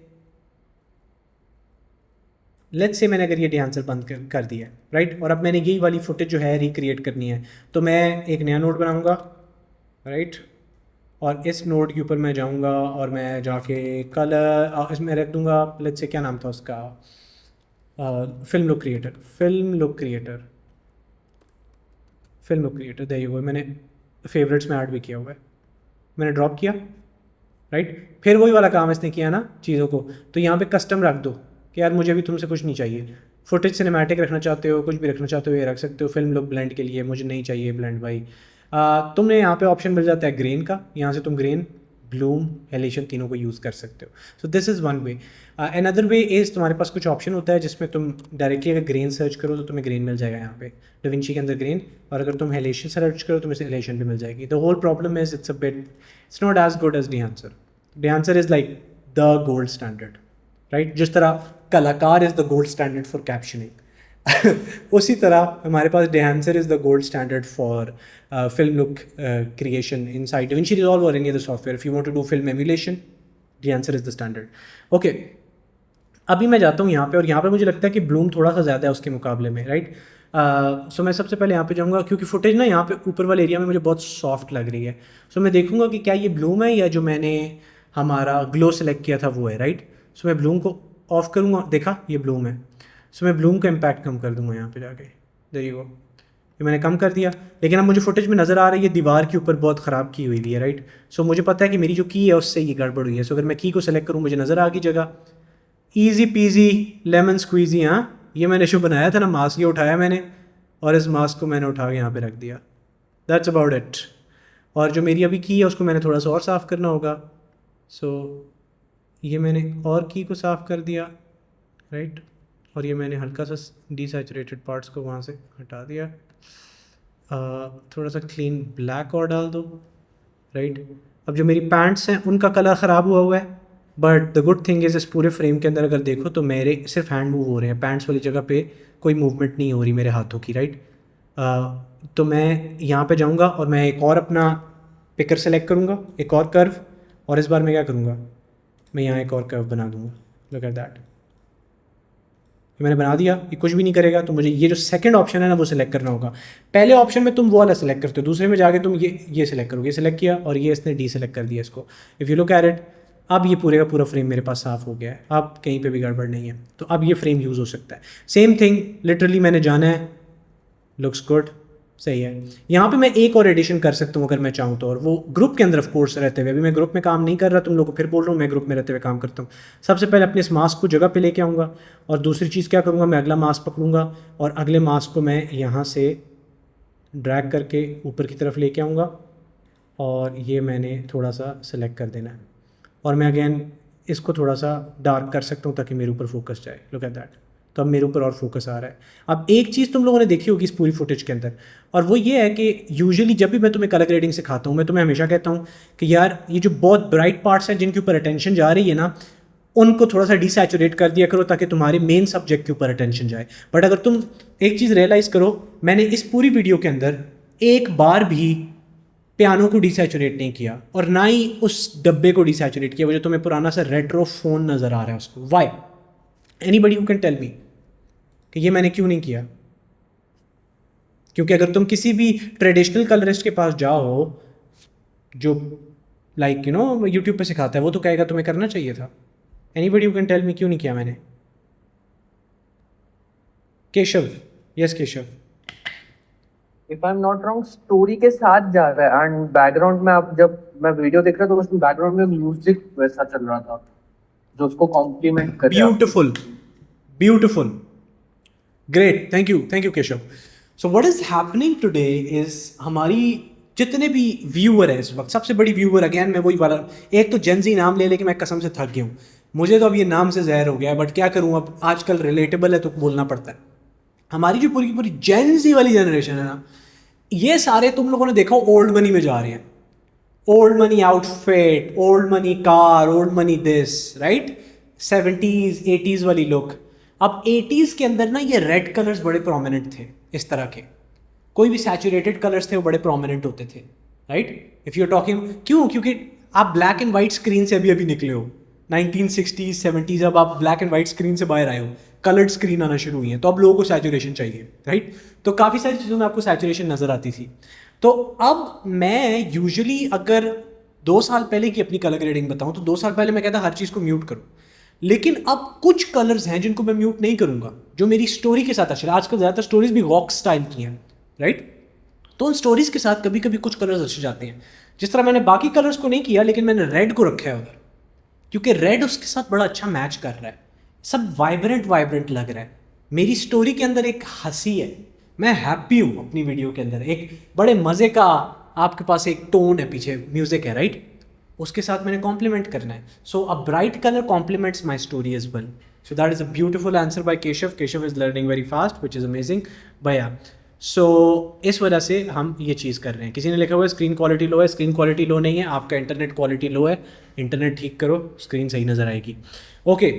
मैंने अगर ये डिहांसर बंद कर दिया है, राइट, और अब मैंने यही वाली फुटेज जो है रिक्रिएट करनी है, तो मैं एक नया नोट बनाऊंगा, राइट, और इस नोट के ऊपर मैं जाऊंगा और मैं जाके कलर इसमें रख दूंगा। लेट्स से क्या नाम था उसका, फिल्म लुक क्रिएटर। देखिए वो मैंने फेवरेट्स में ऐड भी किया हुआ है, मैंने ड्रॉप किया, राइट। फिर वही वाला काम इसने किया ना चीज़ों को, तो यहाँ पे कस्टम रख दो कि यार मुझे भी तुमसे कुछ नहीं चाहिए। फुटेज सिनेमैटिक रखना चाहते हो, कुछ भी रखना चाहते हो ये रख सकते हो। फिल्म लुक ब्लेंड के लिए मुझे नहीं चाहिए ब्लेंड भाई। तुमने यहाँ पे ऑप्शन मिल जाता है ग्रेन का, यहाँ से तुम ग्रेन, ब्लूम, हेलेशन तीनों को यूज़ कर सकते हो। So this is one way. Another way is तुम्हारे पास कुछ ऑप्शन होता है जिसमें तुम डायरेक्टली अगर ग्रेन सर्च करो तो तुम्हें ग्रेन मिल जाएगा यहाँ पे डविंची के अंदर ग्रेन, और अगर तुम हेलेशन सर्च करो तो तुम्हें हेलेशन भी मिल जाएगी। The whole problem is it's not as good as Dehancer. Dehancer is like the gold standard, right. जिस तरह Kalakar is the gold standard for captioning उसी तरह हमारे पास Dehancer is the gold standard for film look creation inside DaVinci Resolve or any other software. If you want to do film emulation, Dehancer is the standard. Okay, अभी मैं जाता हूँ यहाँ पे, और यहाँ पे मुझे लगता है कि ब्लूम थोड़ा सा ज़्यादा है उसके मुकाबले में, राइट। सो मैं सबसे पहले यहाँ पे जाऊँगा, क्योंकि फुटेज ना यहाँ पे ऊपर वाले एरिया में मुझे बहुत सॉफ्ट लग रही है। सो मैं देखूँगा कि क्या ये ब्लूम है या जो मैंने हमारा ग्लो सेलेक्ट किया था वो है, राइट। सो मैं ब्लूम को ऑफ करूँगा, देखा ये ब्लूम है। सो मैं ब्लूम का इम्पैक्ट कम कर दूँगा यहाँ पे जाके, देयर यू गो, ये मैंने कम कर दिया। लेकिन अब मुझे फुटेज में नज़र आ रही है दीवार के ऊपर बहुत ख़राब की हुई है, राइट। सो मुझे पता है कि मेरी जो की है उससे ये गड़बड़ हुई है। सो अगर मैं की को सेलेक्ट करूँ मुझे नज़र आ गई जगह, ईजी पीजी लेमन स्क्वीजी। हाँ, ये मैंने जो बनाया था ना मास्क, ये उठाया मैंने और इस मास्क को मैंने उठा के यहाँ पे रख दिया, दैट्स अबाउट इट। और जो मेरी अभी की है उसको मैंने थोड़ा सा और साफ़ करना होगा। सो ये मैंने और की को साफ़ कर दिया, राइट, और ये मैंने हल्का सा डिसैचुरेटेड पार्ट्स को वहाँ से हटा दिया। थोड़ा सा क्लीन ब्लैक और डाल दो, राइट। अब जो मेरी पैंट्स हैं उनका कलर ख़राब हुआ है, but the good thing is इस पूरे फ्रेम के अंदर अगर देखो तो मेरे सिर्फ हैंड मूव हो रहे हैं, पैंट्स वाली जगह पे कोई मूवमेंट नहीं हो रही मेरे हाथों की, राइट। तो मैं यहाँ पे जाऊँगा और मैं एक और अपना पिकर सेलेक्ट करूँगा, एक और कर्व, और इस बार मैं क्या करूँगा, मैं यहाँ एक और कर्व बना दूँगा। लुक एट दैट, मैंने बना दिया। ये कुछ भी नहीं करेगा, तो मुझे ये जो सेकंड ऑप्शन है ना वो सिलेक्ट करना होगा। पहले ऑप्शन में तुम वो वाला सेलेक्ट करते हो, दूसरे में जाके तुम ये सिलेक्ट करोगे। ये सिलेक्ट किया और ये इसने डी सेलेक्ट कर दिया इसको। If you look at it, अब ये पूरे का पूरा फ्रेम मेरे पास साफ़ हो गया है, अब कहीं पे भी गड़बड़ नहीं है, तो अब ये फ्रेम यूज़ हो सकता है। सेम थिंग लिटरली मैंने जाना है लुक्स गुड, सही है। यहाँ पे मैं एक और एडिशन कर सकता हूँ अगर मैं चाहूँ तो, और वो ग्रुप के अंदर ऑफ कोर्स रहते हुए। अभी मैं ग्रुप में काम नहीं कर रहा, तुम लोगों को फिर बोल रहा हूँ, मैं ग्रुप में रहते हुए काम करता हूँ। सबसे पहले अपने इस मास्क को जगह पे लेके आऊँगा, और दूसरी चीज़ क्या करूँगा, मैं अगला मास्क पकड़ूँगा और अगले मास्क को मैं यहाँ से ड्रैग करके ऊपर की तरफ लेके आऊँगा, और ये मैंने थोड़ा सा सेलेक्ट कर देना है, और मैं अगेन इसको थोड़ा सा डार्क कर सकता हूँ ताकि मेरे ऊपर फोकस जाए। लुक एट दैट, तो अब मेरे ऊपर और फोकस आ रहा है। अब एक चीज़ तुम लोगों ने देखी होगी इस पूरी फुटेज के अंदर, और वो ये है कि यूजुअली जब भी मैं तुम्हें कलर ग्रेडिंग सिखाता हूँ, मैं तुम्हें हमेशा कहता हूँ कि यार ये जो बहुत ब्राइट पार्ट्स हैं जिनके ऊपर अटेंशन जा रही है ना, उनको थोड़ा सा डिसैचुरेट कर दिया करो ताकि तुम्हारे मेन सब्जेक्ट के ऊपर अटेंशन जाए। बट अगर तुम एक चीज़ रियलाइज़ करो, मैंने इस पूरी वीडियो के अंदर एक बार भी पियानो को डिसैचुरेट नहीं किया, और ना ही उस डब्बे को डिसैचुरेट किया, वो जो तुम्हें पुराना सा रेट्रो फोन नज़र आ रहा है उसको। Why? Anybody who can tell me कि ये मैंने क्यों नहीं किया? क्योंकि अगर तुम किसी भी ट्रेडिशनल कलरिस्ट के पास जाओ जो लाइक यू नो यूट्यूब पे सिखाता है, वो तो कहेगा तुम्हें करना चाहिए था। Anybody who can tell me क्यों नहीं किया मैंने? Keshav, yes Keshav. If I am not wrong, story के साथ जा रहा है, एंड बैकग्राउंड में आप जब मैं वीडियो देख रहा था तो उसमें बैकग्राउंड में म्यूजिक वैसा चल रहा था जो उसको कॉम्प्लीमेंट कर रहा था। Beautiful, beautiful, great, thank you Keshav. So what is happening today is, हमारी जितने भी व्यूअर हैं इस वक्त, सबसे बड़ी व्यूअर अगेन मैं वही वाला, एक तो जेनजी नाम ले लेके मैं कसम से थक गया हूँ, मुझे तो अब ये नाम से जहर हो गया है, बट क्या करूँ, अब आजकल रिलेटेबल है तो बोलना पड़ता है। हमारी जो पूरी की पूरी जेनजी वाली जनरेशन है ना, ये सारे तुम लोगों ने देखा ओल्ड मनी में जा रहे हैं। Old money outfit, old money car, old money this, right? 70s 80s वाली लुक। अब 80s के अंदर ना ये रेड कलर्स बड़े प्रोमिनेंट थे, इस तरह के कोई भी सैचुरेटेड कलर्स थे वो बड़े प्रोमिनेंट होते थे, right? If you are talking, क्यों? क्योंकि आप ब्लैक एंड वाइट स्क्रीन से अभी निकले हो, 1960s 70s, अब आप ब्लैक एंड वाइट स्क्रीन से बाहर आए हो, कलर्ड स्क्रीन आना शुरू हुई है, तो अब लोगों को सैचुरेशन चाहिए, राइट? तो काफ़ी सारी चीज़ों में आपको सैचुरेशन नज़र आती थी। तो अब मैं यूजुअली अगर 2 साल पहले की अपनी कलर ग्रेडिंग बताऊं तो 2 साल पहले मैं कहता हर चीज़ को म्यूट करूं, लेकिन अब कुछ कलर्स हैं जिनको मैं म्यूट नहीं करूंगा, जो मेरी स्टोरी के साथ अच्छे। आजकल ज़्यादातर स्टोरीज भी वॉक स्टाइल की हैं, राइट? तो उन स्टोरीज़ के साथ कभी कभी कुछ कलर्स अच्छे जाते हैं। जिस तरह मैंने बाकी कलर्स को नहीं किया, लेकिन मैंने रेड को रखा है उधर, क्योंकि रेड उसके साथ बड़ा अच्छा मैच कर रहा है, सब वाइब्रेंट लग रहा है। मेरी स्टोरी के अंदर एक हंसी है, मैं हैप्पी हूँ अपनी वीडियो के अंदर, एक बड़े मज़े का आपके पास एक टोन है, पीछे म्यूज़िक है, राइट? उसके साथ मैंने कॉम्प्लीमेंट करना है। So a bright colour complements my story as well. So that is a beautiful answer by Keshav. Keshav is learning very fast, which is amazing भैया। सो इस वजह से हम ये चीज़ कर रहे हैं। किसी ने लिखा हुआ है स्क्रीन क्वालिटी लो है, स्क्रीन क्वालिटी लो नहीं है, आपका इंटरनेट क्वालिटी लो है, इंटरनेट ठीक करो, स्क्रीन सही नज़र आएगी। ओके,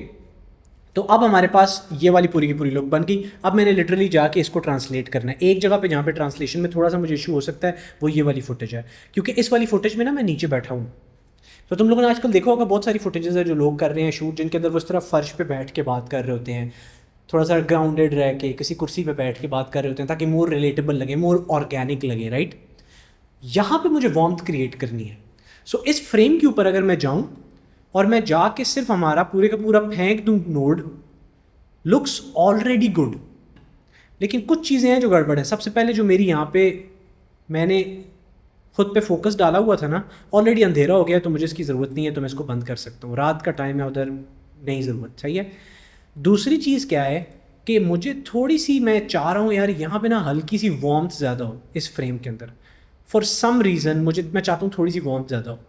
तो अब हमारे पास ये वाली पूरी की पूरी लुक बन गई। अब मैंने लिटरली जाके इसको ट्रांसलेट करना है। एक जगह पे जहाँ पे ट्रांसलेशन में थोड़ा सा मुझे इशू हो सकता है वो ये वाली फुटेज है, क्योंकि इस वाली फुटेज में ना मैं नीचे बैठा हूँ। तो तुम लोगों ने आजकल देखा होगा बहुत सारी फुटेजेस है जो लोग कर रहे हैं शूट, जिनके अंदर वो इस तरह फर्श पे बैठ के बात कर रहे होते हैं, थोड़ा सा ग्राउंडेड रह के किसी कुर्सी पे बैठ के बात कर रहे होते हैं, ताकि मोर रिलेटेबल लगे, मोर ऑर्गेनिक लगे, राइट? यहाँ पे मुझे वार्मथ क्रिएट करनी है। सो इस फ्रेम के ऊपर अगर मैं जाऊँ और मैं जाके सिर्फ हमारा पूरे का पूरा फेंक दूँ नोड, लुक्स ऑलरेडी गुड, लेकिन कुछ चीज़ें हैं जो गड़बड़ है। सबसे पहले जो मेरी यहाँ पे मैंने खुद पे फोकस डाला हुआ था ना, ऑलरेडी अंधेरा हो गया, तो मुझे इसकी ज़रूरत नहीं है, तो मैं इसको बंद कर सकता हूँ। रात का टाइम है, उधर नहीं ज़रूरत, सही है। दूसरी चीज़ क्या है कि मुझे थोड़ी सी, मैं चाह रहा हूँ यार यहाँ पे ना हल्की सी वार्मथ ज़्यादा हो इस फ्रेम के अंदर, फॉर सम रीज़न मैं चाहता हूँ थोड़ी सी वार्मथ ज़्यादा हो।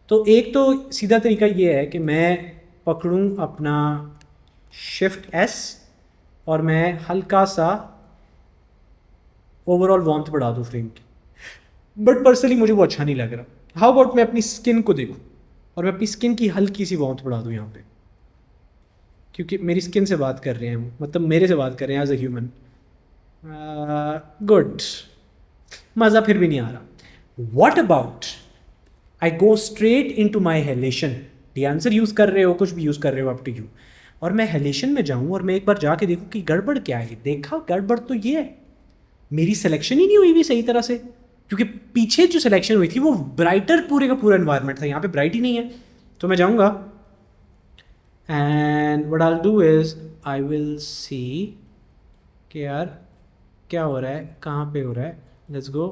तो एक तो सीधा तरीका ये है कि मैं पकड़ूँ अपना शिफ्ट S और मैं हल्का सा ओवरऑल वार्मथ बढ़ा दूँ फ्रेम की, बट पर्सनली मुझे वो अच्छा नहीं लग रहा। हाउ अबाउट मैं अपनी स्किन को देखूँ और मैं अपनी स्किन की हल्की सी वार्मथ बढ़ा दूँ यहाँ पे, क्योंकि मेरी स्किन से बात कर रहे हैं, मतलब मेरे से बात कर रहे हैं एज अ ह्यूमन। गुड, मज़ा फिर भी नहीं आ रहा। What about I go straight into my halation, the answer use कर रहे हो, कुछ भी यूज़ कर रहे हो, अप टू यू, और मैं हेलेशन में जाऊँ और मैं एक बार जाके देखूँ कि गड़बड़ क्या है। देखा गड़बड़ तो ये है, मेरी सिलेक्शन ही नहीं हुई भी सही तरह से, क्योंकि पीछे जो सिलेक्शन हुई थी वो ब्राइटर पूरे का पूरा एनवायरनमेंट था, यहाँ पे ब्राइट ही नहीं है। तो मैं जाऊँगा and what I will do is I will see कि यार क्या हो रहा है, कहाँ पे हो रहा है, let's go,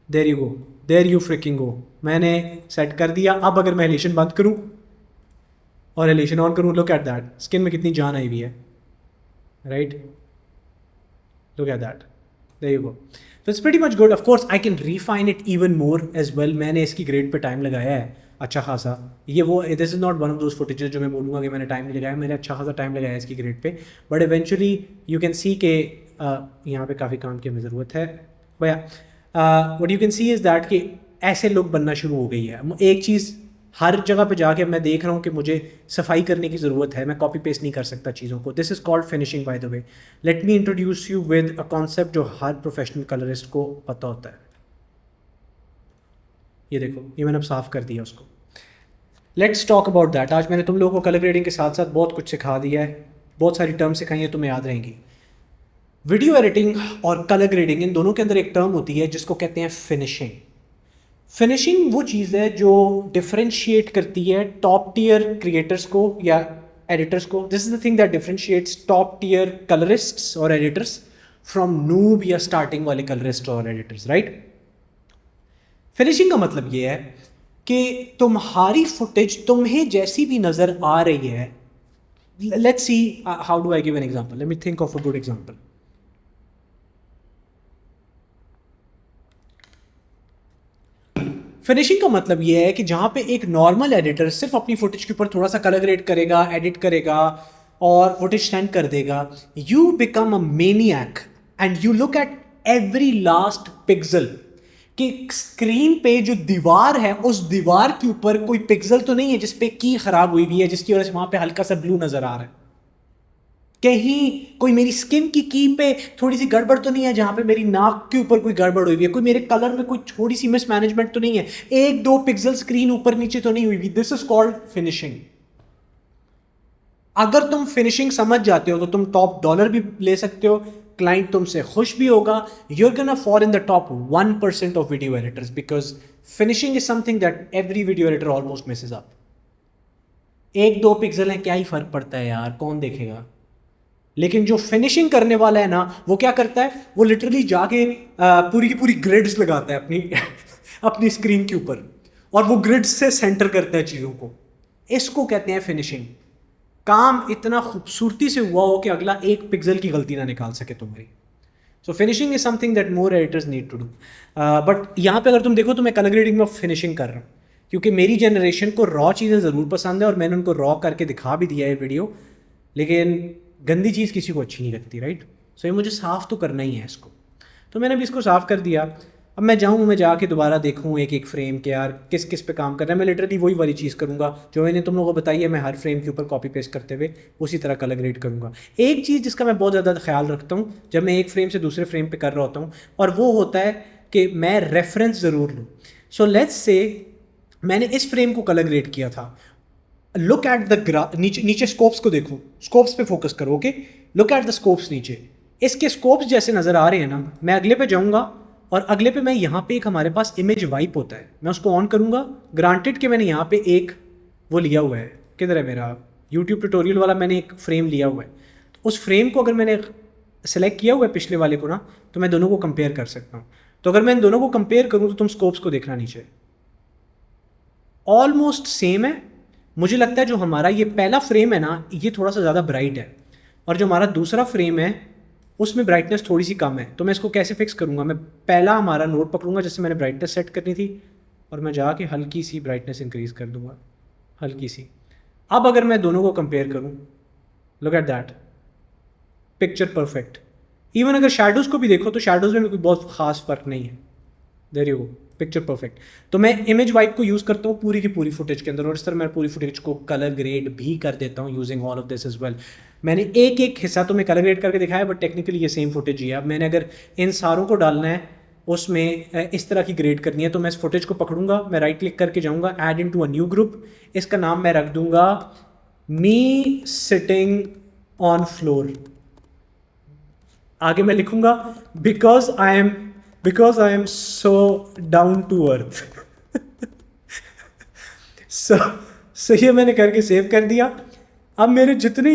there you go, there you freaking go. मैंने सेट कर दिया। अब अगर मैं एलिवेशन बंद करूँ और एलिवेशन ऑन करूँ, लुक एट दैट, स्किन में कितनी जान आई हुई है, right, look at that, there you go. तो it's pretty much good. Of course I can refine it even more as well. मैंने इसकी ग्रेड पे टाइम लगाया है अच्छा खासा। ये वो, this is not one of those footages जो मैं बोलूँगा कि मैंने टाइम नहीं लगाया, मैंने अच्छा खासा टाइम लगाया है इसकी grade pay, but eventually you can सी के यहाँ पे काफ़ी काम की हमें ज़रूरत है भैया। What you can see is that कि ऐसे लुक बनना शुरू हो गई है। एक चीज़ हर जगह पे जाके मैं देख रहा हूँ कि मुझे सफाई करने की ज़रूरत है, मैं कॉपी पेस्ट नहीं कर सकता चीज़ों को। This is called finishing bye the way. Let me introduce you with a concept जो हर प्रोफेशनल कलरिस्ट को पता होता है। ये देखो, ये मैंने अब साफ़ कर दिया उसको। Let's talk about that. आज मैंने तुम लोगों को कलर ग्रेडिंग के साथ साथ बहुत कुछ सिखा दिया है, बहुत सारी टर्म सिखाई है, तुम्हें याद रहेंगी। वीडियो एडिटिंग और कलर ग्रेडिंग, इन दोनों के अंदर एक टर्म होती है जिसको कहते हैं फिनिशिंग। फिनिशिंग वो चीज़ है जो डिफरेंशिएट करती है टॉप टियर क्रिएटर्स को या एडिटर्स को। This is the thing that differentiates top tier colourists और एडिटर्स फ्रॉम नूब या स्टार्टिंग वाले कलरिस्ट और एडिटर्स, राइट। फिनिशिंग का मतलब ये है कि तुम्हारी फुटेज तुम्हें जैसी भी नज़र आ रही है। Let's see, how do I give an example, let me think of a good example. Finishing का मतलब ये है कि जहाँ पे एक नॉर्मल एडिटर सिर्फ अपनी फुटेज के ऊपर थोड़ा सा कलर ग्रेड करेगा, एडिट करेगा और फुटेज सेंड कर देगा, you become a maniac and you look at every last pixel कि स्क्रीन पे जो दीवार है उस दीवार के ऊपर कोई पिक्सल तो नहीं है जिस पे की खराब हुई हुई है, जिसकी वजह से वहाँ पे हल्का सा ब्लू नज़र आ रहा है। कहीं कोई मेरी स्किन की पे थोड़ी सी गड़बड़ तो नहीं है, जहाँ पे मेरी नाक के ऊपर कोई गड़बड़ हुई हुई है, कोई मेरे कलर में कोई थोड़ी सी मिसमैनेजमेंट तो नहीं है, एक दो पिक्सल स्क्रीन ऊपर नीचे तो नहीं हुई हुई। This is called finishing. अगर तुम फिनिशिंग समझ जाते हो तो तुम टॉप डॉलर भी ले सकते हो, क्लाइंट तुमसे खुश भी होगा। You're gonna fall in the top 1% of video editors because finishing is something that every video editor almost messes up. एक दो पिक्सल है, क्या ही फर्क पड़ता है यार, कौन देखेगा। लेकिन जो फिनिशिंग करने वाला है ना, वो क्या करता है, वो लिटरली जाके पूरी की पूरी ग्रिड्स लगाता है अपनी अपनी स्क्रीन के ऊपर और वो ग्रिड्स से सेंटर करता है चीज़ों को। इसको कहते हैं फिनिशिंग। काम इतना खूबसूरती से हुआ हो कि अगला एक पिक्सल की गलती ना निकाल सके तुम्हारी। So finishing is something that more editors need to do. But यहाँ पे अगर तुम देखो तो मैं कलर ग्रेडिंग में फिनिशिंग कर रहा हूँ क्योंकि मेरी जनरेशन को रॉ चीज़ें ज़रूर पसंद है और मैंने उनको रॉ करके दिखा भी दिया है वीडियो, लेकिन गंदी चीज़ किसी को अच्छी नहीं लगती, राइट। सो ये मुझे साफ़ तो करना ही है इसको। तो मैंने भी इसको साफ़ कर दिया। अब मैं जाके दोबारा देखूँ एक एक फ्रेम के यार किस किस पे काम करना है। मैं लिटरली वही वाली चीज़ करूँगा जो मैंने तुम लोगों को बताई है। मैं हर फ्रेम के ऊपर कॉपी पेस्ट करते हुए उसी तरह कलर ग्रेड करूँगा। एक चीज़ जिसका मैं बहुत ज़्यादा ख्याल रखता हूँ जब मैं एक फ्रेम से दूसरे फ्रेम पे कर रहा होता हूँ, और वो होता है कि मैं रेफरेंस ज़रूर लूँ। सो लेट्स से मैंने इस फ्रेम को कलर ग्रेड किया था। लुक एट द नीचे स्कोप्स को देखो, स्कोप्स पे फोकस करो, okay. Look at the scopes नीचे, इसके स्कोप्स जैसे नज़र आ रहे हैं ना, मैं अगले पे जाऊँगा और अगले पे मैं यहाँ पे एक हमारे पास इमेज वाइप होता है, मैं उसको ऑन करूँगा। ग्रांटेड कि मैंने यहाँ पे एक वो लिया हुआ है, किधर है मेरा यूट्यूब ट्यूटोरियल वाला, मैंने एक फ्रेम लिया हुआ है। तो उस फ्रेम को अगर मैंने सेलेक्ट किया हुआ है पिछले वाले को ना, तो मैं दोनों को कंपेयर कर सकता हूँ। तो अगर मैं इन दोनों को कंपेयर करूँ तो तुम स्कोप्स को देखना नीचे ऑलमोस्ट सेम है। मुझे लगता है जो हमारा ये पहला फ्रेम है ना, ये थोड़ा सा ज़्यादा ब्राइट है और जो हमारा दूसरा फ्रेम है उसमें ब्राइटनेस थोड़ी सी कम है। तो मैं इसको कैसे फिक्स करूँगा, मैं पहला हमारा नोट पकड़ूंगा जैसे मैंने ब्राइटनेस सेट करनी थी और मैं जाके हल्की सी ब्राइटनेस इंक्रीज़ कर दूँगा, हल्की सी। अब अगर मैं दोनों को कंपेयर करूँ, look at that, picture perfect. Even अगर शेडोज़ को भी देखो तो शेडोज़ में कोई बहुत ख़ास फ़र्क नहीं है। There you go, picture perfect. तो मैं इमेज वाइप को यूज़ करता हूँ पूरी की पूरी फुटेज के अंदर, और इस तरह मैं पूरी फुटेज को कलर ग्रेड भी कर देता हूँ using all of this as well. मैंने एक एक हिस्सा तो मैं कलर ग्रेड करके दिखाया, बट टेक्निकली ये सेम फुटेज ही है। अब मैंने अगर इन सारों को डालना है, उसमें इस तरह की ग्रेड करनी है, तो मैं इस फुटेज को पकड़ूंगा, मैं राइट क्लिक करके जाऊँगा add into a new group. इसका नाम मैं रख दूंगा मी सिटिंग ऑन फ्लोर। आगे मैं लिखूंगा because I am so down to earth. So ये मैंने करके सेव कर दिया। अब मेरे जितने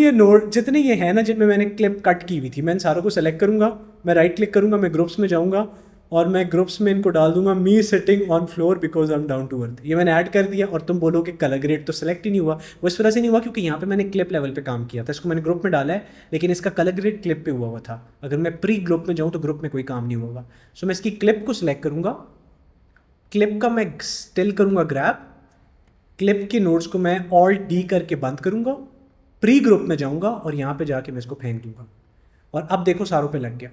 ये हैं ना जिनमें मैंने क्लिप कट की हुई थी, मैं इन सारों को सेलेक्ट करूँगा, मैं राइट क्लिक करूँगा, मैं ग्रुप्स में जाऊँगा और मैं ग्रुप्स में इनको डाल दूंगा me sitting on floor because I am down to earth. ये मैंने ऐड कर दिया और तुम बोलोगे कलर ग्रेड तो सेलेक्ट ही नहीं हुआ। वो इस वजह से नहीं हुआ क्योंकि यहाँ पे मैंने क्लिप लेवल पे काम किया था, इसको मैंने ग्रुप में डाला है लेकिन इसका कलर ग्रेड क्लिप पे हुआ था। अगर मैं प्री ग्रुप में जाऊँ तो ग्रुप में कोई काम नहीं होगा। सो मैं इसकी क्लिप को सिलेक्ट करूँगा, क्लिप का मैं स्टिल करूँगा ग्रैब, क्लिप के नोड्स को मैं ऑल्ट डी करके बंद करूँगा, प्री ग्रुप में जाऊँगा और यहाँ पे जाके मैं इसको फेंक दूँगा और अब देखो सारों पे लग गया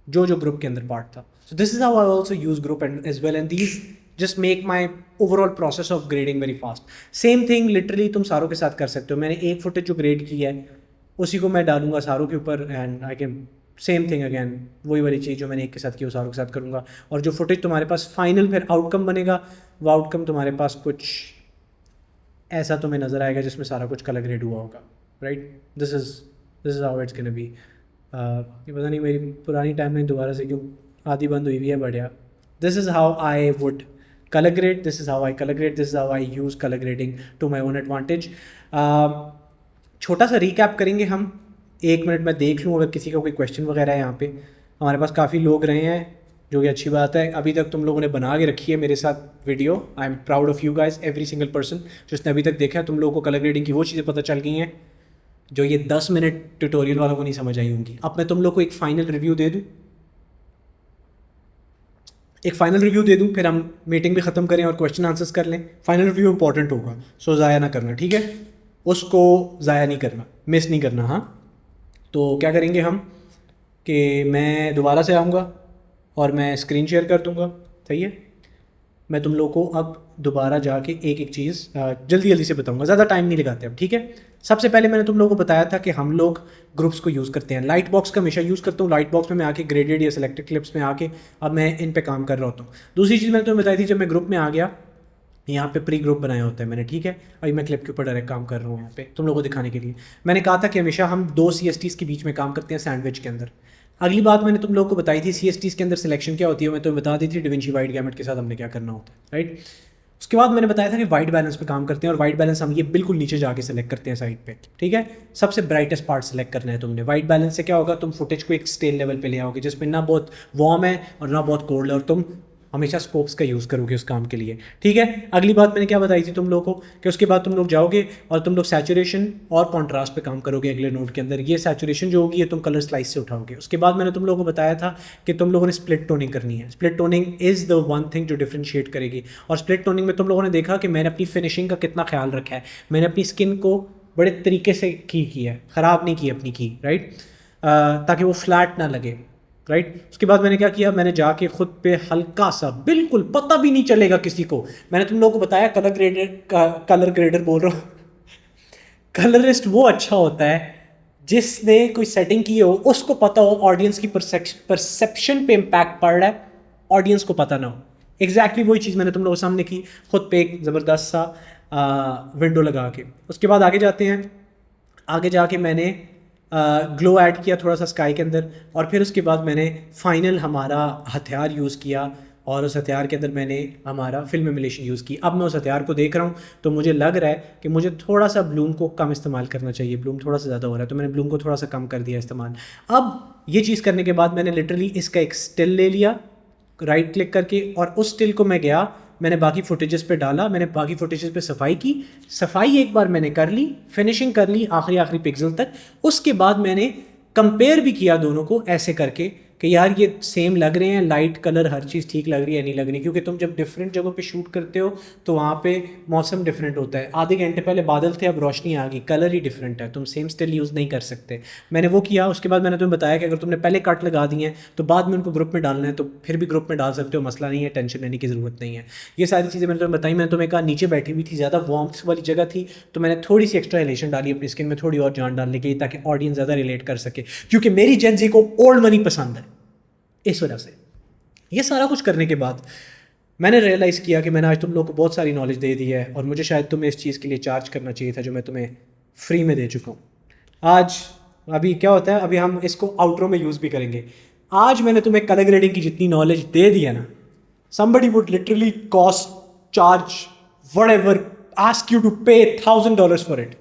जो ग्रुप के अंदर पार्ट था। So this is how I also use group and as well and these just make my overall process of grading very fast. Same thing literally तुम सारों के साथ कर सकते हो। मैंने एक फुटेज जो ग्रेड की है उसी को मैं डालूंगा सारों के ऊपर and I can same thing again, वही वाली चीज़ जो मैंने एक के साथ की वो सारों के साथ करूँगा और जो फुटेज तुम्हारे पास फाइनल फिर आउटकम बनेगा वो आउटकम तुम्हारे पास कुछ ऐसा तुम्हें नज़र आएगा जिसमें सारा कुछ कलर ग्रेड हुआ होगा, right. This is how it's gonna B. ये पता नहीं मेरी पुरानी टाइमलाइन दोबारा से क्यों आधी बंद हुई हुई है, बढ़िया। This is how I would color grade, this is how I color grade, this is how I use color grading to my own advantage. छोटा सा रिकैप करेंगे हम, 1 मिनट में देख लूँ अगर किसी का कोई क्वेश्चन वगैरह है। यहाँ पे हमारे पास काफ़ी लोग रहे हैं जो कि अच्छी बात है। अभी तक तुम लोगों ने बना के रखी है मेरे साथ video, I am proud of you guys, every single person जिसने अभी तक देखा है। तुम लोगों को कलर ग्रेडिंग की वो चीज़ें पता चल गई हैं जो ये 10 मिनट ट्यूटोरियल वालों को नहीं समझ आई होंगी। अब मैं तुम लोग को एक फाइनल रिव्यू दे दूँ, फिर हम मीटिंग भी ख़त्म करें और क्वेश्चन आंसर्स कर लें। फाइनल रिव्यू इंपॉर्टेंट होगा, सो ज़ाया ना करना, ठीक है, उसको ज़ाया नहीं करना, मिस नहीं करना। हाँ, तो क्या करेंगे हम कि मैं दोबारा से आऊँगा और मैं स्क्रीन शेयर कर दूँगा, सही है। मैं तुम लोग को अब दोबारा जाके एक एक चीज़ जल्दी से बताऊंगा, ज़्यादा टाइम नहीं लगाते अब, ठीक है। सबसे पहले मैंने तुम लोगों को बताया था कि हम लोग ग्रुप्स को यूज़ करते हैं। लाइट बॉक्स का हमेशा यूज़ करता हूँ, लाइट बॉक्स में मैं आके ग्रेडेड या सिलेक्टेड क्लिप्स में आके अब मैं इन पे काम कर रहा होता हूँ। दूसरी चीज़ मैंने तुम्हें बताई थी, जब मैं ग्रुप में आ गया, यहाँ पे प्री ग्रुप बनाया होता है मैंने, ठीक है। अभी मैं क्लिप के ऊपर डायरेक्ट काम कर रहा हूँ यहाँ पे तुम लोगों को दिखाने के लिए। मैंने कहा था कि हमेशा हम 2 CSTs के बीच में काम करते हैं सैंडविच के अंदर। अगली बात मैंने तुम लोगों को बताई थी CSTs के अंदर सिलेक्शन क्या होती है, मैं तुम्हें बता दी थी डिविंची वाइट गैमेट के साथ हमने क्या करना होता है, राइट। उसके बाद मैंने बताया था कि वाइट बैलेंस पे काम करते हैं और वाइट बैलेंस हम ये बिल्कुल नीचे जाके सेलेक्ट करते हैं साइड पे, ठीक है। सबसे ब्राइटेस्ट पार्ट सेलेक्ट करना है तुमने। वाइट बैलेंस से क्या होगा, तुम फुटेज को एक स्टेल लेवल पे ले आओगे जिसमें ना बहुत वार्म है और ना बहुत कोल्ड है और तुम हमेशा स्कोप्स का यूज़ करोगे उस काम के लिए, ठीक है। अगली बात मैंने क्या बताई थी तुम लोगों को कि उसके बाद तुम लोग जाओगे और तुम लोग सैचुरेशन और कॉन्ट्रास्ट पे काम करोगे अगले नोड के अंदर। ये सैचुरेशन जो होगी ये तुम कलर स्लाइस से उठाओगे। उसके बाद मैंने तुम लोगों को बताया था कि तुम लोगों ने स्प्लिट टोनिंग करनी है। Split toning is the one thing जो डिफ्रेंशिएट करेगी। और स्प्लिट टोनिंग में तुम लोगों ने देखा कि मैंने अपनी फिनिशिंग का कितना ख्याल रखा है। मैंने अपनी स्किन को बड़े तरीके से की है, ख़राब नहीं की अपनी की, राइट, ताकि वो फ्लैट ना लगे, राइट। उसके बाद मैंने क्या किया, मैंने जाके खुद पे हल्का सा, बिल्कुल पता भी नहीं चलेगा किसी को, मैंने तुम लोगों को बताया कलर ग्रेडर बोल रहा हूँ कलरिस्ट वो अच्छा होता है जिसने कोई सेटिंग की हो, उसको पता हो ऑडियंस की परसेप्शन पे इम्पैक्ट पड़ रहा है, ऑडियंस को पता ना हो। एग्जैक्टली वही चीज़ मैंने तुम लोगों के सामने की, खुद पे एक ज़बरदस्त सा विंडो लगा के। उसके बाद आगे जाते हैं, आगे जाके मैंने ग्लो ऐड किया थोड़ा सा स्काई के अंदर और फिर उसके बाद मैंने फाइनल हमारा हथियार यूज़ किया और उस हथियार के अंदर मैंने हमारा फिल्म एमुलेशन यूज़ की। अब मैं उस हथियार को देख रहा हूँ तो मुझे लग रहा है कि मुझे थोड़ा सा ब्लूम को कम इस्तेमाल करना चाहिए, ब्लूम थोड़ा सा ज़्यादा हो रहा है, तो मैंने ब्लूम को थोड़ा सा कम कर दिया इस्तेमाल। अब ये चीज़ करने के बाद मैंने लिटरली इसका एक स्टिल ले लिया राइट क्लिक करके और उस स्टिल को मैं गया, मैंने बाकी फुटेजेस पे डाला, मैंने बाकी फुटेजेस पे सफाई की, सफाई एक बार मैंने कर ली, फिनिशिंग कर ली आखिरी पिक्सल तक। उसके बाद मैंने कंपेयर भी किया दोनों को ऐसे करके कि यार ये सेम लग रहे हैं, लाइट कलर हर चीज़ ठीक लग रही है नहीं लग रही, क्योंकि तुम जब डिफरेंट जगहों पे शूट करते हो तो वहाँ पे मौसम डिफरेंट होता है। आधे घंटे पहले बादल थे, अब रोशनी आ गई, कलर ही डिफरेंट है, तुम सेम स्टिल यूज़ नहीं कर सकते। मैंने वो किया। उसके बाद मैंने तुम्हें बताया कि अगर तुमने पहले कट लगा दिए हैं तो बाद में उनको ग्रुप में डालना है तो फिर भी ग्रुप में डाल सकते हो, मसला नहीं है, टेंशन लेने की ज़रूरत नहीं है। ये सारी चीज़ें मैंने तुम्हें बताई। मैंने तुम्हें कहा नीचे बैठी हुई थी, ज़्यादा वार्म्थ वाली जगह थी, तो मैंने थोड़ी सी एक्स्ट्रा एलेशन डाली अपनी स्किन में, थोड़ी और जान डालने की, ताकि ऑडियंस ज़्यादा रिलेट कर सके, क्योंकि मेरी जेंजी को ओल्ड मनी पसंद है। इस वजह से ये सारा कुछ करने के बाद मैंने रियलाइज़ किया कि मैंने आज तुम लोगों को बहुत सारी नॉलेज दे दी है और मुझे शायद तुम्हें इस चीज़ के लिए चार्ज करना चाहिए था जो मैं तुम्हें फ्री में दे चुका हूँ। आज अभी क्या होता है, अभी हम इसको आउटरो में यूज़ भी करेंगे। आज मैंने तुम्हें कलर ग्रेडिंग की जितनी नॉलेज दे दी है ना, somebody would literally charge whatever, ask you to pay $1,000 for it.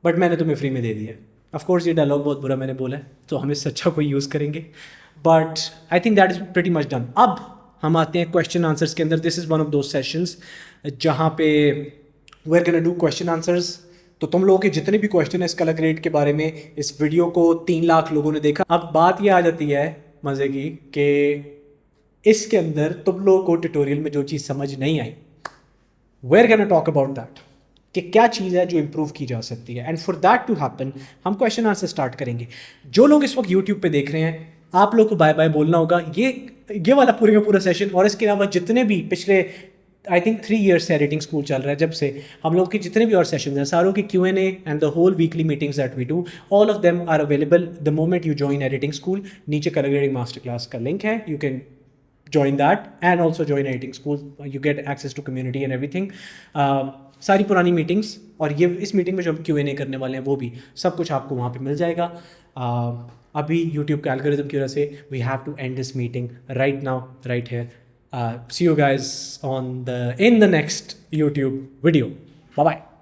But मैंने तुम्हें फ्री में दे दिया है। ऑफ कोर्स ये डायलॉग बहुत बुरा मैंने बोला है, तो हम इससे अच्छा कोई यूज़ करेंगे, but I think that is pretty much done. अब हम आते हैं क्वेश्चन आंसर्स के अंदर। This is one of those sessions जहाँ पे we are gonna do question answers. तो तुम लोगों के जितने भी क्वेश्चन है इस कलर ग्रेड के बारे में, इस वीडियो को 3 लाख लोगों ने देखा। अब बात ये आ जाती है मज़े की कि इसके अंदर तुम लोगों को ट्यूटोरियल में जो चीज़ समझ नहीं आई, we are gonna talk about that, कि क्या चीज़ है जो इम्प्रूव की जा सकती है। And for that to happen हम क्वेश्चन आंसर स्टार्ट करेंगे। जो लोग इस वक्त यूट्यूब पे देख रहे हैं, आप लोग को बाय बाय बोलना होगा। ये वाला पूरे का पूरा सेशन और इसके अलावा जितने भी पिछले आई थिंक 3 years से एडिटिंग स्कूल चल रहा है, जब से हम लोग के जितने भी और सेशन हैं, सारों के Q&A and the whole weekly meetings that we do, all of them are available the moment you join editing school. नीचे कलर ग्रेडिंग मास्टर क्लास का लिंक है, you can join that and also join editing school. You get access to community and everything. सारी पुरानी meetings और ये इस meeting में जो हम Q&A करने वाले हैं वो भी सब कुछ आपको वहाँ पे मिल जाएगा। अभी YouTube के एल्गोरिथम की वजह से we have to end this meeting right now, right here. See you guys in the next YouTube video. Bye bye.